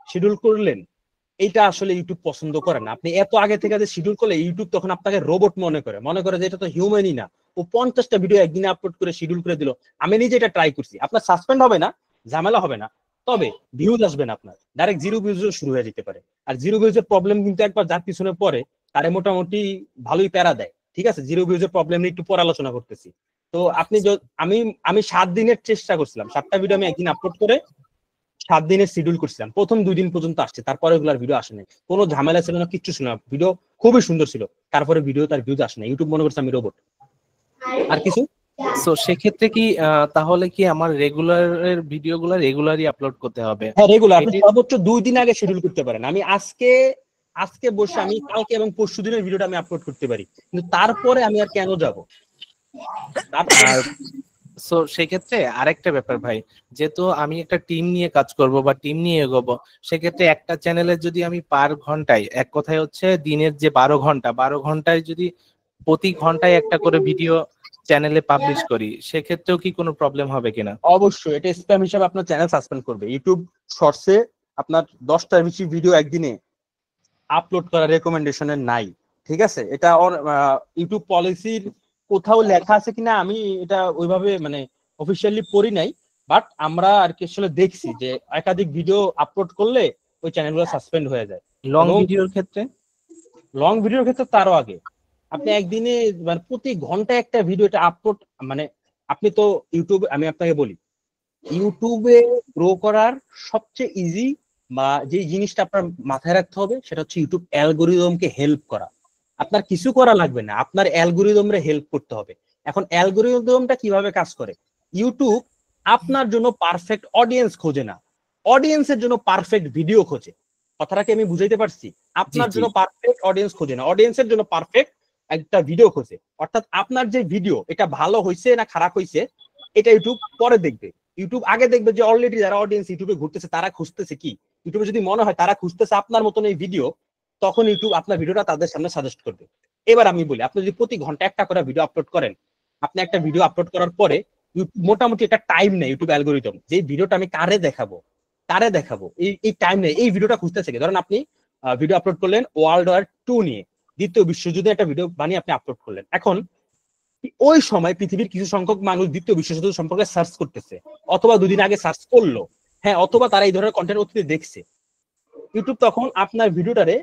শিডিউল করলেন, এইটা আসলে ইউটিউব পছন্দ করে না। আপনি এত আগে থেকে যে শিডিউল করলে, ইউটিউব তখন আপনাকে রোবট মনে করে যে এটা তো হিউম্যানই না। ও 50টা ভিডিও একদিনে আপলোড করে শিডিউল করে দিল। আমি নিজে এটা ট্রাই করছি, আপনার সাসপেন্ড হবে না, ঝামেলা হবে না, তবে ভিউজ আসবে না, আপনার ডাইরেক্ট 0 ভিউজ শুরু হয়ে যেতে পারে। আর 0 ভিউজের প্রবলেম কিন্তু একবার যার পিছনে পরে তারে মোটামুটি ভালোই প্যারা দেয়। ঠিক আছে, 0 ভিউজের প্রবলেম নিয়ে একটু পর আলোচনা করতেছি। তো আপনি আমি 7 দিনের চেষ্টা করছিলাম, 7টা ভিডিও আমি একদিন আপলোড করে 7 দিনের শিডিউল করছিলাম। প্রথম 2 দিন পর্যন্ত আসছে, তারপরে ওগুলার ভিডিও আসে নাই, কোনো ঝামেলা ছিল না, কিচ্ছু ছিল না, ভিডিও খুবই সুন্দর ছিল। তারপরে ভিডিও তার ভিউজ আসে না, ইউটিউব মনে করছে আমি রোবট। আর কিছু সো সেক্ষেত্রে কি তাহলে কি আমার রেগুলারের ভিডিওগুলো রেগুলারই আপলোড করতে হবে? হ্যাঁ, রেগুলার। আপনি সর্বোচ্চ 2 দিন আগে শিডিউল করতে পারেন। আমি আজকে বসে আমি কালকে এবং পরশু দিনের ভিডিওটা আমি আপলোড করতে পারি, কিন্তু তারপরে আমি আর কেন যাব? সো সেক্ষেত্রে আরেকটা ব্যাপার ভাই, যেহেতু আমি একটা টিম নিয়ে কাজ করব বা টিম নিয়ে এগোবো, সেক্ষেত্রে একটা চ্যানেলে যদি আমি পার ঘন্টায়, এক কথায় হচ্ছে দিনের যে 12 ঘন্টায় যদি প্রতি ঘন্টায় একটা করে ভিডিও চ্যানেলে পাবলিশ করি, সেক্ষেত্রেও কি কোনো প্রবলেম হবে কিনা? অবশ্যই এটা স্প্যাম হিসাবে আপনার চ্যানেল সাসপেন্ড করবে। ইউটিউব শর্টসে আপনার 10টার বেশি ভিডিও একদিনে আপলোড করার রেকমেন্ডেশনের নাই। ঠিক আছে, এটা ইউটিউব পলিসির কোথাও লেখা আছে কিনা আমি এটা ওইভাবে মানে অফিসিয়ালি পড়ি নাই, বাট আমরা আর কি আসলে দেখছি যে একাধিক ভিডিও আপলোড করলে ওই চ্যানেলগুলো সাসপেন্ড হয়ে যায়। লং ভিডিওর ক্ষেত্রে তারও আগে আপনি একদিনে মানে প্রতি ঘন্টায় একটা ভিডিও এটা আপলোড, মানে আপনি তো ইউটিউবে, আমি আপনাকে বলি, ইউটিউবে গ্রো করার সবচেয়ে ইজি বা যে জিনিসটা আপনার মাথায় রাখতে হবে সেটা হচ্ছে ইউটিউব অ্যালগোরিদমকে হেল্প করা। আপনার কিছু করা লাগবে না, আপনার অ্যালগোরিদমরে হেল্প করতে হবে। এখন অ্যালগোরিদমটা কিভাবে কাজ করে, ইউটিউব আপনার জন্য পারফেক্ট অডিয়েন্স খোঁজে না, অডিয়েন্সের জন্য পারফেক্ট ভিডিও খোঁজে। কথাটাকে আমি বুঝাইতে পারছি? আপনার জন্য পারফেক্ট অডিয়েন্স খোঁজে না, অডিয়েন্সের জন্য পারফেক্ট একটা ভিডিও খোঁজে। অর্থাৎ আপনার যে ভিডিও এটা ভালো হয়েছে না খারাপ হয়েছে এটা ইউটিউব পরে দেখবে। ইউটিউব আগে দেখবে যে অলরেডি যারা অডিয়েন্স ইউটিউবে ঘুরতেছে তারা খুঁজতেছে কি। ইউটিউবে যদি মনে হয় তারা খুঁজতেছে আপনার মতন এই ভিডিও, তখন ইউটিউব আপনার ভিডিওটা তাদের সামনে সাজেস্ট করবে। এবার আমি বলি, আপনি যদি প্রতি ঘন্টা একটা করে ভিডিও আপলোড করেন, আপনি একটা ভিডিও আপলোড করার পরে মোটামুটি একটা টাইম নেই ইউটিউব অ্যালগোরিদম যে ভিডিওটা আমি কারে দেখাবো এই টাইম নেই, এই ভিডিওটা খুঁজতেছে কি। ধরেন আপনি ভিডিও আপলোড করলেন ওয়ার্ল্ড ওয়ার 2 নিয়ে, দ্বিতীয় বিশ্বযুদ্ধে একটা ভিডিও বানিয়ে আপনি আপলোড করলেন। এখন ওই সময় পৃথিবীর কিছু সংখ্যক মানুষ দ্বিতীয় বিশ্বযুদ্ধ সম্পর্কে সার্চ করতেছে, অথবা দুদিন আগে সার্চ করলো, হ্যাঁ, অথবা তারা এই ধরনের কন্টেন্ট অতীতে দেখছে। ইউটিউব তখন আপনার ভিডিওটারে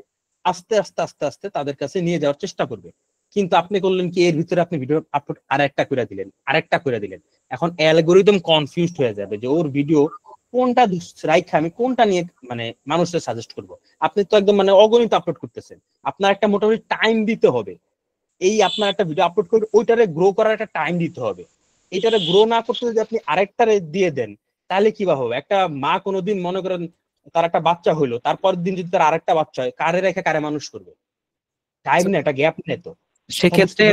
আস্তে আস্তে আস্তে আস্তে তাদের কাছে নিয়ে যাওয়ার চেষ্টা করবে। কিন্তু আপনি করলেন কি, এর ভিতরে আপনি ভিডিও আপলোড আরেকটা করে দিলেন। এখন অ্যালগোরিদম কনফিউজড হয়ে যাবে যে ওর ভিডিও কোনটা রাইখা আমি কোনটা নিয়ে মানে মানুষের সাজেস্ট করব। আপনি তো একদম মানে অগণিত আপলোড করতেছেন, আপনার একটা মোটামুটি টাইম দিতে হবে। এই আপনার একটা ভিডিও আপলোড করবে, ওইটারে গ্রো করার একটা টাইম দিতে হবে। এইটারে গ্রো না করতে যদি আপনি আরেকটারে দিয়ে দেন তাহলে কি বা হবে? একটা মা কোনোদিন মনে করেন তার একটা বাচ্চা হইলো, তারপর দিন যদি তার আরেকটা বাচ্চা হয়, কারে রেখে কারে মানুষ করবে? টাইম নেই, একটা গ্যাপ নেই। তো সেক্ষেত্রে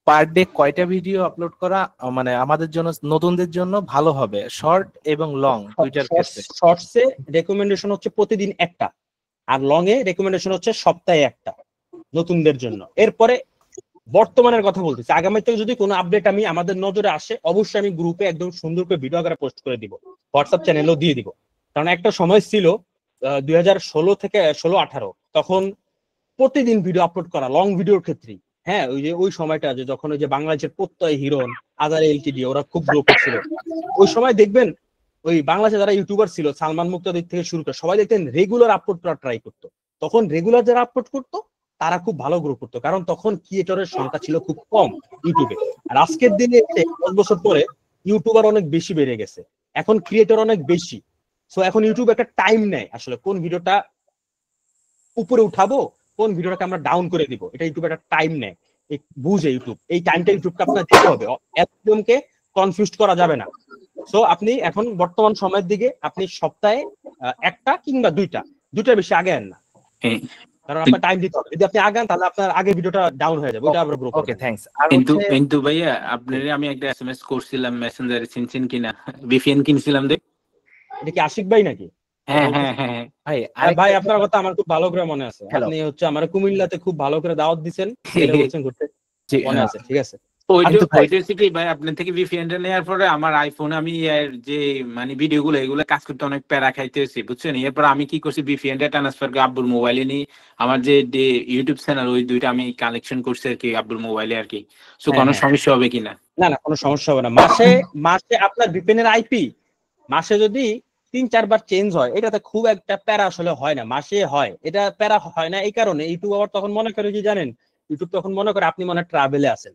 পার ডে কয়টা ভিডিও আপলোড করা মানে আমাদের জন্য নতুনদের জন্য ভালো হবে, শর্ট এবং লং দুইটার ক্ষেত্রে? শর্টসে রেকমেন্ডেশন হচ্ছে প্রতিদিন একটা, আর লং এ রেকমেন্ডেশন হচ্ছে সপ্তাহে একটা নতুনদের জন্য। এরপরে বর্তমানের কথা বলতেছি, আগামী থেকে যদি কোনো আপডেট আমি আমাদের নজরে আসে অবশ্যই আমি গ্রুপে একদম সুন্দর করে ভিডিও আকারে পোস্ট করে দিব, হোয়াটসঅ্যাপ চ্যানেলও দিয়ে দিব। কারণ একটা সময় ছিল 2016 থেকে 16-18, তখন প্রতিদিন ভিডিও আপলোড করা লং ভিডিওর ক্ষেত্রে, হ্যাঁ, ওই যে ওই সময়টা যে যখন ওই যে বাংলাদেশের প্রত্যয় হিরণ, আজার এলটিডি ওরা খুব গ্রো করছিল, ওই সময় দেখবেন ওই বাংলাদেশে যারা ইউটিউবার ছিল সালমান মুক্তাদির থেকে শুরু করে সবাই দেখতেন রেগুলার আপলোড করা ট্রাই করতো। তখন রেগুলার যারা আপলোড করতো তারা খুব ভালো গ্রো করতো, কারণ তখন ক্রিয়েটরের সংখ্যা ছিল খুব কম ইউটিউবে। আর আজকের দিনে 10 বছর পরে ইউটিউবার অনেক বেশি বেড়ে গেছে, এখন ক্রিয়েটর অনেক বেশি। সো এখন ইউটিউব একটা টাইম নেয় আসলে কোন ভিডিওটা উপরে উঠাবো, কোন ভিডিওটাকে আমরা ডাউন করে দিব, এটা ইউটিউব একটা টাইম নেয়, বুঝে ইউটিউব। এই টাইমটা ইউটিউবকে আপনার দিতে হবে, একদমকে কনফিউজ করা যাবে না। সো আপনি এখন বর্তমান সময়ের দিকে আপনি সপ্তাহে একটা কিংবা দুইটার বেশি আগে আন না, কারণ আপনার টাইম দিতে হবে। যদি আপনি আগান তাহলে আপনার আগে ভিডিওটা ডাউন হয়ে যাবে, ওটা আবার গ্রো করবে। ওকে, থ্যাঙ্কস। আর কিন্তু ভাইয়া আপনারে আমি একটা এসএমএস করছিলাম মেসেঞ্জারে, চিনছেন কিনা? ভিপিএন কিনছিলাম দেখ। এটা কি আশিক ভাই নাকি? হ্যাঁ হ্যাঁ হ্যাঁ ভাই আপনার কথা আমার খুব ভালো করে মনে আছে, আপনি হচ্ছে আমার কুমিল্লাতে খুব ভালো করে দাওয়াত দিবেন, এটা বলছেন করতে মনে আছে, ঠিক আছে। ভাই আপনার থেকে ভিপিএনটা নেওয়ার পরে আমার আইফোন আমি যে মানে ভিডিওগুলো এগুলো কাজ করতে অনেক প্যারা খাইতেছি, বুঝছেন? এরপর আমি কি করছি, ভিপিএনটা ট্রান্সফার করে আব্বুর মোবাইলে নিয়ে আমার যে ইউটিউব চ্যানেল ওই দুইটা আমি কালেকশন করছি আর কি আব্বুর মোবাইলে আর কি। সো কোনো সমস্যা হবে কিনা? না কোনো সমস্যা হবে না। মাসে আপনার ভিপিএন এর আইপি মাসে যদি 3-4 বার চেঞ্জ হয় এটাতে খুব একটা প্যারা আসলে হয় না, মাসে হয়, এটা প্যারা হয় না। এই কারণে ইউটিউব আবার তখন মনে করে কি জানেন, ইউটিউব তখন মনে করে আপনি মনে ট্রাভেলে আছেন,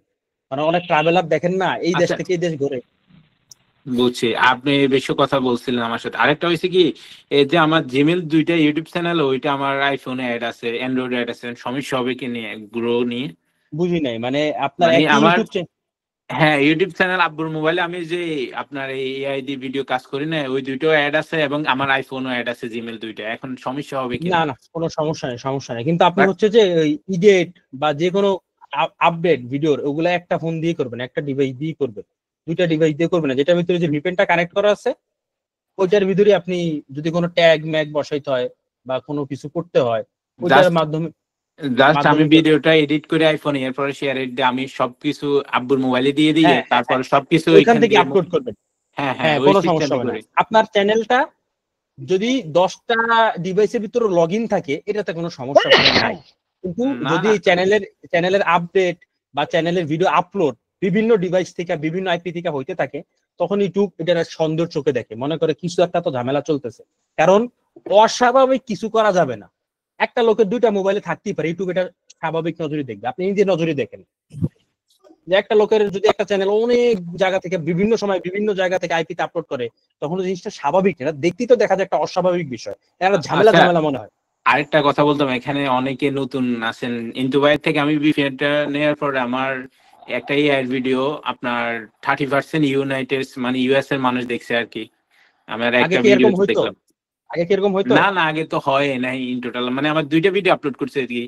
কারণ অনেক ট্রাভেলার দেখেন না এই দেশ থেকে এই দেশ ঘুরে। বুঝছি, আপনি বেশি কথা বলছিলেন আমার সাথে। আরেকটা হয়েছে কি, এই যে আমার জিমেল দুইটা ইউটিউব চ্যানেল, ওইটা আমার আইফোনে অ্যাড আছে, অ্যান্ড্রয়েড অ্যাড আছে, সমস্যা হবে কি নিয়ে গ্রো নিয়ে? বুঝি নাই, মানে আপনার হ্যাঁ ইউটিউব চ্যানেল আব্বুর মোবাইলে আমি যে আপনার এই এআই দি ভিডিও কাজ করি না, ওই দুইটাও অ্যাড আছে এবং আমার আইফোনও অ্যাড আছে, জিমেল দুইটা। এখন সমস্যা হবে কি? না কোনো সমস্যা নেই, কিন্তু আপনি হচ্ছে যে ইডিট বা যে কোনো আপডেট ভিডিওর ওগুলা একটা ফোন দিয়ে করবেন, একটা ডিভাইস দিয়ে করবেন, দুইটা ডিভাইস দিয়ে করবেন না। যেটার ভিতরে যে ভিপিএনটা কানেক্ট করা আছে ওইটার ভিতরে আপনি যদি কোনো ট্যাগ ম্যাগ বসাইতে হয় বা কোনো কিছু করতে হয় ওইটার মাধ্যমে জাস্ট আমি ভিডিওটা এডিট করে আইফোনে এরপর শেয়ার দিয়ে আমি সবকিছু আব্বুর মোবাইলে দিয়ে দিই, তারপর সবকিছু ওইখান থেকে আপলোড করবেন। হ্যাঁ কোনো সমস্যা হবে না। আপনার চ্যানেলটা যদি 10টা ডিভাইসের ভিতরে লগইন থাকে এটাতে কোনো সমস্যা নাই, কিন্তু যদি চ্যানেলের আপডেট বা চ্যানেলের ভিডিও আপলোড বিভিন্ন ডিভাইস থেকে বিভিন্ন আইপি থেকে হইতে থাকে তখন ইউটিউব এটা সন্দেহ চোখে দেখে, মনে করে কিছু একটা তো ঝামেলা চলতেছে। কারণ অস্বাভাবিক কিছু করা যাবে না, একটা লোকের 2টা মোবাইলে থাকতেই পারে, ইউটিউব এটা স্বাভাবিক নজরে দেখবে। আপনি নিজের নজরে দেখেন যে একটা লোকের যদি একটা চ্যানেল অনেক জায়গা থেকে বিভিন্ন সময় বিভিন্ন জায়গা থেকে আইপিতে আপলোড করে তখন জিনিসটা স্বাভাবিক না, দেখতেই তো দেখা যায় একটা অস্বাভাবিক বিষয়, এটা ঝামেলা মনে হয়। আরেকটা কথা বলতাম, এখানে অনেকে নতুন আছেন, ইন্তু ভাইয়ের থেকে আমি ভিপিএনটা নেওয়ার পরে আমার একটা এআই ভিডিও আপনার 30% ইউনাইটেড মানে ইউএস এর মানুষ দেখছে আর কি। আমার আগে একটা কি ভিডিও এরকম হইতো? দেখলাম। আগে কি এরকম হইতো? না না, আগে তো হয় নাই ইন টোটাল, মানে আমার 2টা ভিডিও আপলোড করছে আর কি,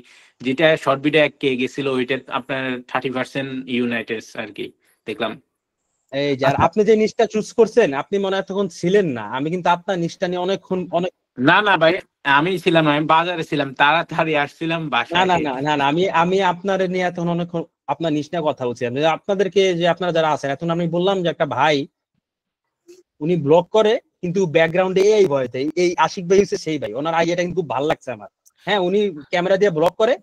যেটা শর্ট ভিডিও 1K গেছিল, ওইটা আপনার 30% ইউনাইটেড আর কি দেখলাম। এই যে আর আপনি যে নিশটা চুজ করছেন, আপনি মনে হয় তখন ছিলেন না। আমি কিন্তু আপনার নিশটা নিয়ে অনেকক্ষণ না না ভাই, আমি ছিলাম না, আমি বাজারে ছিলাম, তাড়াতাড়ি আসছিলাম না বাসায়। না না না না আমি আপনার নিয়ে তখন অনেকক্ষণ আপনার নিশ নিয়ে কথা বলছি। আমি আপনাদেরকে যে আপনারা যারা আছেন, এখন আমি বললাম যে একটা ভাই উনি ব্লগ করে কিন্তু ব্যাকগ্রাউন্ডে এই ভয়তে এই আশিক ভাই হচ্ছে সেই ভাই, ওনার আইডিয়াটা কিন্তু খুব ভালো লাগছে আমার। হ্যাঁ, উনি ক্যামেরা দিয়ে ব্লগ করে,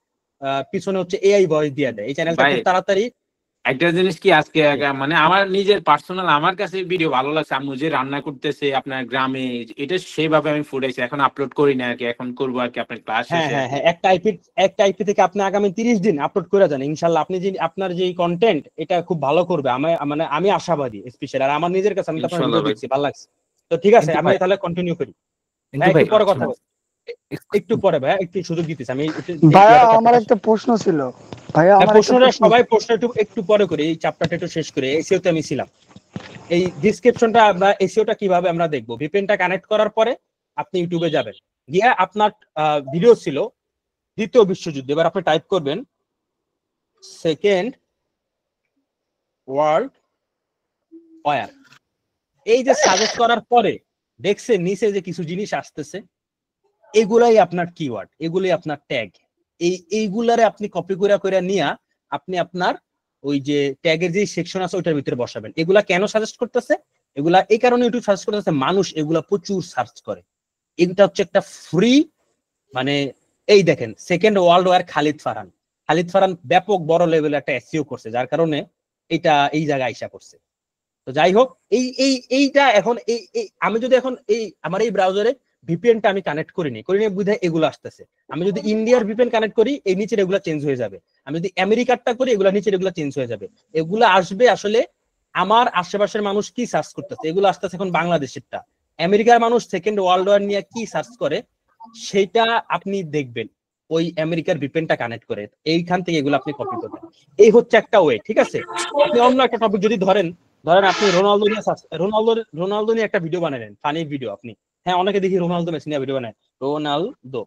পিছনে হচ্ছে এআই ভয়েস দিয়ে দেয়। এই চ্যানেলটা ভাই খুব তাড়াতাড়ি একটা জিনিস কি আজকে মানে আমার নিজের পার্সোনাল আমার কাছে ভিডিও ভালো লাগছে, আম্মু যে রান্না করতেছে আপনার গ্রামে, এটা সেভাবে আমি ফুটাইছি, এখন আপলোড করি না আর কি, এখন করবো আর কি আপনার ক্লাস হ্যাঁ শেষে। হ্যাঁ হ্যাঁ একটা আইপি থেকে আপনি আগামী 30 দিন আপলোড করে যান ইনশাল্লাহ। আপনি যে আপনার যে কন্টেন্ট এটা খুব ভালো করবে, মানে আমি আশাবাদী স্পেশাল। আর আমার নিজের কাছে আমি তো আপনার ইনশাল্লাহ ভিডিও ভাই। দেখছি, ভালো লাগছে। তো ঠিক আছে, কিন্তু আমি ভাই- তাহলে কন্টিনিউ করি। কিন্তু ভাই ভাই একটু পরে কথা বলছি, একটু পরে ভাই, একটু সুযোগ দিতেছি আমি। ভাইয়া আমার একটা প্রশ্ন ছিল। ভাইয়া আমার একটা প্রশ্নটা প্রশ্ন সবাই প্রশ্ন একটু পরে করি, এই চ্যাপ্টারটা একটু শেষ করে। এসিওতে আমি ছিলাম, এই ডিসক্রিপশনটা আমরা এসিওটা কিভাবে আমরা দেখবো, ভিপিএনটা কানেক্ট করার পরে আপনি ইউটিউবে যাবেন, গিয়ে আপনার ভিডিও ছিল দ্বিতীয় বিশ্বযুদ্ধ। এবার আপনি টাইপ করবেন সেকেন্ড ওয়ার্ল্ড ওয়ার। এই যে সাজেস্ট করার পরে দেখছেন নিচে যে কিছু জিনিস আসতেছে, এগুলাই আপনার কিওয়ার্ড, এগুলাই আপনার ট্যাগ। এইগুলারে আপনি কপি করে নিয়ে আপনি আপনার ওই যে ট্যাগের যে সেকশন আছে ওইটার ভিতরে বসাবেন। এগুলা কেন সাজেস্ট করতেছে? এগুলা এই কারণে ইউটিউব সাজেস্ট করতেছে, মানুষ এগুলা প্রচুর সার্চ করে। এটা হচ্ছে একটা ফ্রি, মানে এই দেখেন second world war Khalid Farhan ব্যাপক বড় লেভেলে একটা এসইও করছে, যার কারণে এটা এই জায়গায় আইসা করছে। তো যাই হোক, এইটা এখন আমি যদি এখন আমার এই ব্রাউজারে ভিপিএনটা আমি কানেক্ট করিনি বুঝে এগুলো আসতেছে। আমি যদি ইন্ডিয়ার ভিপিএন কানেক্ট করি, এই নিচের এগুলো চেঞ্জ হয়ে যাবে। আমি যদি আমেরিকারটা করি, এগুলো নিচের এগুলো চেঞ্জ হয়ে যাবে। এগুলো আসবে আসলে আমার আশেপাশের মানুষ কি সার্চ করতেছে, এগুলো আসতেছে এখন বাংলাদেশেরটা। আমেরিকার মানুষ সেকেন্ড ওয়ার্ল্ড ওয়ার নিয়ে কি সার্চ করে সেটা আপনি দেখবেন ওই আমেরিকার ভিপিএনটা কানেক্ট করে। এইখান থেকে এগুলো আপনি কপি করবেন। এই হচ্ছে একটা ওয়ে, ঠিক আছে। আপনি অন্য একটা টপিক যদি ধরেন আপনি রোনালদো নিয়ে একটা ভিডিও বানালেন, ফানি ভিডিও আপনি। হ্যাঁ, অনেকে দেখি রোনালদো মেসি নিয়ে ভিডিও বানায়। রোনালদো,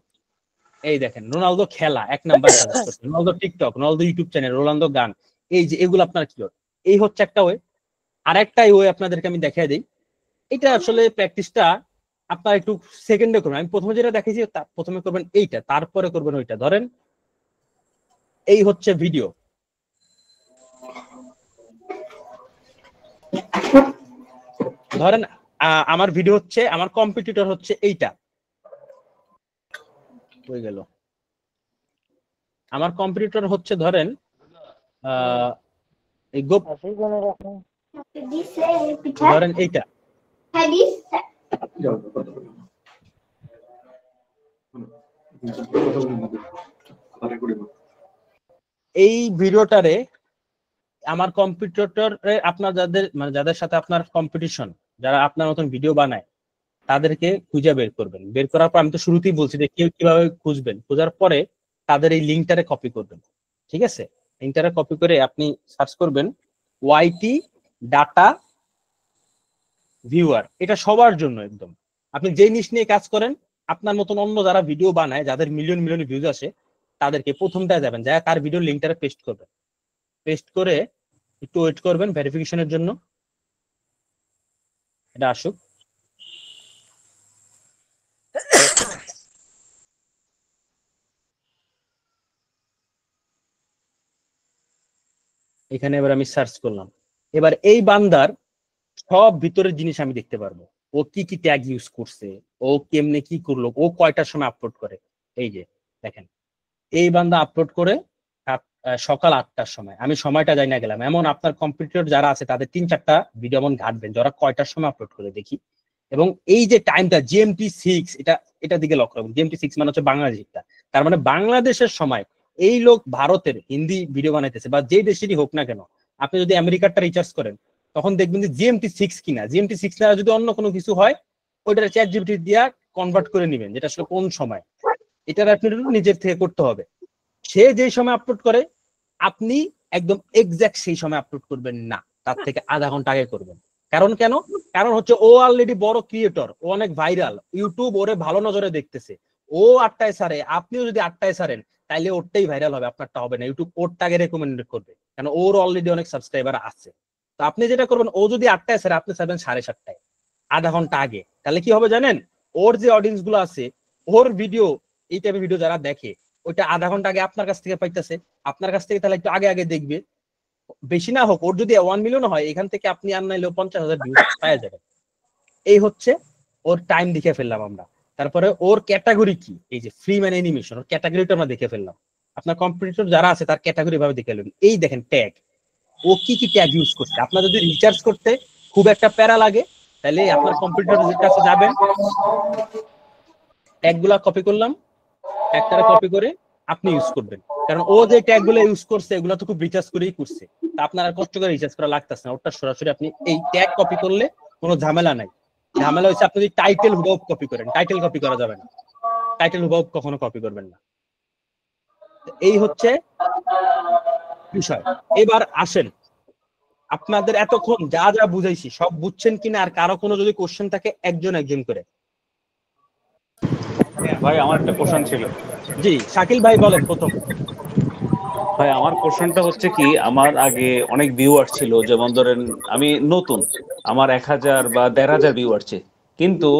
এই দেখেন রোনালদো খেলা 1 নাম্বার সাজেস্ট করছে, Ronaldo TikTok, Ronaldo YouTube channel, Ronaldo গান। এই যে এগুলো আপনার কি, এই হচ্ছে একটা ওয়ে। আর একটা ওয়ে আপনাদেরকে আমি দেখাই দিই। এটা আসলে প্র্যাকটিসটা আপনার একটু সেকেন্ডে করবেন। আমি প্রথমে যেটা দেখেছি, প্রথমে করবেন এইটা, তারপরে করবেন ওইটা। ধরেন এই হচ্ছে ভিডিও, ধরেন আমার ভিডিও হচ্ছে, আমার কম্পিটিটর হচ্ছে এইটা, হয়ে গেল। আমার কম্পিটিটর হচ্ছে ধরেন ধরেন এইটা। এই ভিডিওটারে আমার কম্পিটিটরে আপনার যাদের সাথে আপনার কম্পিটিশন, যারা আপনার মতন ভিডিও বানায়, তাদেরকে খুঁজে বের করবেন। বের করার পর আমি তো শুরুতেই বলছি যে কেউ কিভাবে খুঁজবেন, খোঁজার পরে তাদের এই লিঙ্কটারে কপি করবেন। ঠিক আছে, লিঙ্কটারে কপি করে আপনি সার্চ করবেন ওয়াইটি ডাটা ভিউয়ার। এটা সবার জন্য একদম, আপনি যে নিশ নিয়ে কাজ করেন, আপনার মতন অন্য যারা ভিডিও বানায়, যাদের মিলিয়ন মিলিয়ন ভিউজ আসে, তাদেরকে প্রথমটায় যাবেন, যা তার ভিডিও লিঙ্কটারে পেস্ট করবেন। পেস্ট করে একটু ওয়েট করবেন ভেরিফিকেশনের জন্য, এটা আসুক। এখানে এবার আমি সার্চ করলাম। এবার এই বান্দার সব ভিতরের জিনিস আমি দেখতে পারবো। ও কি কি ট্যাগ ইউজ করছে, ও কেমনে কি করলো, ও কয়টার সময় আপলোড করে। এই যে দেখেন, এই বান্দা আপলোড করে সকাল 8টার সময়। আমি সময়টা যাই না গেলাম। এমন আপনার কম্পিউটার যারা আছে তাদের 3-4টা ভিডিও এমন ঘাটবেন যারা কয়টার সময় আপলোড করে দেখি। এবং এই যে টাইমটা GMT6, এটা দিকে লক্ষ্য রাখবেন। GMT6 মানে হচ্ছে বাংলাদেশটা, তার মানে বাংলাদেশের সময়। এই লোক ভারতের হিন্দি ভিডিও বানাইতেছে বা যে দেশেরই হোক না কেন, আপনি যদি আমেরিকারটা রিচার্জ করেন তখন দেখবেন যে GMT6 কিনা। GMT6 না, যদি অন্য কোনো কিছু হয় ওইটা ChatGPT দিয়া কনভার্ট করে নেবেন, যেটা আসলে কোন সময়। এটা আপনি নিজের থেকে করতে হবে। সে যে সময় আপলোড করে আপনি একদম এক্সাক্ট সেই সময় আপলোড করবেন না, তার থেকে আধা ঘন্টা আগে করবেন। কারণ কেন? কারণ হচ্ছে ও অলরেডি বড় ক্রিয়েটর, ও অনেক ভাইরাল, ইউটিউব ওরে ভালো নজরে দেখতেছে। ও 8টায় ছাড়ে, আপনিও যদি 8টায় ছাড়েন তাইলে ওরটাই ভাইরাল হবে, আপনারটা হবে না। ইউটিউব ওরটাকে রেকমেন্ড করবে, কারণ ওর অলরেডি অনেক সাবস্ক্রাইবার আছে। তো আপনি যেটা করবেন, ও যদি 8টায় ছাড়ে আপনি ছাড়বেন 7:30টায়, আধা ঘন্টা আগে। তাহলে কি হবে জানেন? ওর যে অডিয়েন্স গুলো আছে, ওর ভিডিও, এই টাইপের ভিডিও যারা দেখে, ওইটা আধা ঘন্টা আগে আপনার কাছ থেকে পাইতেছে, আপনার কাছ থেকে তাহলে একটু আগে আগে দেখবে। বেশি না হোক, ওর যদি 1 মিলিয়ন হয়, এখান থেকে আপনি আর নাইলেও 50,000 ভিউজ পাওয়া যাবে। এই হচ্ছে ওর টাইম দেখে ফেললাম আমরা। তারপরে ওর ক্যাটাগরি কি, এই যে ফ্রি ম্যান অ্যানিমেশন, ওর ক্যাটাগরিটা আমরা দেখে ফেললাম। আপনার কম্পিটিটর যারা আছে তার ক্যাটাগরি ভাবে দেখে ফেলবেন। এই দেখেন ট্যাগ, ও কি কি ট্যাগ ইউজ করছে। আপনার যদি রিচার্জ করতে খুব একটা প্যারা লাগে, তাহলে আপনার কম্পিউটারের কাছে যাবেন, ট্যাগ গুলা কপি করলাম, ট্যাগটা কপি করে আপনি ইউজ করবেন। কারণ ও যে ট্যাগ গুলো ইউজ করছে এগুলো তো খুব রিচার্জ করেই করছে, তা আপনার আর কষ্ট করে রিচার্জ করা লাগতেছে না। ওটা সরাসরি আপনি এই ট্যাগ কপি করলে কোনো ঝামেলা নাই। ঝামেলা হচ্ছে আপনি যদি টাইটেল হুবহু কপি করেন, টাইটেল কপি করা যাবে না, টাইটেল হুবহু কখনো কপি করবেন না। এই হচ্ছে বিষয়। এবার আসেন, আপনাদের এতক্ষণ যা যা বুঝাইছি সব বুঝছেন কিনা, আর কারো কোনো যদি কোশ্চেন থাকে একজন একজন করে। ভাই আমার একটা কোশ্চেন ছিল। জি শাকিল ভাই বলেন প্রথম। ভাই আমার কোশ্চেনটা হচ্ছে কি, আমার আগে অনেক ভিউয়ার ছিল, যেমন ধরেন আমি নতুন, আমার 1000 বা 1500 ভিউয়ার আছে, কিন্তু